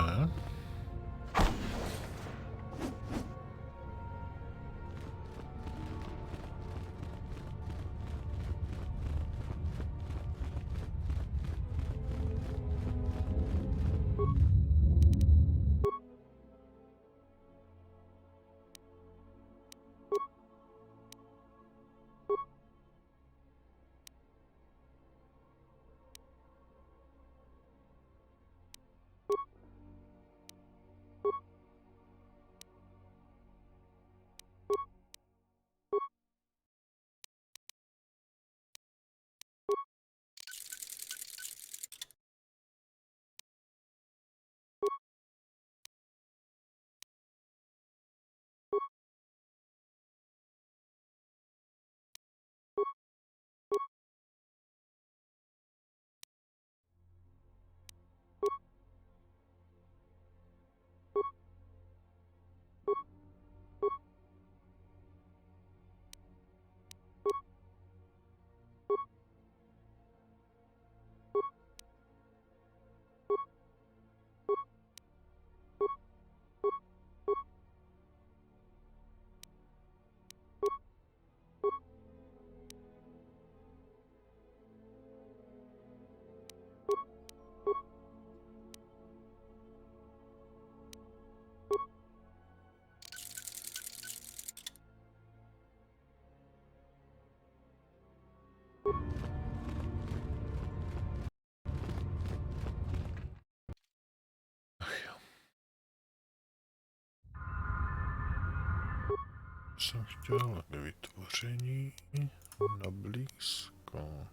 Jsem chtěl vytvoření na blízko.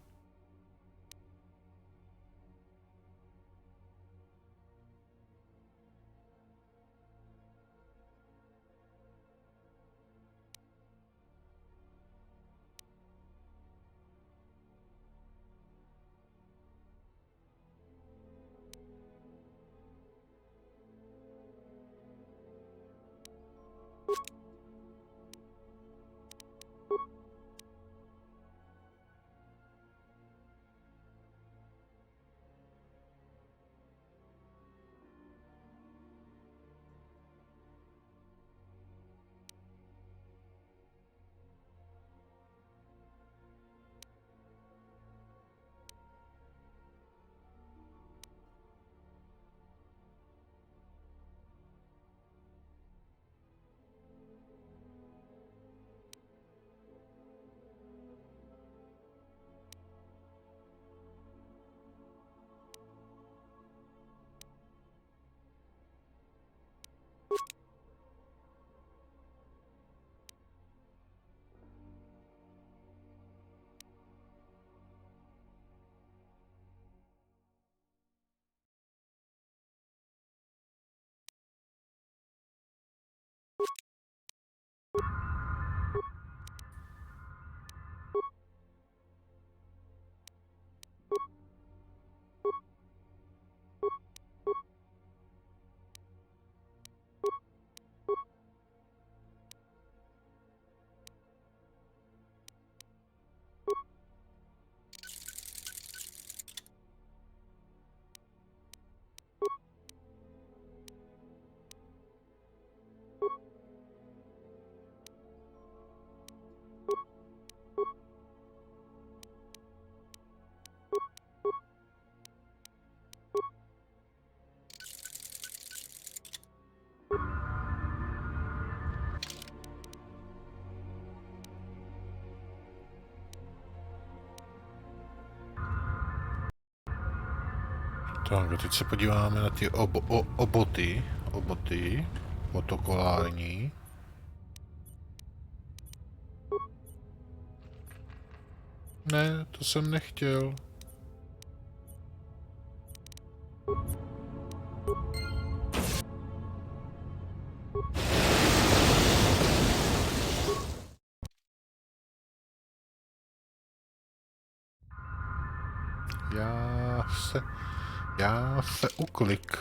Tak a teď se podíváme na ty oboty protokolární. Ne, to jsem nechtěl. Já se uklik.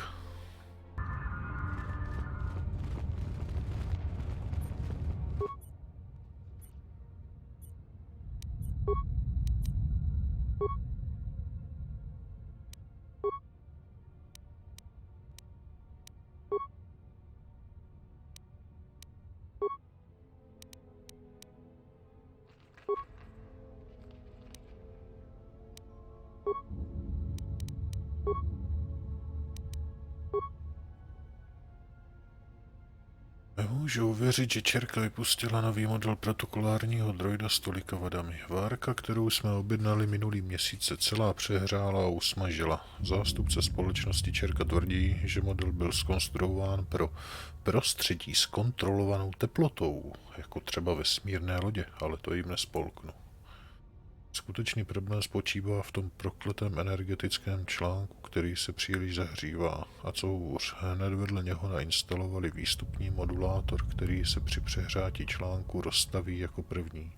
Nemůžu uvěřit, že Čerka vypustila nový model protokolárního droida s tolika vadami. Várka, kterou jsme objednali minulý měsíc, se celá přehrála a usmažila. Zástupce společnosti Čerka tvrdí, že model byl zkonstruován pro prostředí s kontrolovanou teplotou, jako třeba vesmírné lodě, ale to jim nespolknu. Skutečný problém spočívá v tom prokletém energetickém článku, který se příliš zahřívá. A co hůř, hned vedle něho nainstalovali výstupní modulátor, který se při přehrátí článku rozstaví jako první.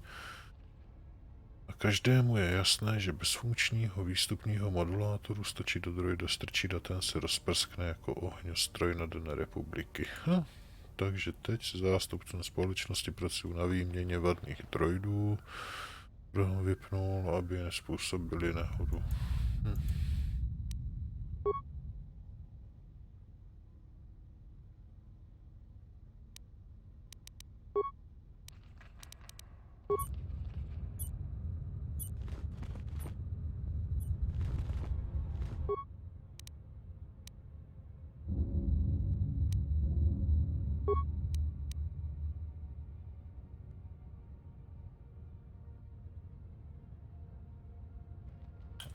A každému je jasné, že bez funkčního výstupního modulátoru stačí do droida strčit a ten se rozprskne jako ohňostroj na Den republiky. Takže teď se zástupcem společnosti pracují na výměně vadných droidů. Kdo ho vypnul, aby nespůsobili nehodu.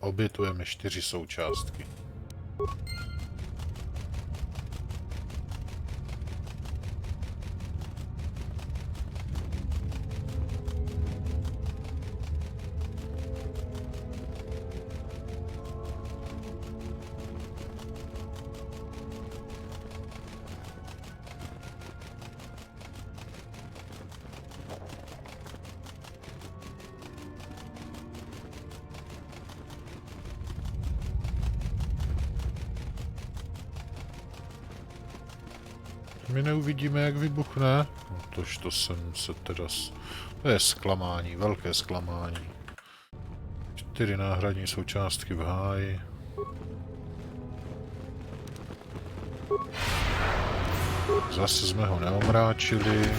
Obětujeme 4 součástky. My neuvidíme, jak vybuchne. No tož to jsem se teda... To je zklamání, velké zklamání. 4 náhradní součástky v háji. Zase jsme ho neomráčili.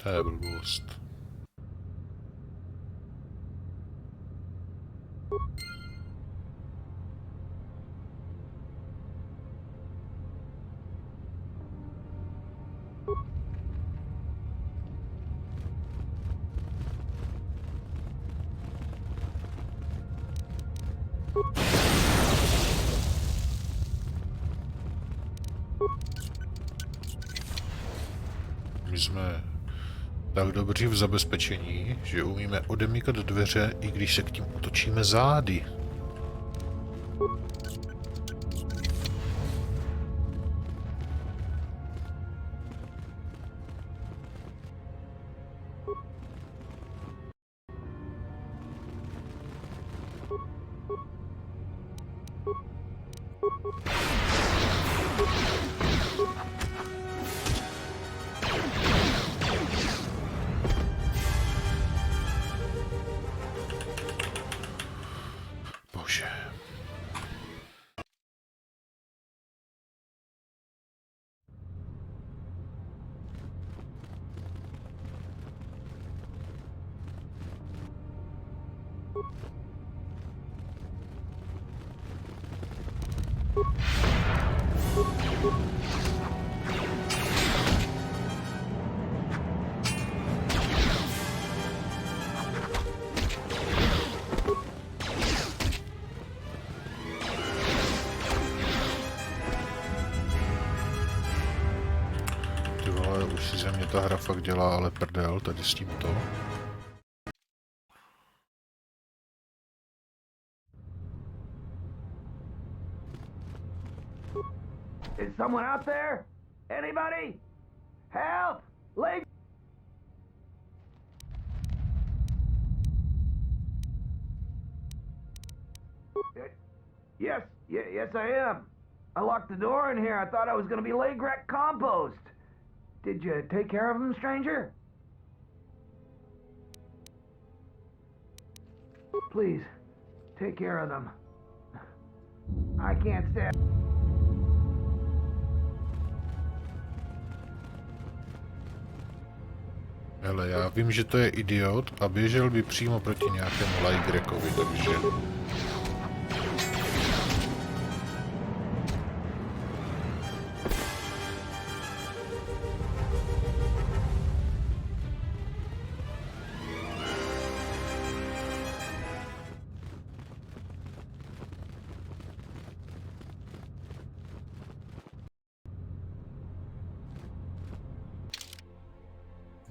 To je blbost. My jsme tak dobří v zabezpečení, že umíme odemykat dveře, i když se k tím otočíme zády. Ty vole, už si ze mě ta hra fakt dělá ale prdel tady s tímto. Is someone out there? Anybody? Help! Leg... Yes, I am. I locked the door in here. I thought I was gonna be Lagrek compost. Did you take care of him, stranger? Please, take care of them. I can't stand... Hele, já vím, že to je idiot a běžel by přímo proti nějakému Lagrekovi, takže...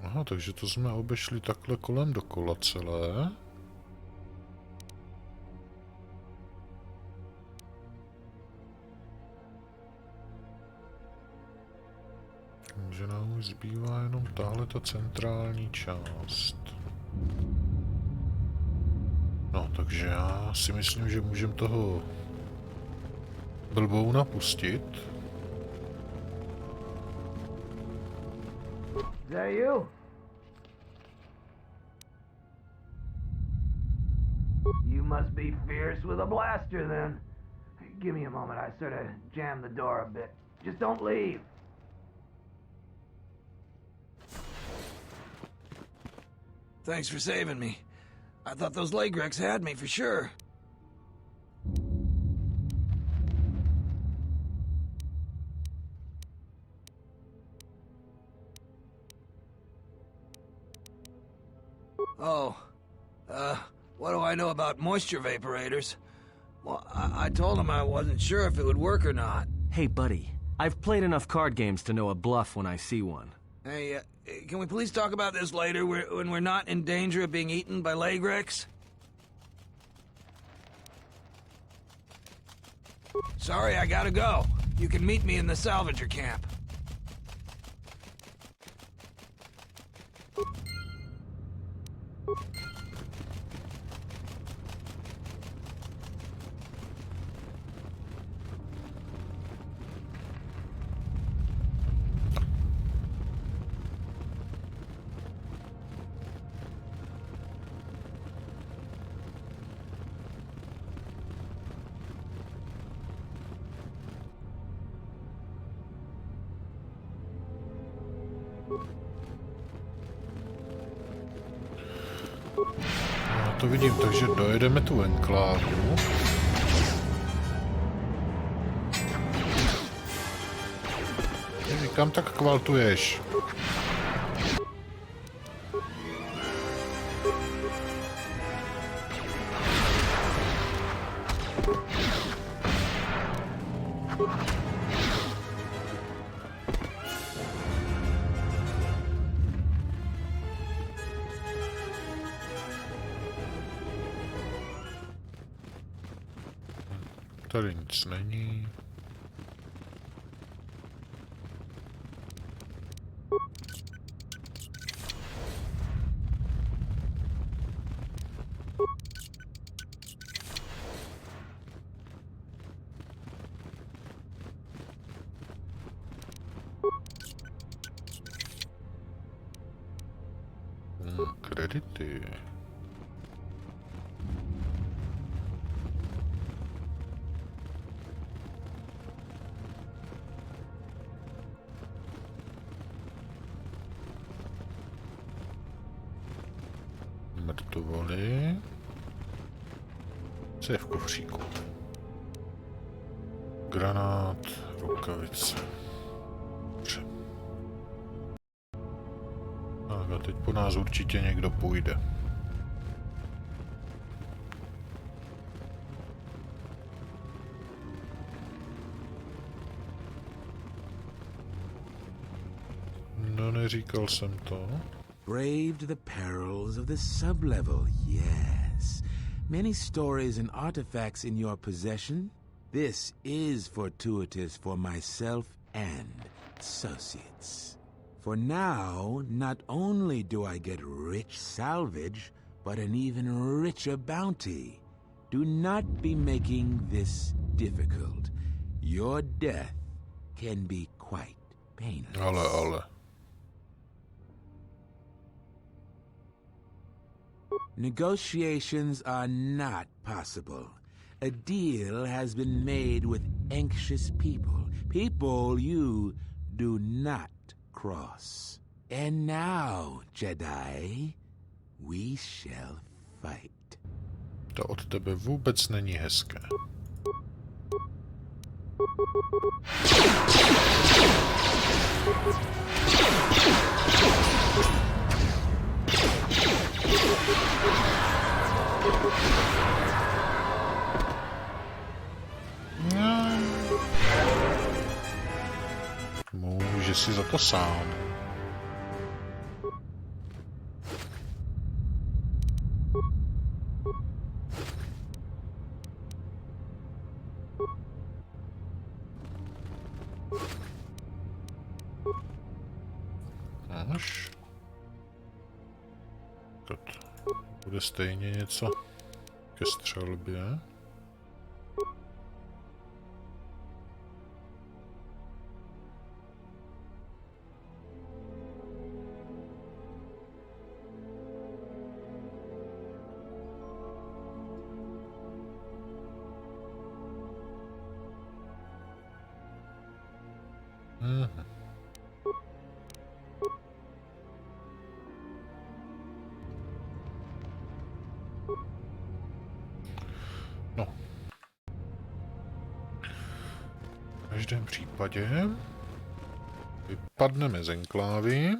Aha, takže to jsme obešli takhle kolem dokola celé. Takže nám už zbývá jenom tahle ta centrální část. No, takže já si myslím, že můžeme toho blbouna pustit. Is that you? You must be fierce with a blaster, then. Give me a moment. I sort of jammed the door a bit. Just don't leave. Thanks for saving me. I thought those Lagreks had me for sure. Oh, what do I know about moisture vaporators? Well, I told him I wasn't sure if it would work or not. Hey, buddy. I've played enough card games to know a bluff when I see one. Hey, can we please talk about this later, when we're not in danger of being eaten by Lagreks? Sorry, I gotta go. You can meet me in the salvager camp. No, to vidím, takže dojedeme tu enklávu. Kam tak kvaltuješ? Tady nic není. Kredity. Mrtvoly. Co je v kufříku? Granát, rukavice. Dobře. Tak a teď po nás určitě někdo půjde. No, neříkal jsem to. Braved the perils of the sublevel, yes. Many stories and artifacts in your possession. This is fortuitous for myself and associates. For now, not only do I get rich salvage, but an even richer bounty. Do not be making this difficult. Your death can be quite painless. Ale. Negotiations are not possible. A deal has been made with anxious people. People you do not cross. And now, Jedi, we shall fight. To od tebe vůbec není hezké. Může si za to sám. Až. Bude stejně něco ke střelbě. No. V každém případě vypadneme z enklávy.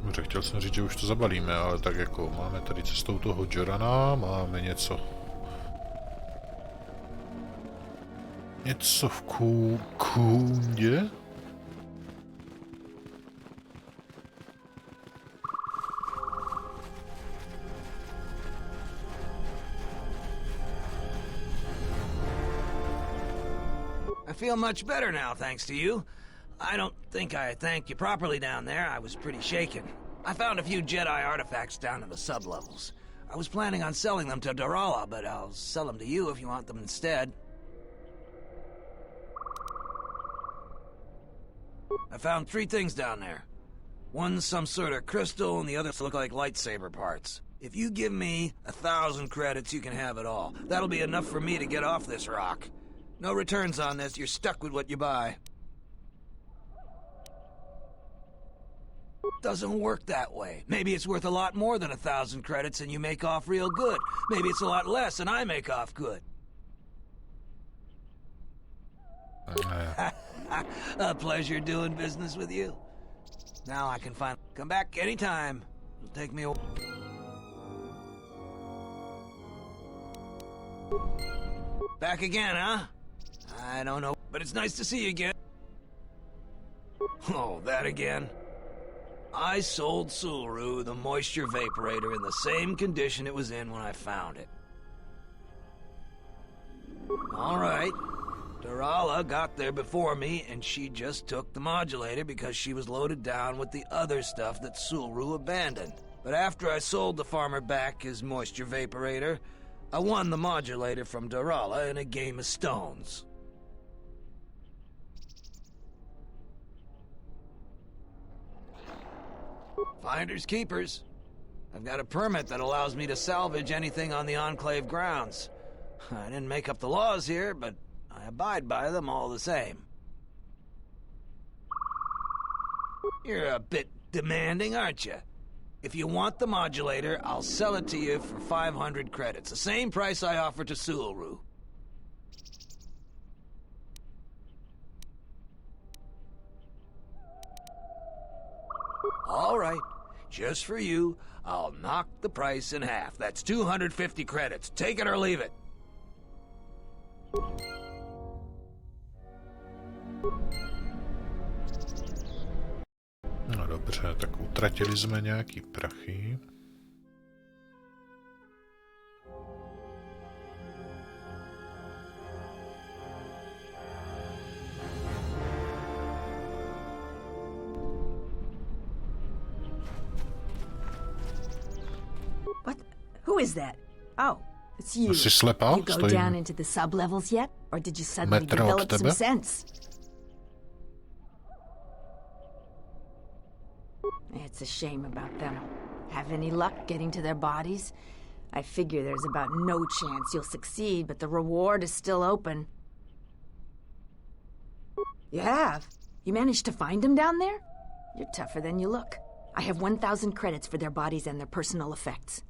Dobře, chtěl jsem říct, že už to zabalíme, ale tak jako máme tady cestou toho Jorana, máme něco. Něco v kůndě. I feel much better now, thanks to you. I don't think I thanked you properly down there. I was pretty shaken. I found a few Jedi artifacts down in the sublevels. I was planning on selling them to Darala, but I'll sell them to you if you want them instead. I found 3 things down there. One's some sort of crystal, and the others look like lightsaber parts. If you give me 1,000 credits, you can have it all. That'll be enough for me to get off this rock. No returns on this, you're stuck with what you buy. Doesn't work that way. Maybe it's worth a lot more than 1,000 credits and you make off real good. Maybe it's a lot less and I make off good. A pleasure doing business with you. Now I can finally come back anytime. It'll take me a while. Back again, huh? I don't know, but it's nice to see you again. Oh, that again? I sold Sulru the moisture vaporator in the same condition it was in when I found it. All right. Darala got there before me, and she just took the modulator because she was loaded down with the other stuff that Sulru abandoned. But after I sold the farmer back his moisture vaporator, I won the modulator from Darala in a game of stones. Finders keepers. I've got a permit that allows me to salvage anything on the Enclave grounds. I didn't make up the laws here, but I abide by them all the same. You're a bit demanding, aren't you? If you want the modulator, I'll sell it to you for 500 credits, the same price I offered to Sulru. All right. Just for you, I'll knock the price in half. That's 250 credits. Take it or leave it. No dobře, tak utratili jsme nějaký prachy. What? Who is that? Oh, it's you. Jsi slepá? You go Stojím down into the sublevels yet? Or did you suddenly metr od develop some tebe. sense? It's a shame about them. Have any luck getting to their bodies? I figure there's about no chance you'll succeed, but the reward is still open. You have? You managed to find them down there? You're tougher than you look. I have 1,000 credits for their bodies and their personal effects.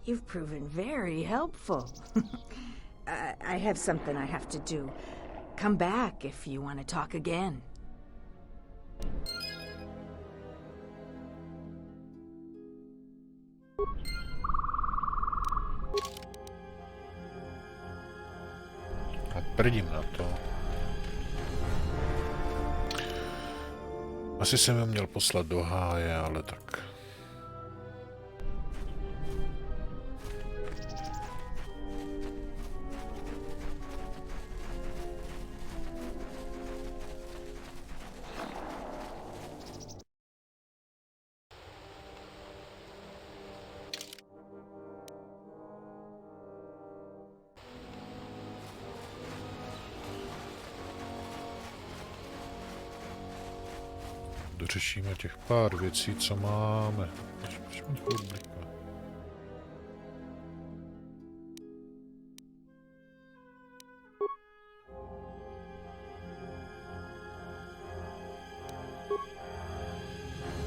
You've proven very helpful. I have something I have to do. Come back if you want to talk again. A prdím na to. Asi jsem ho měl poslat do háje, ale tak. Dořešíme těch pár věcí, co máme. Proč mi to obliká?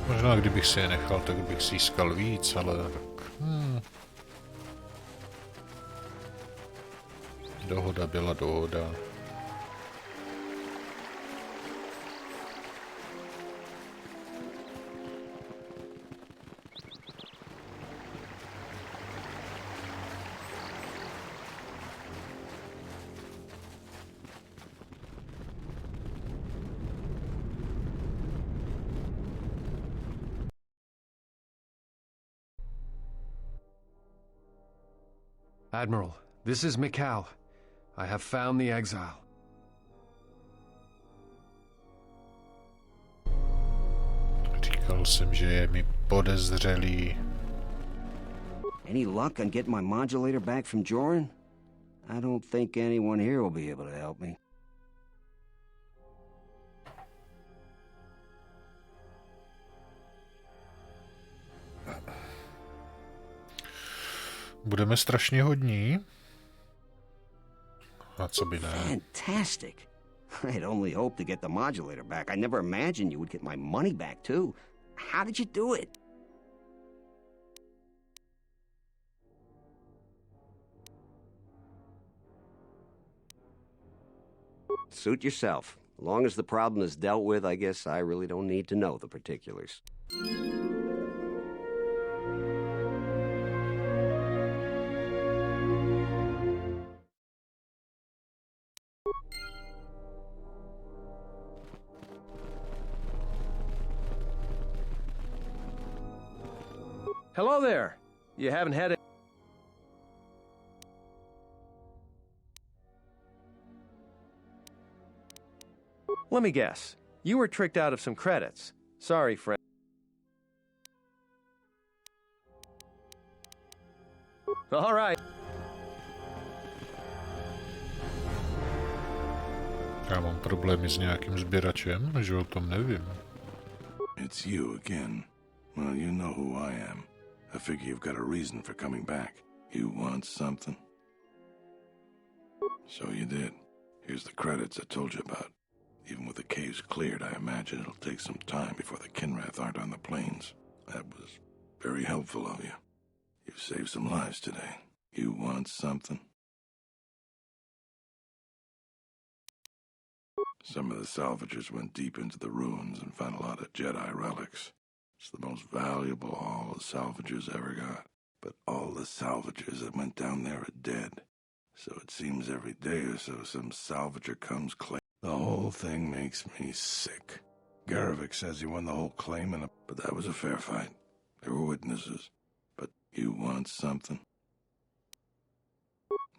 Možná kdybych si je nechal, tak bych získal víc, ale tak... Dohoda byla dohoda. Admiral, this is Mikal. I have found the exile. Říkal jsem, že je mi podezřelý. Any luck on getting my modulator back from Joran? I don't think anyone here will be able to help me. Budeme strašně hodní. A co by ne? Fantastic. I'd only hoped to get the modulator back. I never imagined you would get my money back, too. How did you do it? Suit yourself. As long as the problem is dealt with, I guess I really don't need to know the particulars. Hello there. You haven't had it. Let me guess. You were tricked out of some credits. Sorry, Fred. All right. Já mám problémy s nějakým sběračem, že o tom nevím. It's you again. Well, you know who I am. I figure you've got a reason for coming back. You want something? So you did. Here's the credits I told you about. Even with the caves cleared, I imagine it'll take some time before the Kinrath aren't on the plains. That was very helpful of you. You've saved some lives today. You want something? Some of the salvagers went deep into the ruins and found a lot of Jedi relics. It's the most valuable haul the salvagers ever got. But all the salvagers that went down there are dead. So it seems every day or so some salvager comes claim. The whole thing makes me sick. Garovic says he won the whole claim, but that was a fair fight. There were witnesses. But you want something?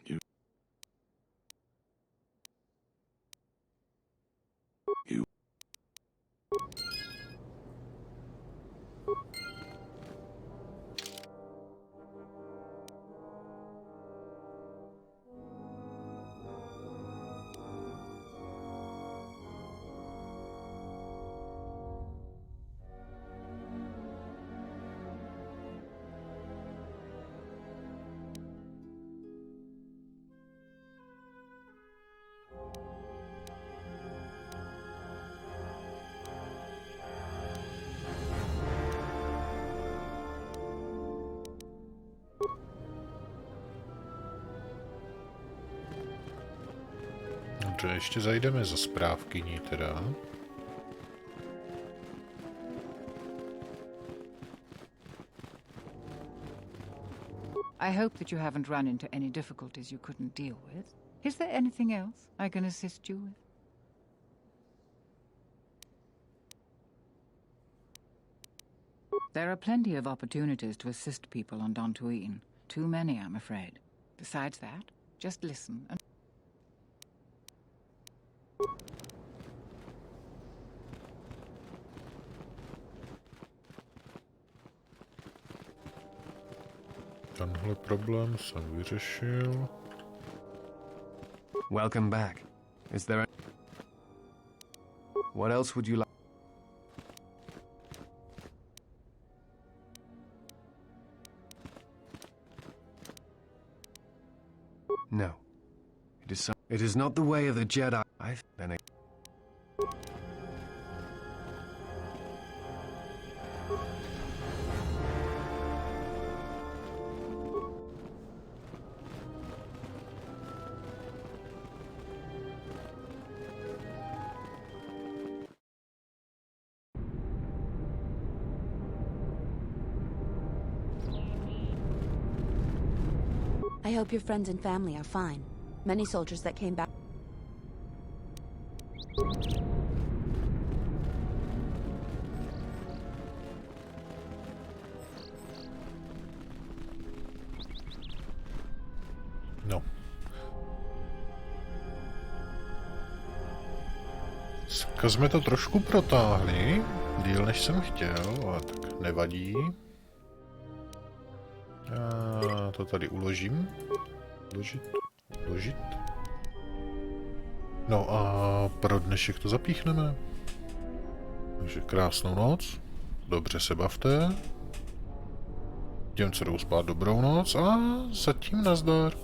You... Dobře, ještě zajdeme za správkyní teda. I hope that you haven't run into any difficulties you couldn't deal with. Is there anything else I can assist you with? There are plenty of opportunities to assist people on Dantooine. Too many, I'm afraid. Besides that, just listen and... Tenhle problém jsem vyřešil. Welcome back. Is there a... What else would you like? No. It is not the way of the Jedi. I've been a... I hope your friends and family are fine. Many soldiers that came back... No. Dneska jsme to trošku protáhli, díl než jsem chtěl, ale tak nevadí. Já to tady uložím. Uložit. No a pro dnešek to zapíchneme. Takže krásnou noc. Dobře se bavte. Těm, co jdou spát, dobrou noc a zatím nazdar.